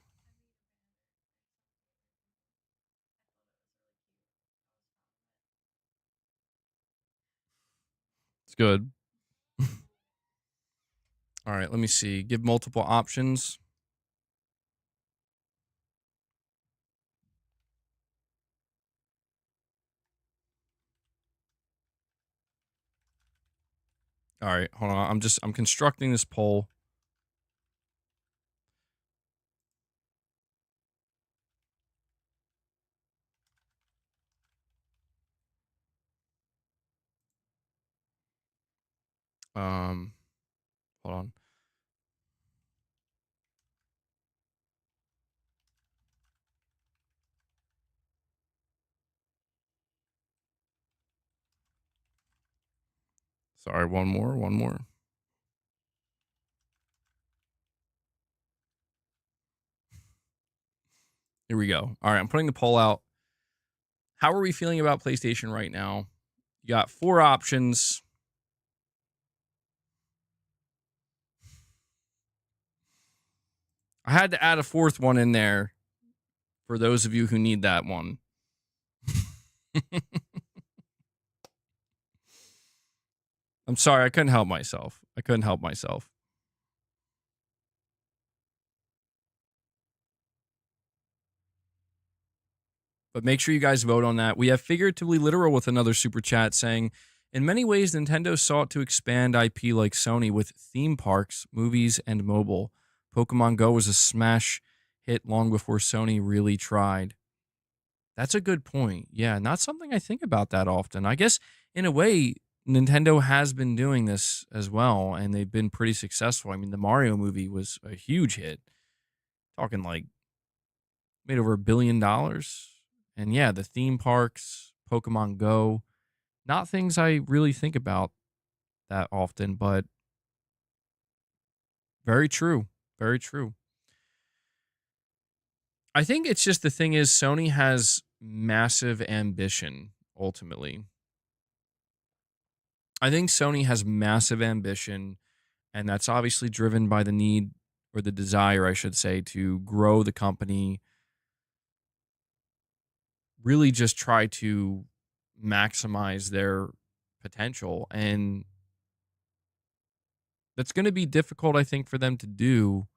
It's good. All right, let me see. Give multiple options. All right, hold on. I'm constructing this poll. Um, hold on. Sorry, one more. Here we go. All right, I'm putting the poll out. How are we feeling about PlayStation right now? You got 4 options. I had to add a 4th one in there for those of you who need that one. I'm sorry, I couldn't help myself. But make sure you guys vote on that. We have Figuratively Literal with another super chat saying, in many ways, Nintendo sought to expand IP like Sony with theme parks, movies, and mobile. Pokemon Go was a smash hit long before Sony really tried. That's a good point. Yeah, not something I think about that often. I guess in a way, Nintendo has been doing this as well, and they've been pretty successful. I mean, the Mario movie was a huge hit, talking like made over $1 billion. And yeah, the theme parks, Pokemon Go, not things I really think about that often, but very true. Very true. I think it's just the thing is Sony has massive ambition ultimately. I think Sony has massive ambition, and that's obviously driven by the need or the desire, I should say, to grow the company, really just try to maximize their potential. And that's going to be difficult, I think, for them to do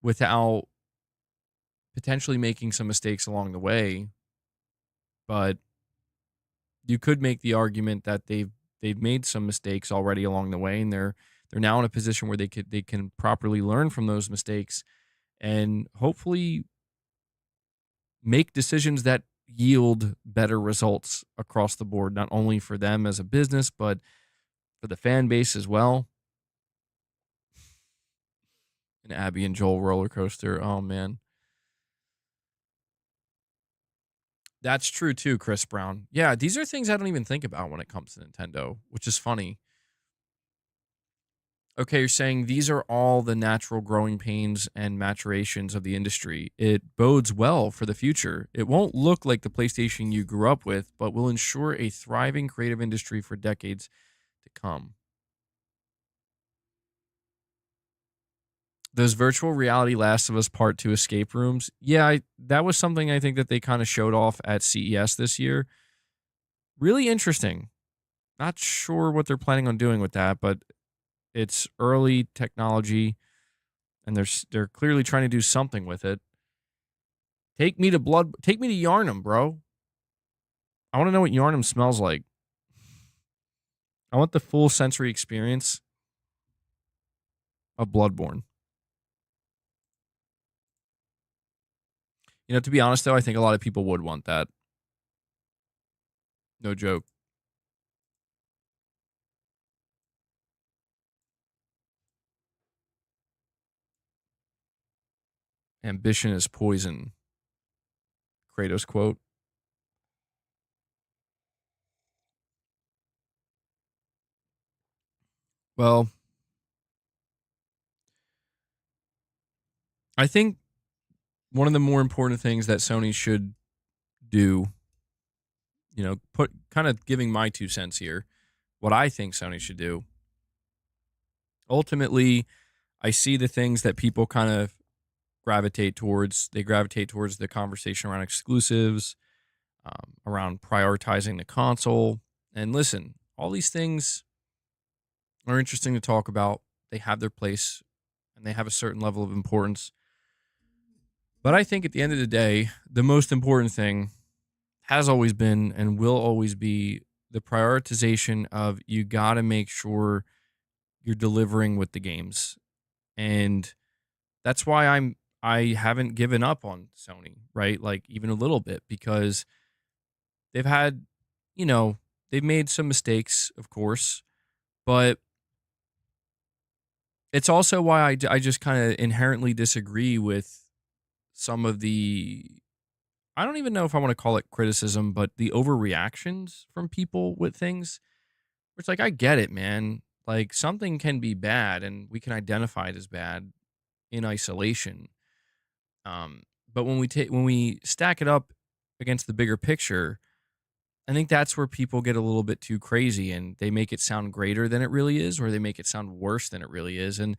without potentially making some mistakes along the way. But you could make the argument that they've made some mistakes already along the way, and they're now in a position where they can properly learn from those mistakes and hopefully make decisions that yield better results across the board, not only for them as a business, but for the fan base as well. An Abby and Joel roller coaster. Oh man. That's true too, Chris Brown. Yeah, these are things I don't even think about when it comes to Nintendo, which is funny. Okay, you're saying these are all the natural growing pains and maturations of the industry. It bodes well for the future. It won't look like the PlayStation you grew up with, but will ensure a thriving creative industry for decades to come. Those virtual reality Last of Us Part 2 escape rooms, yeah, that was something I think that they kind of showed off at CES this year. Really interesting. Not sure what they're planning on doing with that, but it's early technology, and they're clearly trying to do something with it. Take me to Yarnum, bro. I want to know what Yarnum smells like. I want the full sensory experience of Bloodborne. To be honest though, I think a lot of people would want that. No joke. Ambition is poison. Kratos quote. Well, I think one of the more important things that Sony should do, put kind of giving my 2 cents here, what I think Sony should do. Ultimately, I see the things that people kind of gravitate towards. They gravitate towards the conversation around exclusives, around prioritizing the console. And listen, all these things are interesting to talk about. They have their place and they have a certain level of importance. But I think at the end of the day, the most important thing has always been and will always be the prioritization of you got to make sure you're delivering with the games. And that's why I haven't given up on Sony, right? Like even a little bit because they've had, you know, they've made some mistakes, of course, but it's also why I just kind of inherently disagree with some of the, I don't even know if I want to call it criticism, but the overreactions from people with things. It's like, I get it, man. Like something can be bad and we can identify it as bad in isolation. Um, but when we stack it up against the bigger picture, I think that's where people get a little bit too crazy and they make it sound greater than it really is, or they make it sound worse than it really is. And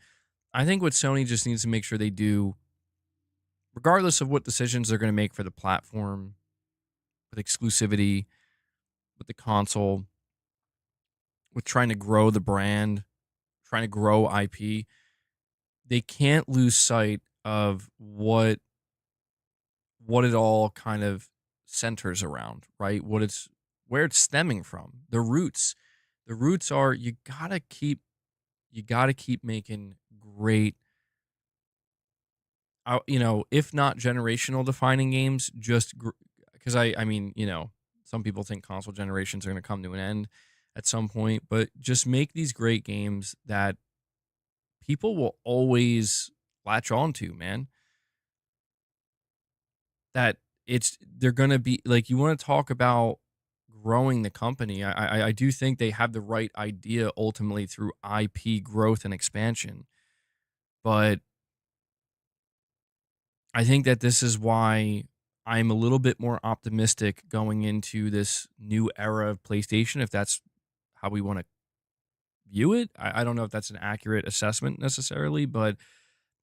I think what Sony just needs to make sure they do, regardless of what decisions they're going to make for the platform, with exclusivity, with the console, with trying to grow the brand, trying to grow IP, they can't lose sight of what it all kind of centers around, right? Where it's stemming from. The roots. The roots are you gotta keep making great if not generational defining games, just because I mean, some people think console generations are going to come to an end at some point, but just make these great games that people will always latch on to, man. That they're gonna be like, you want to talk about growing the company. I do think they have the right idea ultimately through IP growth and expansion, but I think that this is why I'm a little bit more optimistic going into this new era of PlayStation, if that's how we want to view it. I don't know if that's an accurate assessment necessarily, but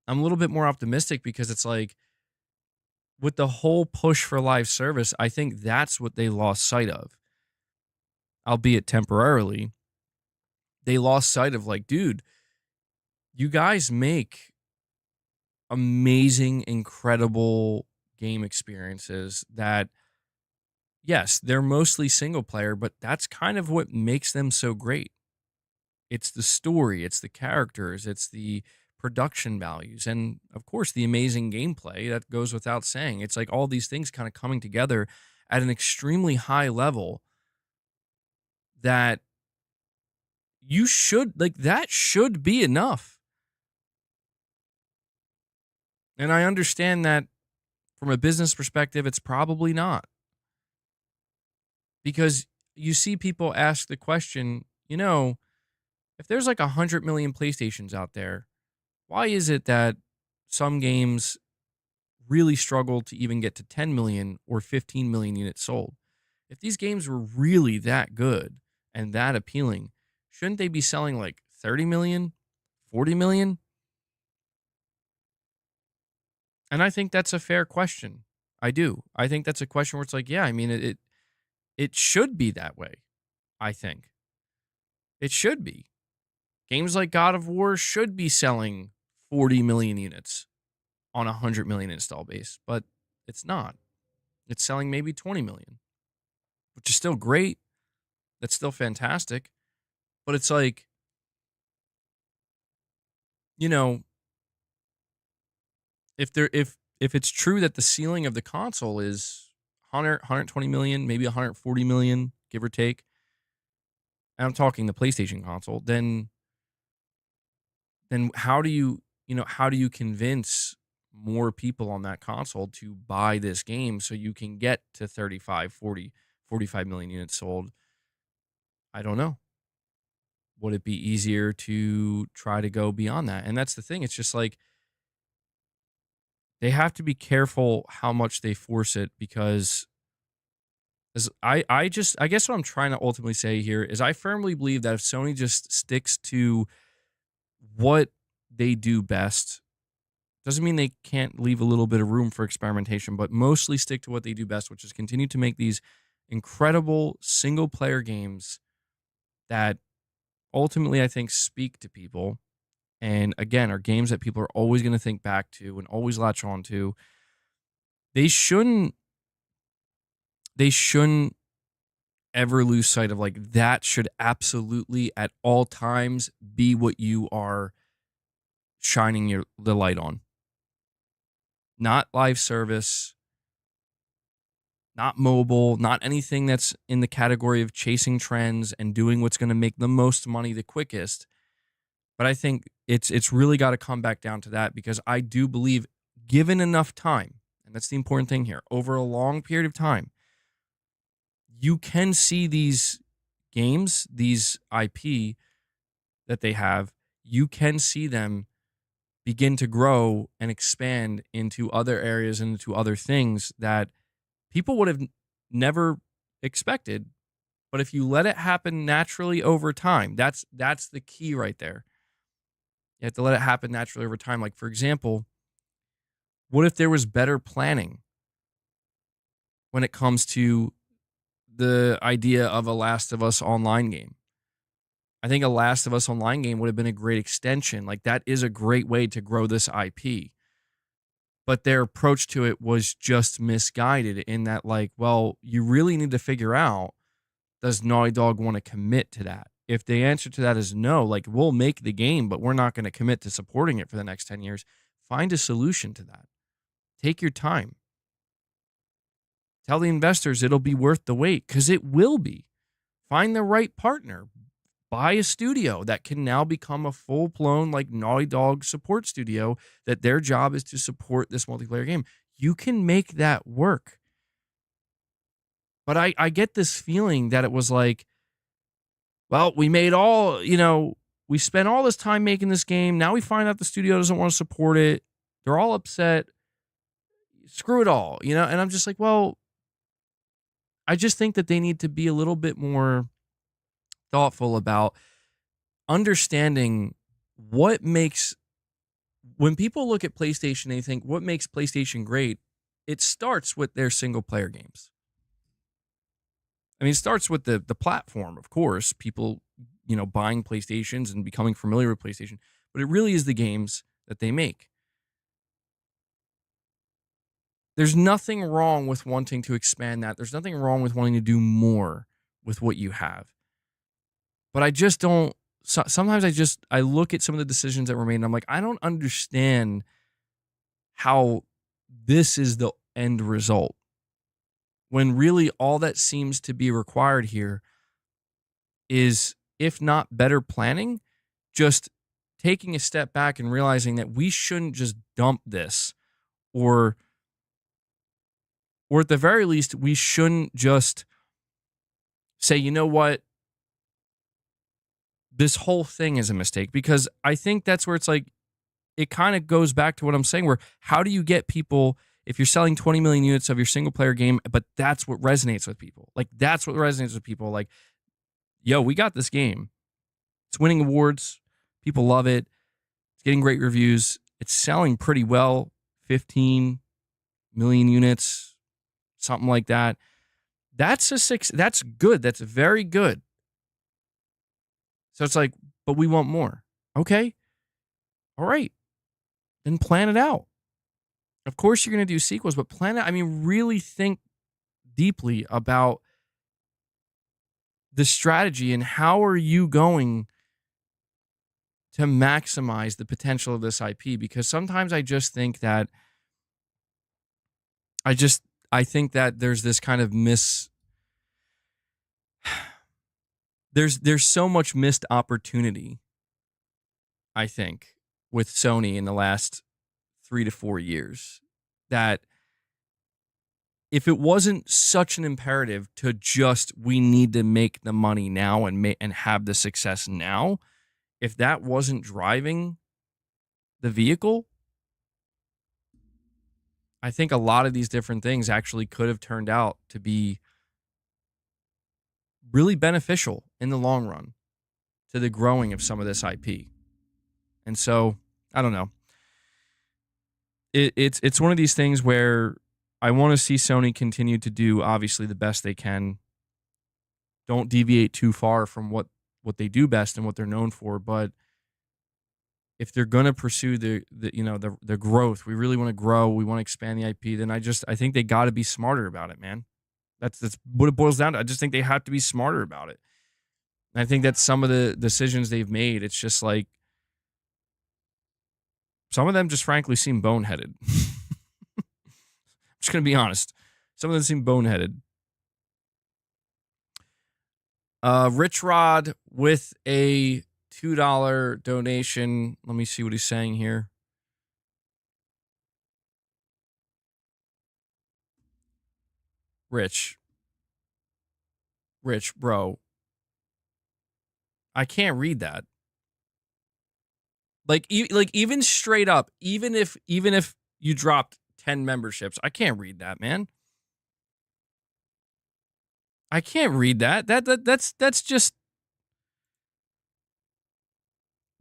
I'm a little bit more optimistic because it's like with the whole push for live service, I think that's what they lost sight of, albeit temporarily. They lost sight of like, dude, you guys make amazing, incredible game experiences that, yes, they're mostly single player, but that's kind of what makes them so great. It's the story, it's the characters, it's the production values, and of course, the amazing gameplay that goes without saying. It's like all these things kind of coming together at an extremely high level that that should be enough. And I understand that from a business perspective, it's probably not. Because you see people ask the question, if there's like 100 million PlayStations out there, why is it that some games really struggle to even get to 10 million or 15 million units sold? If these games were really that good and that appealing, shouldn't they be selling like 30 million, 40 million? And I think that's a fair question. I do. I think that's a question where it's like, yeah, I mean, it should be that way, I think. It should be. Games like God of War should be selling 40 million units on a 100 million install base, but it's not. It's selling maybe 20 million, which is still great. That's still fantastic. But it's like, you know, if it's true that the ceiling of the console is 120 million, maybe 140 million, give or take, and I'm talking the PlayStation console, then how do you convince more people on that console to buy this game so you can get to 35, 40, 45 million units sold? I don't know. Would it be easier to try to go beyond that? And that's the thing. It's just like they have to be careful how much they force it because I guess what I'm trying to ultimately say here is I firmly believe that if Sony just sticks to what they do best, doesn't mean they can't leave a little bit of room for experimentation, but mostly stick to what they do best, which is continue to make these incredible single player games that ultimately I think speak to people. And again, are games that people are always going to think back to and always latch on to. They shouldn't they shouldn't ever lose sight of like that should absolutely at all times be what you are shining the light on. Not live service, not mobile, not anything that's in the category of chasing trends and doing what's going to make the most money the quickest. But I think it's really got to come back down to that because I do believe given enough time, and that's the important thing here, over a long period of time, you can see these games, these IP that they have, you can see them begin to grow and expand into other areas and into other things that people would have never expected. But if you let it happen naturally over time, that's the key right there. You have to let it happen naturally over time. Like, for example, what if there was better planning when it comes to the idea of a Last of Us online game? I think a Last of Us online game would have been a great extension. Like, that is a great way to grow this IP. But their approach to it was just misguided in that, like, well, you really need to figure out, does Naughty Dog want to commit to that? If the answer to that is no, like, we'll make the game, but we're not going to commit to supporting it for the next 10 years, find a solution to that. Take your time. Tell the investors it'll be worth the wait because it will be. Find the right partner. Buy a studio that can now become a full-blown like Naughty Dog support studio that their job is to support this multiplayer game. You can make that work. But I get this feeling that it was like, well, we made we spent all this time making this game. Now we find out the studio doesn't want to support it. They're all upset. Screw it all, And I'm just like, well, I just think that they need to be a little bit more thoughtful about understanding when people look at PlayStation, they think what makes PlayStation great. It starts with their single player games. I mean, it starts with the platform, of course, people, buying PlayStations and becoming familiar with PlayStation, but it really is the games that they make. There's nothing wrong with wanting to expand that. There's nothing wrong with wanting to do more with what you have. But I just don't, sometimes I look at some of the decisions that were made and I'm like, I don't understand how this is the end result. When really all that seems to be required here is, if not better planning, just taking a step back and realizing that we shouldn't just dump this, or at the very least, we shouldn't just say, you know what, this whole thing is a mistake. Because I think that's where it's like, it kind of goes back to what I'm saying, where how do you get people, if you're selling 20 million units of your single player game, but that's what resonates with people. Like, that's what resonates with people. Like, yo, we got this game. It's winning awards. People love it. It's getting great reviews. It's selling pretty well. 15 million units, something like that. That's good. That's very good. So it's like, but we want more. Okay. All right. Then plan it out. Of course you're going to do sequels, but plan it. I mean, really think deeply about the strategy and how are you going to maximize the potential of this IP, because sometimes I just think that I think that there's this kind of there's so much missed opportunity, I think, with Sony in the last 3 to 4 years, that if it wasn't such an imperative to just we need to make the money now and have the success now, if that wasn't driving the vehicle, I think a lot of these different things actually could have turned out to be really beneficial in the long run to the growing of some of this IP. And so, I don't know. It's one of these things where I want to see Sony continue to do obviously the best they can. Don't deviate too far from what they do best and what they're known for, but if they're going to pursue the growth, we really want to grow, we want to expand the IP, then I think they got to be smarter about it, man. That's what it boils down to. I just think they have to be smarter about it. And I think that's some of the decisions they've made. It's just like some of them just frankly seem boneheaded. I'm just going to be honest. Some of them seem boneheaded. RichRod with a $2 donation. Let me see what he's saying here. Rich, bro. I can't read that. Like even straight up, even if you dropped 10 memberships, I can't read that, man. I can't read that. That's just,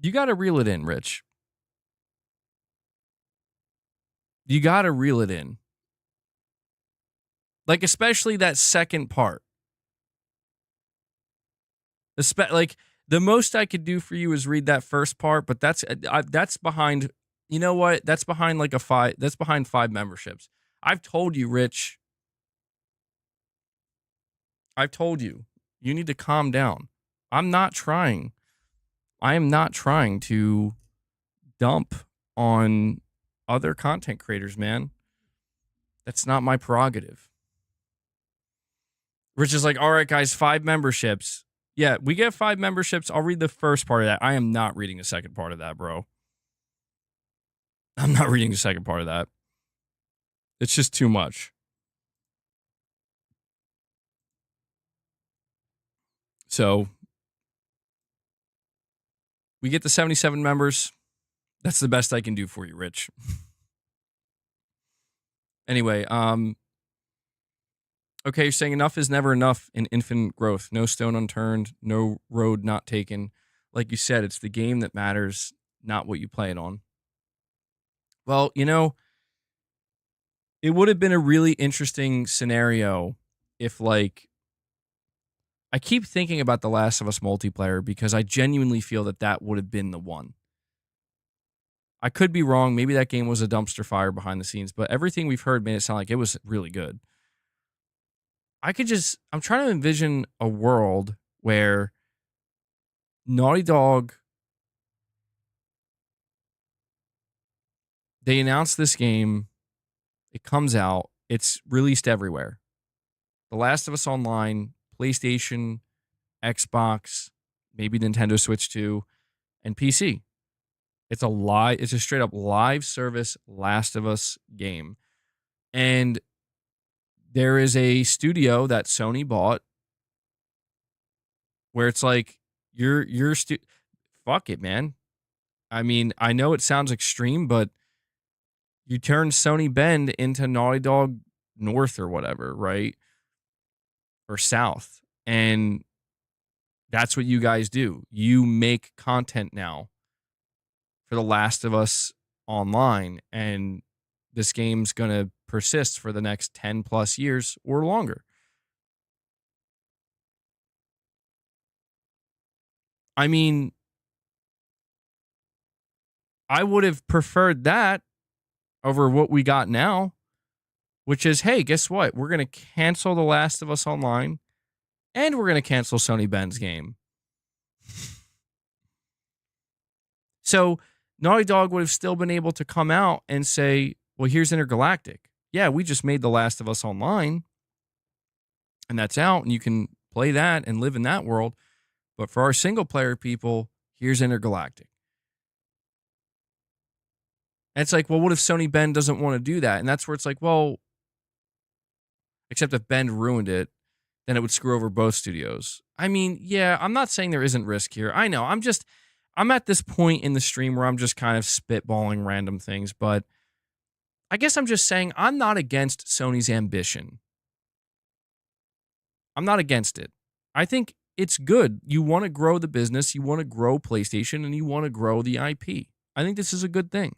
you got to reel it in, Rich. You got to reel it in. Like especially that second part. Like the most I could do for you is read that first part, but that's behind. You know what? That's behind like That's behind 5 memberships. I've told you, Rich. I've told you. You need to calm down. I'm not trying. I am not trying to dump on other content creators, man. That's not my prerogative. Rich is like, all right, guys, 5 memberships. Yeah, we get 5 memberships. I'll read the first part of that. I am not reading the second part of that, bro. I'm not reading the second part of that. It's just too much. So we get the 77 members. That's the best I can do for you, Rich. Anyway, okay, you're saying enough is never enough in infinite growth. No stone unturned, no road not taken. Like you said, it's the game that matters, not what you play it on. Well, it would have been a really interesting scenario if, like, I keep thinking about The Last of Us multiplayer because I genuinely feel that would have been the one. I could be wrong. Maybe that game was a dumpster fire behind the scenes, but everything we've heard made it sound like it was really good. I'm trying to envision a world where Naughty Dog, they announced this game, it comes out, it's released everywhere. The Last of Us Online, PlayStation, Xbox, maybe Nintendo Switch 2, and PC. It's a straight up live service Last of Us game. And there is a studio that Sony bought where it's like, fuck it, man. I mean, I know it sounds extreme, but you turn Sony Bend into Naughty Dog North or whatever, right? Or South. And that's what you guys do. You make content now for The Last of Us Online, and this game's going to persist for the next 10 plus years or longer. I mean, I would have preferred that over what we got now, which is, hey, guess what? We're going to cancel The Last of Us Online and we're going to cancel Sony Ben's game. So Naughty Dog would have still been able to come out and say, well, here's Intergalactic. Yeah, we just made The Last of Us Online and that's out and you can play that and live in that world. But for our single player people, here's Intergalactic. And it's like, well, what if Sony Ben doesn't want to do that? And that's where it's like, well, except if Ben ruined it, then it would screw over both studios. I mean, yeah, I'm not saying there isn't risk here. I know. I'm at this point in the stream where I'm just kind of spitballing random things, but I guess I'm just saying I'm not against Sony's ambition. I'm not against it. I think it's good. You want to grow the business, you want to grow PlayStation, and you want to grow the IP. I think this is a good thing.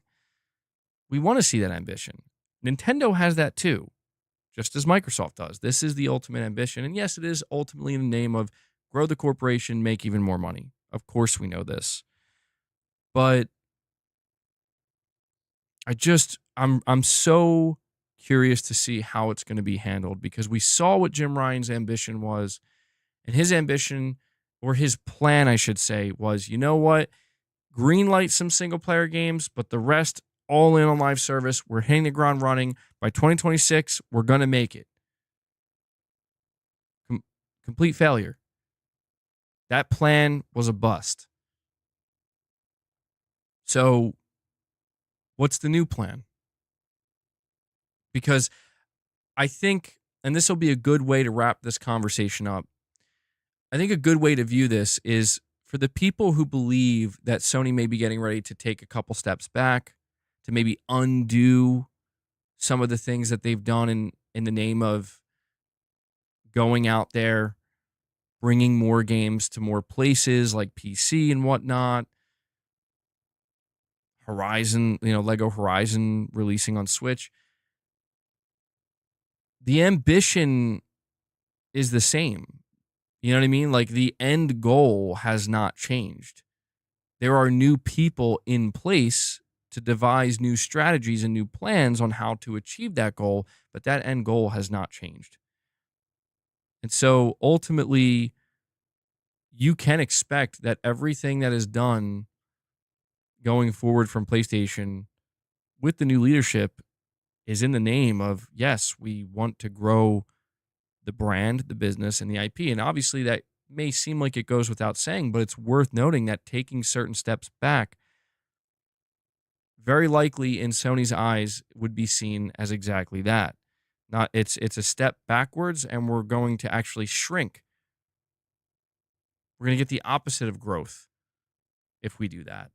We want to see that ambition. Nintendo has that too, just as Microsoft does. This is the ultimate ambition. And yes, it is ultimately in the name of grow the corporation, make even more money. Of course, we know this. But I'm so curious to see how it's going to be handled because we saw what Jim Ryan's ambition was. And his ambition, or his plan, I should say, was, you know what? Greenlight some single player games, but the rest all in on live service. We're hitting the ground running. By 2026, we're going to make it. Complete failure. That plan was a bust. So, what's the new plan? Because I think, and this will be a good way to wrap this conversation up, I think a good way to view this is for the people who believe that Sony may be getting ready to take a couple steps back, to maybe undo some of the things that they've done in the name of going out there, bringing more games to more places like PC and whatnot. Horizon, Lego Horizon releasing on Switch. The ambition is the same. You know what I mean? Like the end goal has not changed. There are new people in place to devise new strategies and new plans on how to achieve that goal, but that end goal has not changed. And so ultimately, you can expect that everything that is done going forward from PlayStation with the new leadership is in the name of, yes, we want to grow the brand, the business, and the IP. And obviously that may seem like it goes without saying, but it's worth noting that taking certain steps back very likely in Sony's eyes would be seen as exactly that. Not it's a step backwards and we're going to actually shrink. We're going to get the opposite of growth if we do that.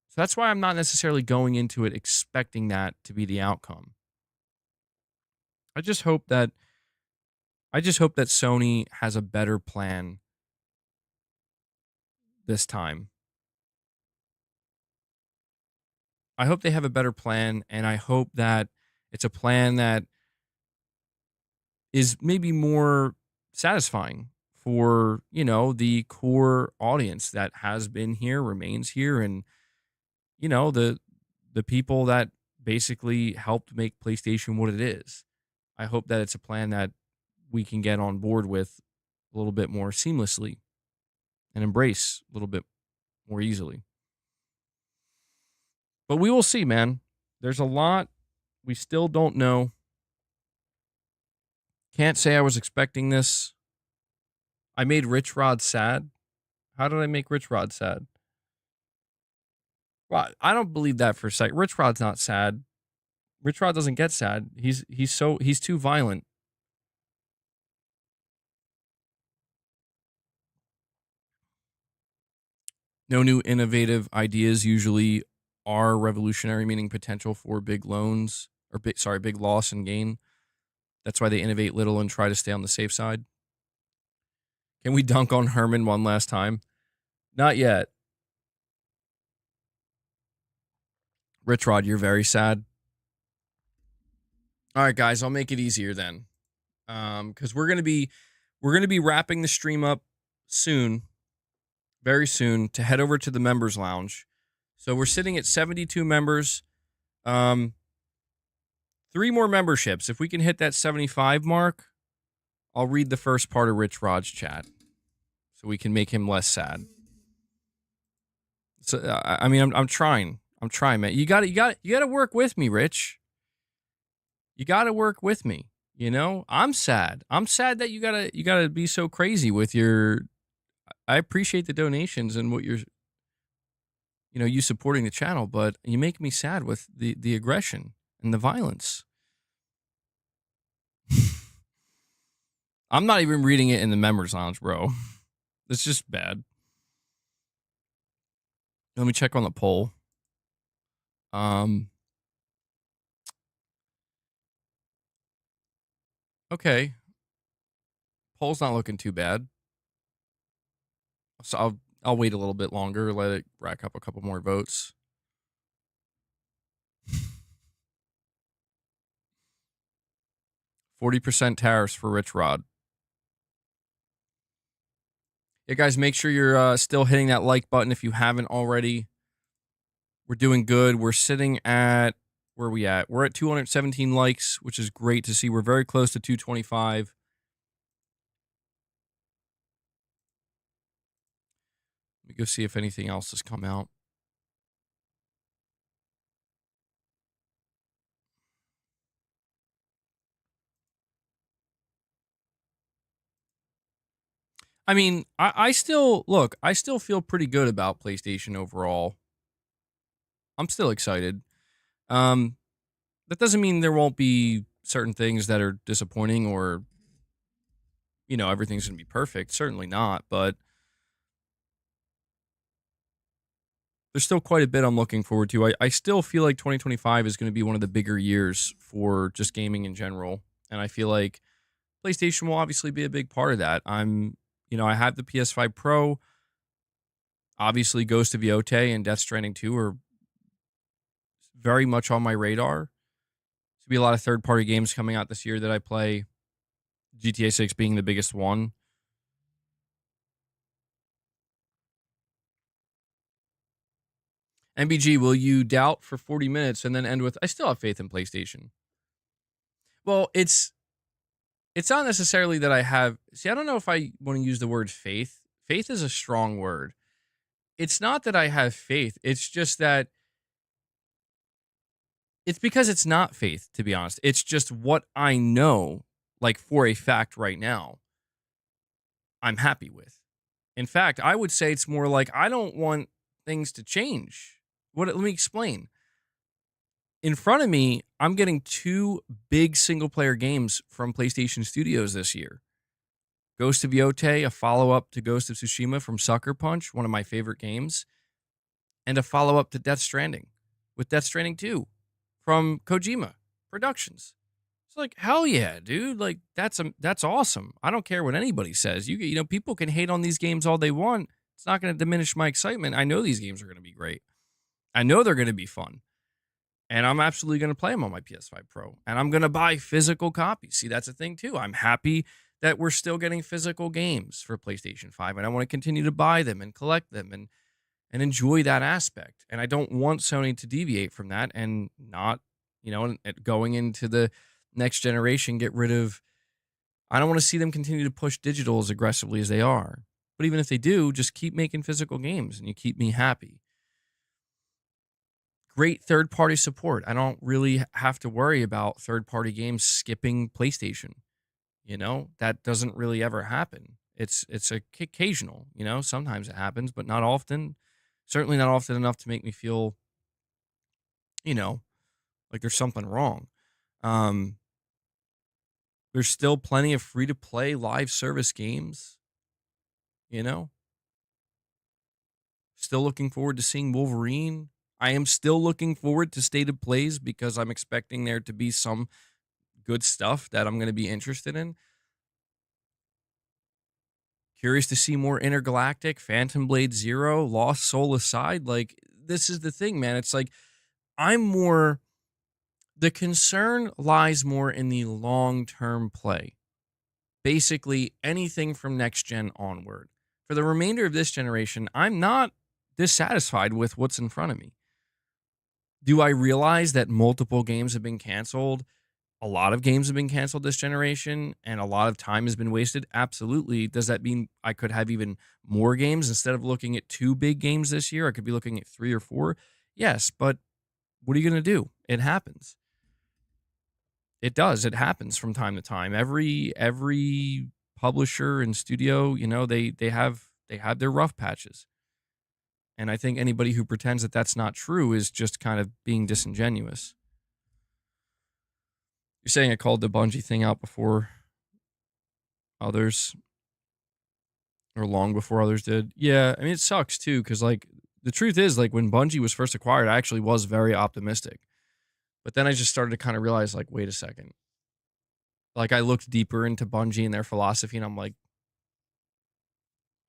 So that's why I'm not necessarily going into it expecting that to be the outcome. I just hope that Sony has a better plan this time. I hope they have a better plan, and I hope that it's a plan that is maybe more satisfying for, the core audience that has been here, remains here, and, the people that basically helped make PlayStation what it is. I hope that it's a plan that we can get on board with a little bit more seamlessly and embrace a little bit more easily. But we will see, man. There's a lot we still don't know. Can't say I was expecting this. I made RichRod sad. How did I make RichRod sad? Well, I don't believe that for a second. RichRod's not sad. RichRod doesn't get sad. He's too violent. No new innovative ideas usually are revolutionary, meaning potential for big loans or big loss and gain. That's why they innovate little and try to stay on the safe side. Can we dunk on Hermen one last time? Not yet. RichRod, you're very sad. All right, guys, I'll make it easier then. Because we're gonna be wrapping the stream up soon. very soon to head over to the members lounge. So we're sitting at 72 members. Um, 3 more memberships. If we can hit that 75 mark, I'll read the first part of RichRod's chat so we can make him less sad. So I mean, I'm trying. I'm trying, man. You got to work with me, Rich. You got to work with me. You know, I'm sad. I'm sad that you gotta be so crazy with your. I appreciate the donations and what you're, you supporting the channel, but you make me sad with the aggression and the violence. I'm not even reading it in the members lounge, bro. It's just bad. Let me check on the poll. Okay. Poll's not looking too bad. So I'll wait a little bit longer, let it rack up a couple more votes. %40 tariffs for RichRod. Yeah, guys, make sure you're still hitting that like button if you haven't already. We're doing good. We're sitting at, where are we at? We're at 217 likes, which is great to see. We're very close to 225. Let me go see if anything else has come out. I mean, I still feel pretty good about PlayStation overall. I'm still excited. That doesn't mean there won't be certain things that are disappointing or, everything's going to be perfect. Certainly not. But there's still quite a bit I'm looking forward to. I still feel like 2025 is going to be one of the bigger years for just gaming in general. And I feel like PlayStation will obviously be a big part of that. I have the PS5 Pro. Obviously, Ghost of Yotei and Death Stranding 2 are very much on my radar. There's be a lot of third-party games coming out this year that I play. GTA 6 being the biggest one. MBG, will you doubt for 40 minutes and then end with, I still have faith in PlayStation? Well, it's not necessarily that I have. See, I don't know if I want to use the word faith. Faith is a strong word. It's not that I have faith. It's just that it's because it's not faith, to be honest. It's just what I know, like for a fact right now, I'm happy with. In fact, I would say it's more like I don't want things to change. Let me explain. In front of me, I'm getting 2 big single-player games from PlayStation Studios this year. Ghost of Yotei, a follow-up to Ghost of Tsushima from Sucker Punch, one of my favorite games, and a follow-up to Death Stranding, with Death Stranding 2 from Kojima Productions. It's like, hell yeah, dude. Like, that's awesome. I don't care what anybody says. People can hate on these games all they want. It's not going to diminish my excitement. I know these games are going to be great. I know they're going to be fun. And I'm absolutely going to play them on my PS5 Pro. And I'm going to buy physical copies. See, that's a thing, too. I'm happy that we're still getting physical games for PlayStation 5. And I want to continue to buy them and collect them and enjoy that aspect. And I don't want Sony to deviate from that and not, going into the next generation, get rid of. I don't want to see them continue to push digital as aggressively as they are. But even if they do, just keep making physical games and you keep me happy. Great third-party support. I don't really have to worry about third-party games skipping PlayStation. That doesn't really ever happen. It's occasional, sometimes it happens, but not often. Certainly not often enough to make me feel, like there's something wrong. There's still plenty of free-to-play live service games, Still looking forward to seeing Wolverine. I am still looking forward to State of Plays because I'm expecting there to be some good stuff that I'm going to be interested in. Curious to see more Intergalactic, Phantom Blade Zero, Lost Soul aside. Like, this is the thing, man. It's like, the concern lies more in the long-term play. Basically, anything from next gen onward. for the remainder of this generation, I'm not dissatisfied with what's in front of me. Do I realize that multiple games have been canceled? A lot of games have been canceled this generation and a lot of time has been wasted? Absolutely. Does that mean I could have even more games instead of looking at 2 big games this year? I could be looking at 3 or 4? Yes, but what are you going to do? It happens. It does. It happens from time to time. Every publisher and studio, they have their rough patches. And I think anybody who pretends that that's not true is just kind of being disingenuous. You're saying I called the Bungie thing out before others, or long before others did. Yeah, I mean, it sucks too, because like the truth is, like when Bungie was first acquired, I actually was very optimistic. But then I just started to kind of realize, like, wait a second. Like I looked deeper into Bungie and their philosophy, and I'm like,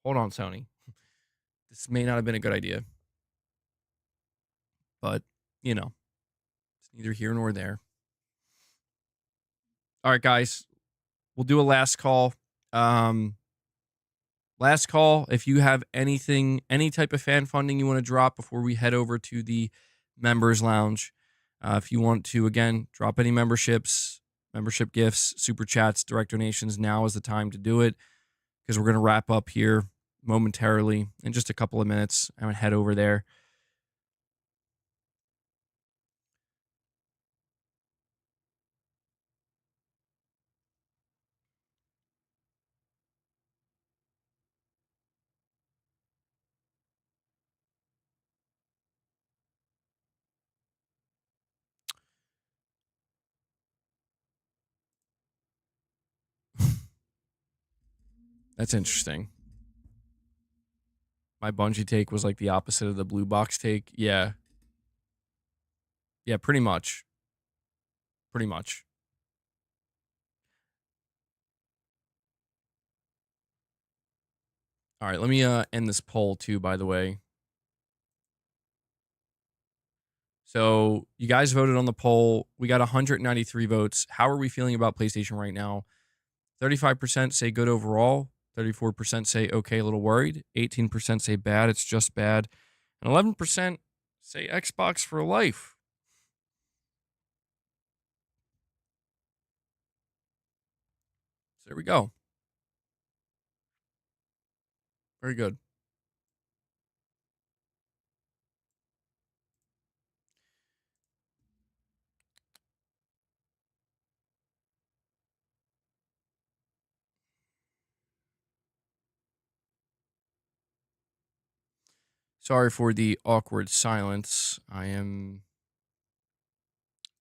hold on, Sony. This may not have been a good idea. But, it's neither here nor there. All right, guys. We'll do a last call. Last call. If you have anything, any type of fan funding you want to drop before we head over to the members lounge. If you want to, again, drop any memberships, membership gifts, super chats, direct donations, now is the time to do it, because we're going to wrap up here momentarily in just a couple of minutes. I'm going to head over there. That's interesting. My Bungie take was like the opposite of the blue box take. Yeah. Yeah, pretty much. Pretty much. All right, let me end this poll too, by the way. So you guys voted on the poll. We got 193 votes. How are we feeling about PlayStation right now? 35% say good overall. 34% say okay, a little worried. 18% say bad, it's just bad. And 11% say Xbox for life. So there we go. Very good. Sorry for the awkward silence. I am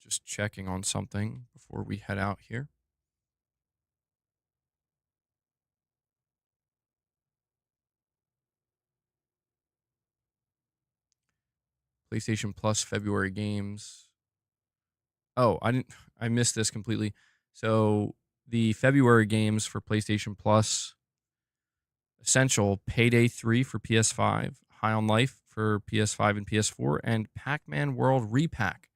just checking on something before we head out here. PlayStation Plus February games. Oh, I missed this completely. So the February games for PlayStation Plus: Essential, Payday 3 for PS5, High on Life for PS5 and PS4, and Pac-Man World Repack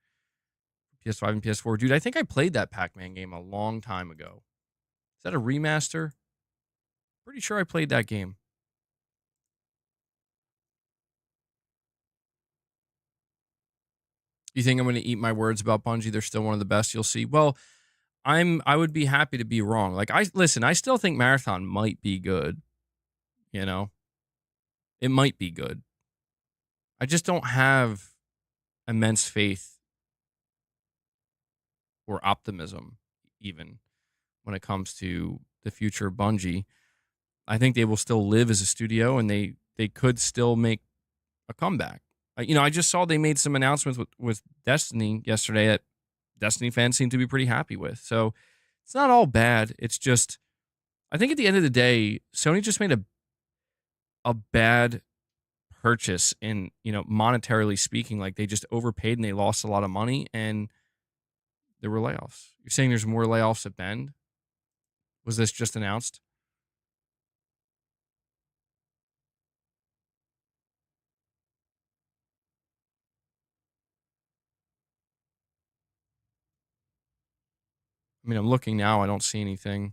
for PS5 and PS4. Dude, I think I played that Pac-Man game a long time ago. Is that a remaster? Pretty sure I played that game. You think I'm going to eat my words about Bungie? They're still one of the best. You'll see. Well, I would be happy to be wrong. Like I still think Marathon might be good, you know. It might be good. I just don't have immense faith or optimism even when it comes to the future of Bungie. I think they will still live as a studio, and they could still make a comeback. I just saw they made some announcements with Destiny yesterday that Destiny fans seem to be pretty happy with. So it's not all bad. It's just, I think at the end of the day, Sony just made a bad purchase in, monetarily speaking. Like they just overpaid and they lost a lot of money, and there were layoffs. You're saying there's more layoffs at Bend? Was this just announced? I mean, I'm looking now. I don't see anything.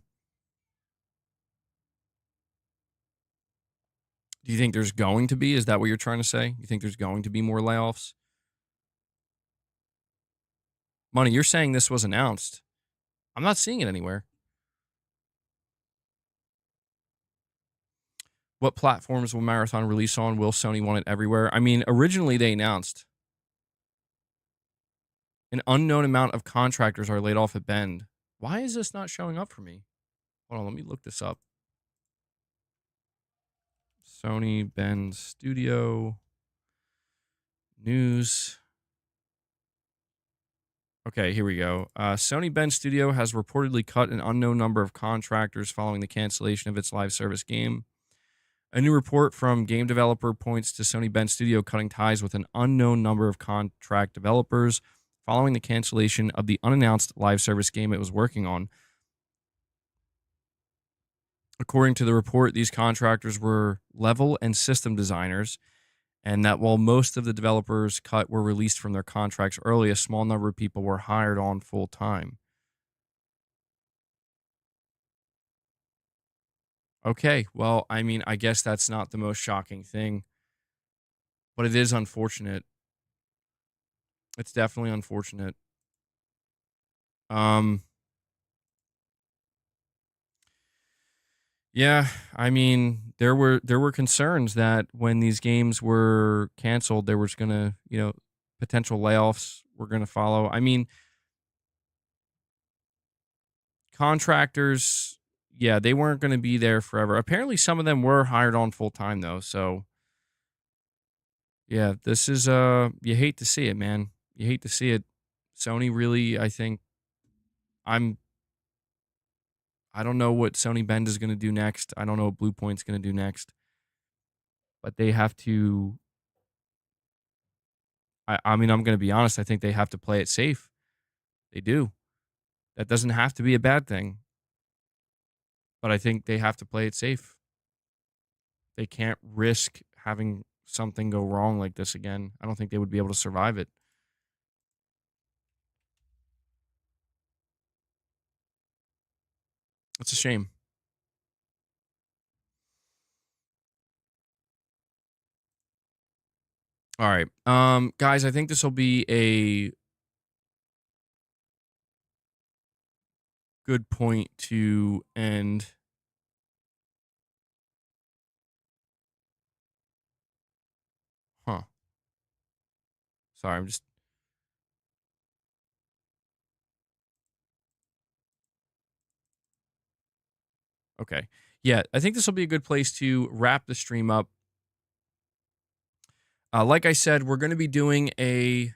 Do you think there's going to be? Is that what you're trying to say? You think there's going to be more layoffs? Money, you're saying this was announced. I'm not seeing it anywhere. What platforms will Marathon release on? Will Sony want it everywhere? I mean, originally they announced an unknown amount of contractors are laid off at Bend. Why is this not showing up for me? Hold on, let me look this up. Sony Bend Studio news. Okay, here we go. Sony Bend Studio has reportedly cut an unknown number of contractors following the cancellation of its live service game. A new report from game developer points to Sony Bend Studio cutting ties with an unknown number of contract developers following the cancellation of the unannounced live service game it was working on. According to the report, these contractors were level and system designers, and that while most of the developers cut were released from their contracts early, a small number of people were hired on full time. Okay, well, I mean, I guess that's not the most shocking thing, but it is unfortunate. It's definitely unfortunate. Um, yeah, I mean, there were concerns that when these games were canceled, there was gonna, potential layoffs were gonna follow. I mean, contractors, yeah, they weren't gonna be there forever. Apparently, some of them were hired on full time though. So yeah, this is you hate to see it, man. You hate to see it. Sony really, I think I'm I don't know what Sony Bend is gonna do next. I don't know what Blue Point's gonna do next, but they have to. I mean, I'm gonna be honest. I think they have to play it safe. They do. That doesn't have to be a bad thing, but I think they have to play it safe. They can't risk having something go wrong like this again. I don't think they would be able to survive it. It's a shame. All right. Guys, I think this will be a good point to end. Huh. Sorry, I'm just okay. Yeah, I think this will be a good place to wrap the stream up. Like I said, we're going to be doing a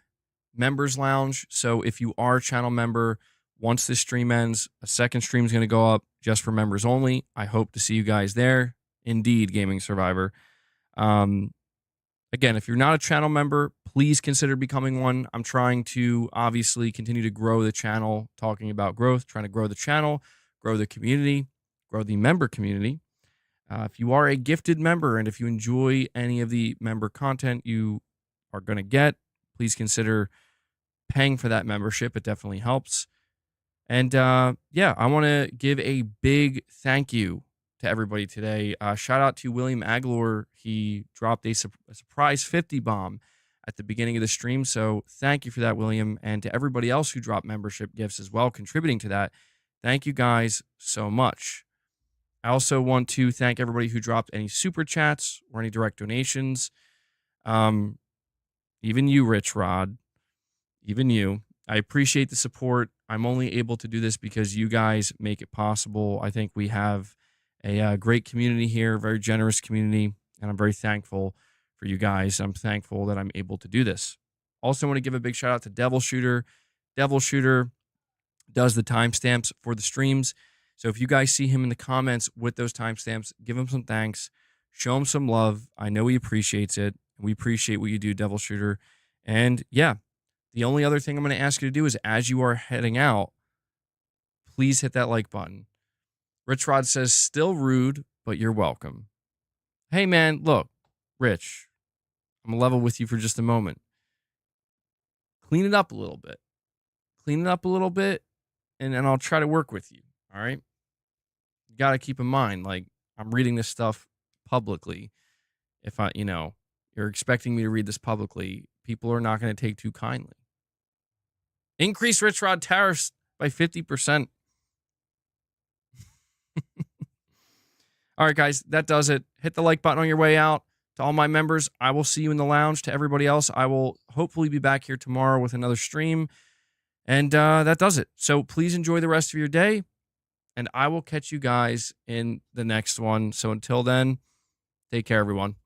members lounge. So if you are a channel member, once this stream ends, a second stream is going to go up just for members only. I hope to see you guys there. Indeed, Gaming Survivor. Um, Again, if you're not a channel member, please consider becoming one. I'm trying to obviously continue to grow the channel, talking about growth, trying to grow the channel, grow the community, grow the member community. If you are a gifted member and if you enjoy any of the member content you are going to get, please consider paying for that membership. It definitely helps. And yeah, I want to give a big thank you to everybody today. Shout out to William Aglor. He dropped a surprise 50 bomb at the beginning of the stream. So thank you for that, William. And to everybody else who dropped membership gifts as well, contributing to that. Thank you guys so much. I also want to thank everybody who dropped any super chats or any direct donations. Even you, RichRod, even you. I appreciate the support. I'm only able to do this because you guys make it possible. I think we have a great community here, very generous community, and I'm very thankful for you guys. I'm thankful that I'm able to do this. Also, want to give a big shout out to Devil Shooter. Devil Shooter does the timestamps for the streams. So if you guys see him in the comments with those timestamps, give him some thanks, show him some love. I know he appreciates it. We appreciate what you do, Devil Shooter. And yeah, the only other thing I'm going to ask you to do is as you are heading out, please hit that like button. RichRod says, still rude, but you're welcome. Hey, man, look, Rich, I'm going to level with you for just a moment. Clean it up a little bit. Clean it up a little bit, and I'll try to work with you. All right? You got to keep in mind, like, I'm reading this stuff publicly. if you're expecting me to read this publicly, people are not going to take too kindly. Increase RichRod tariffs by 50%. All right, guys, that does it. Hit the like button on your way out. To all my members, I will see you in the lounge. To everybody else, I will hopefully be back here tomorrow with another stream. And that does it. So please enjoy the rest of your day. And I will catch you guys in the next one. So until then, take care, everyone.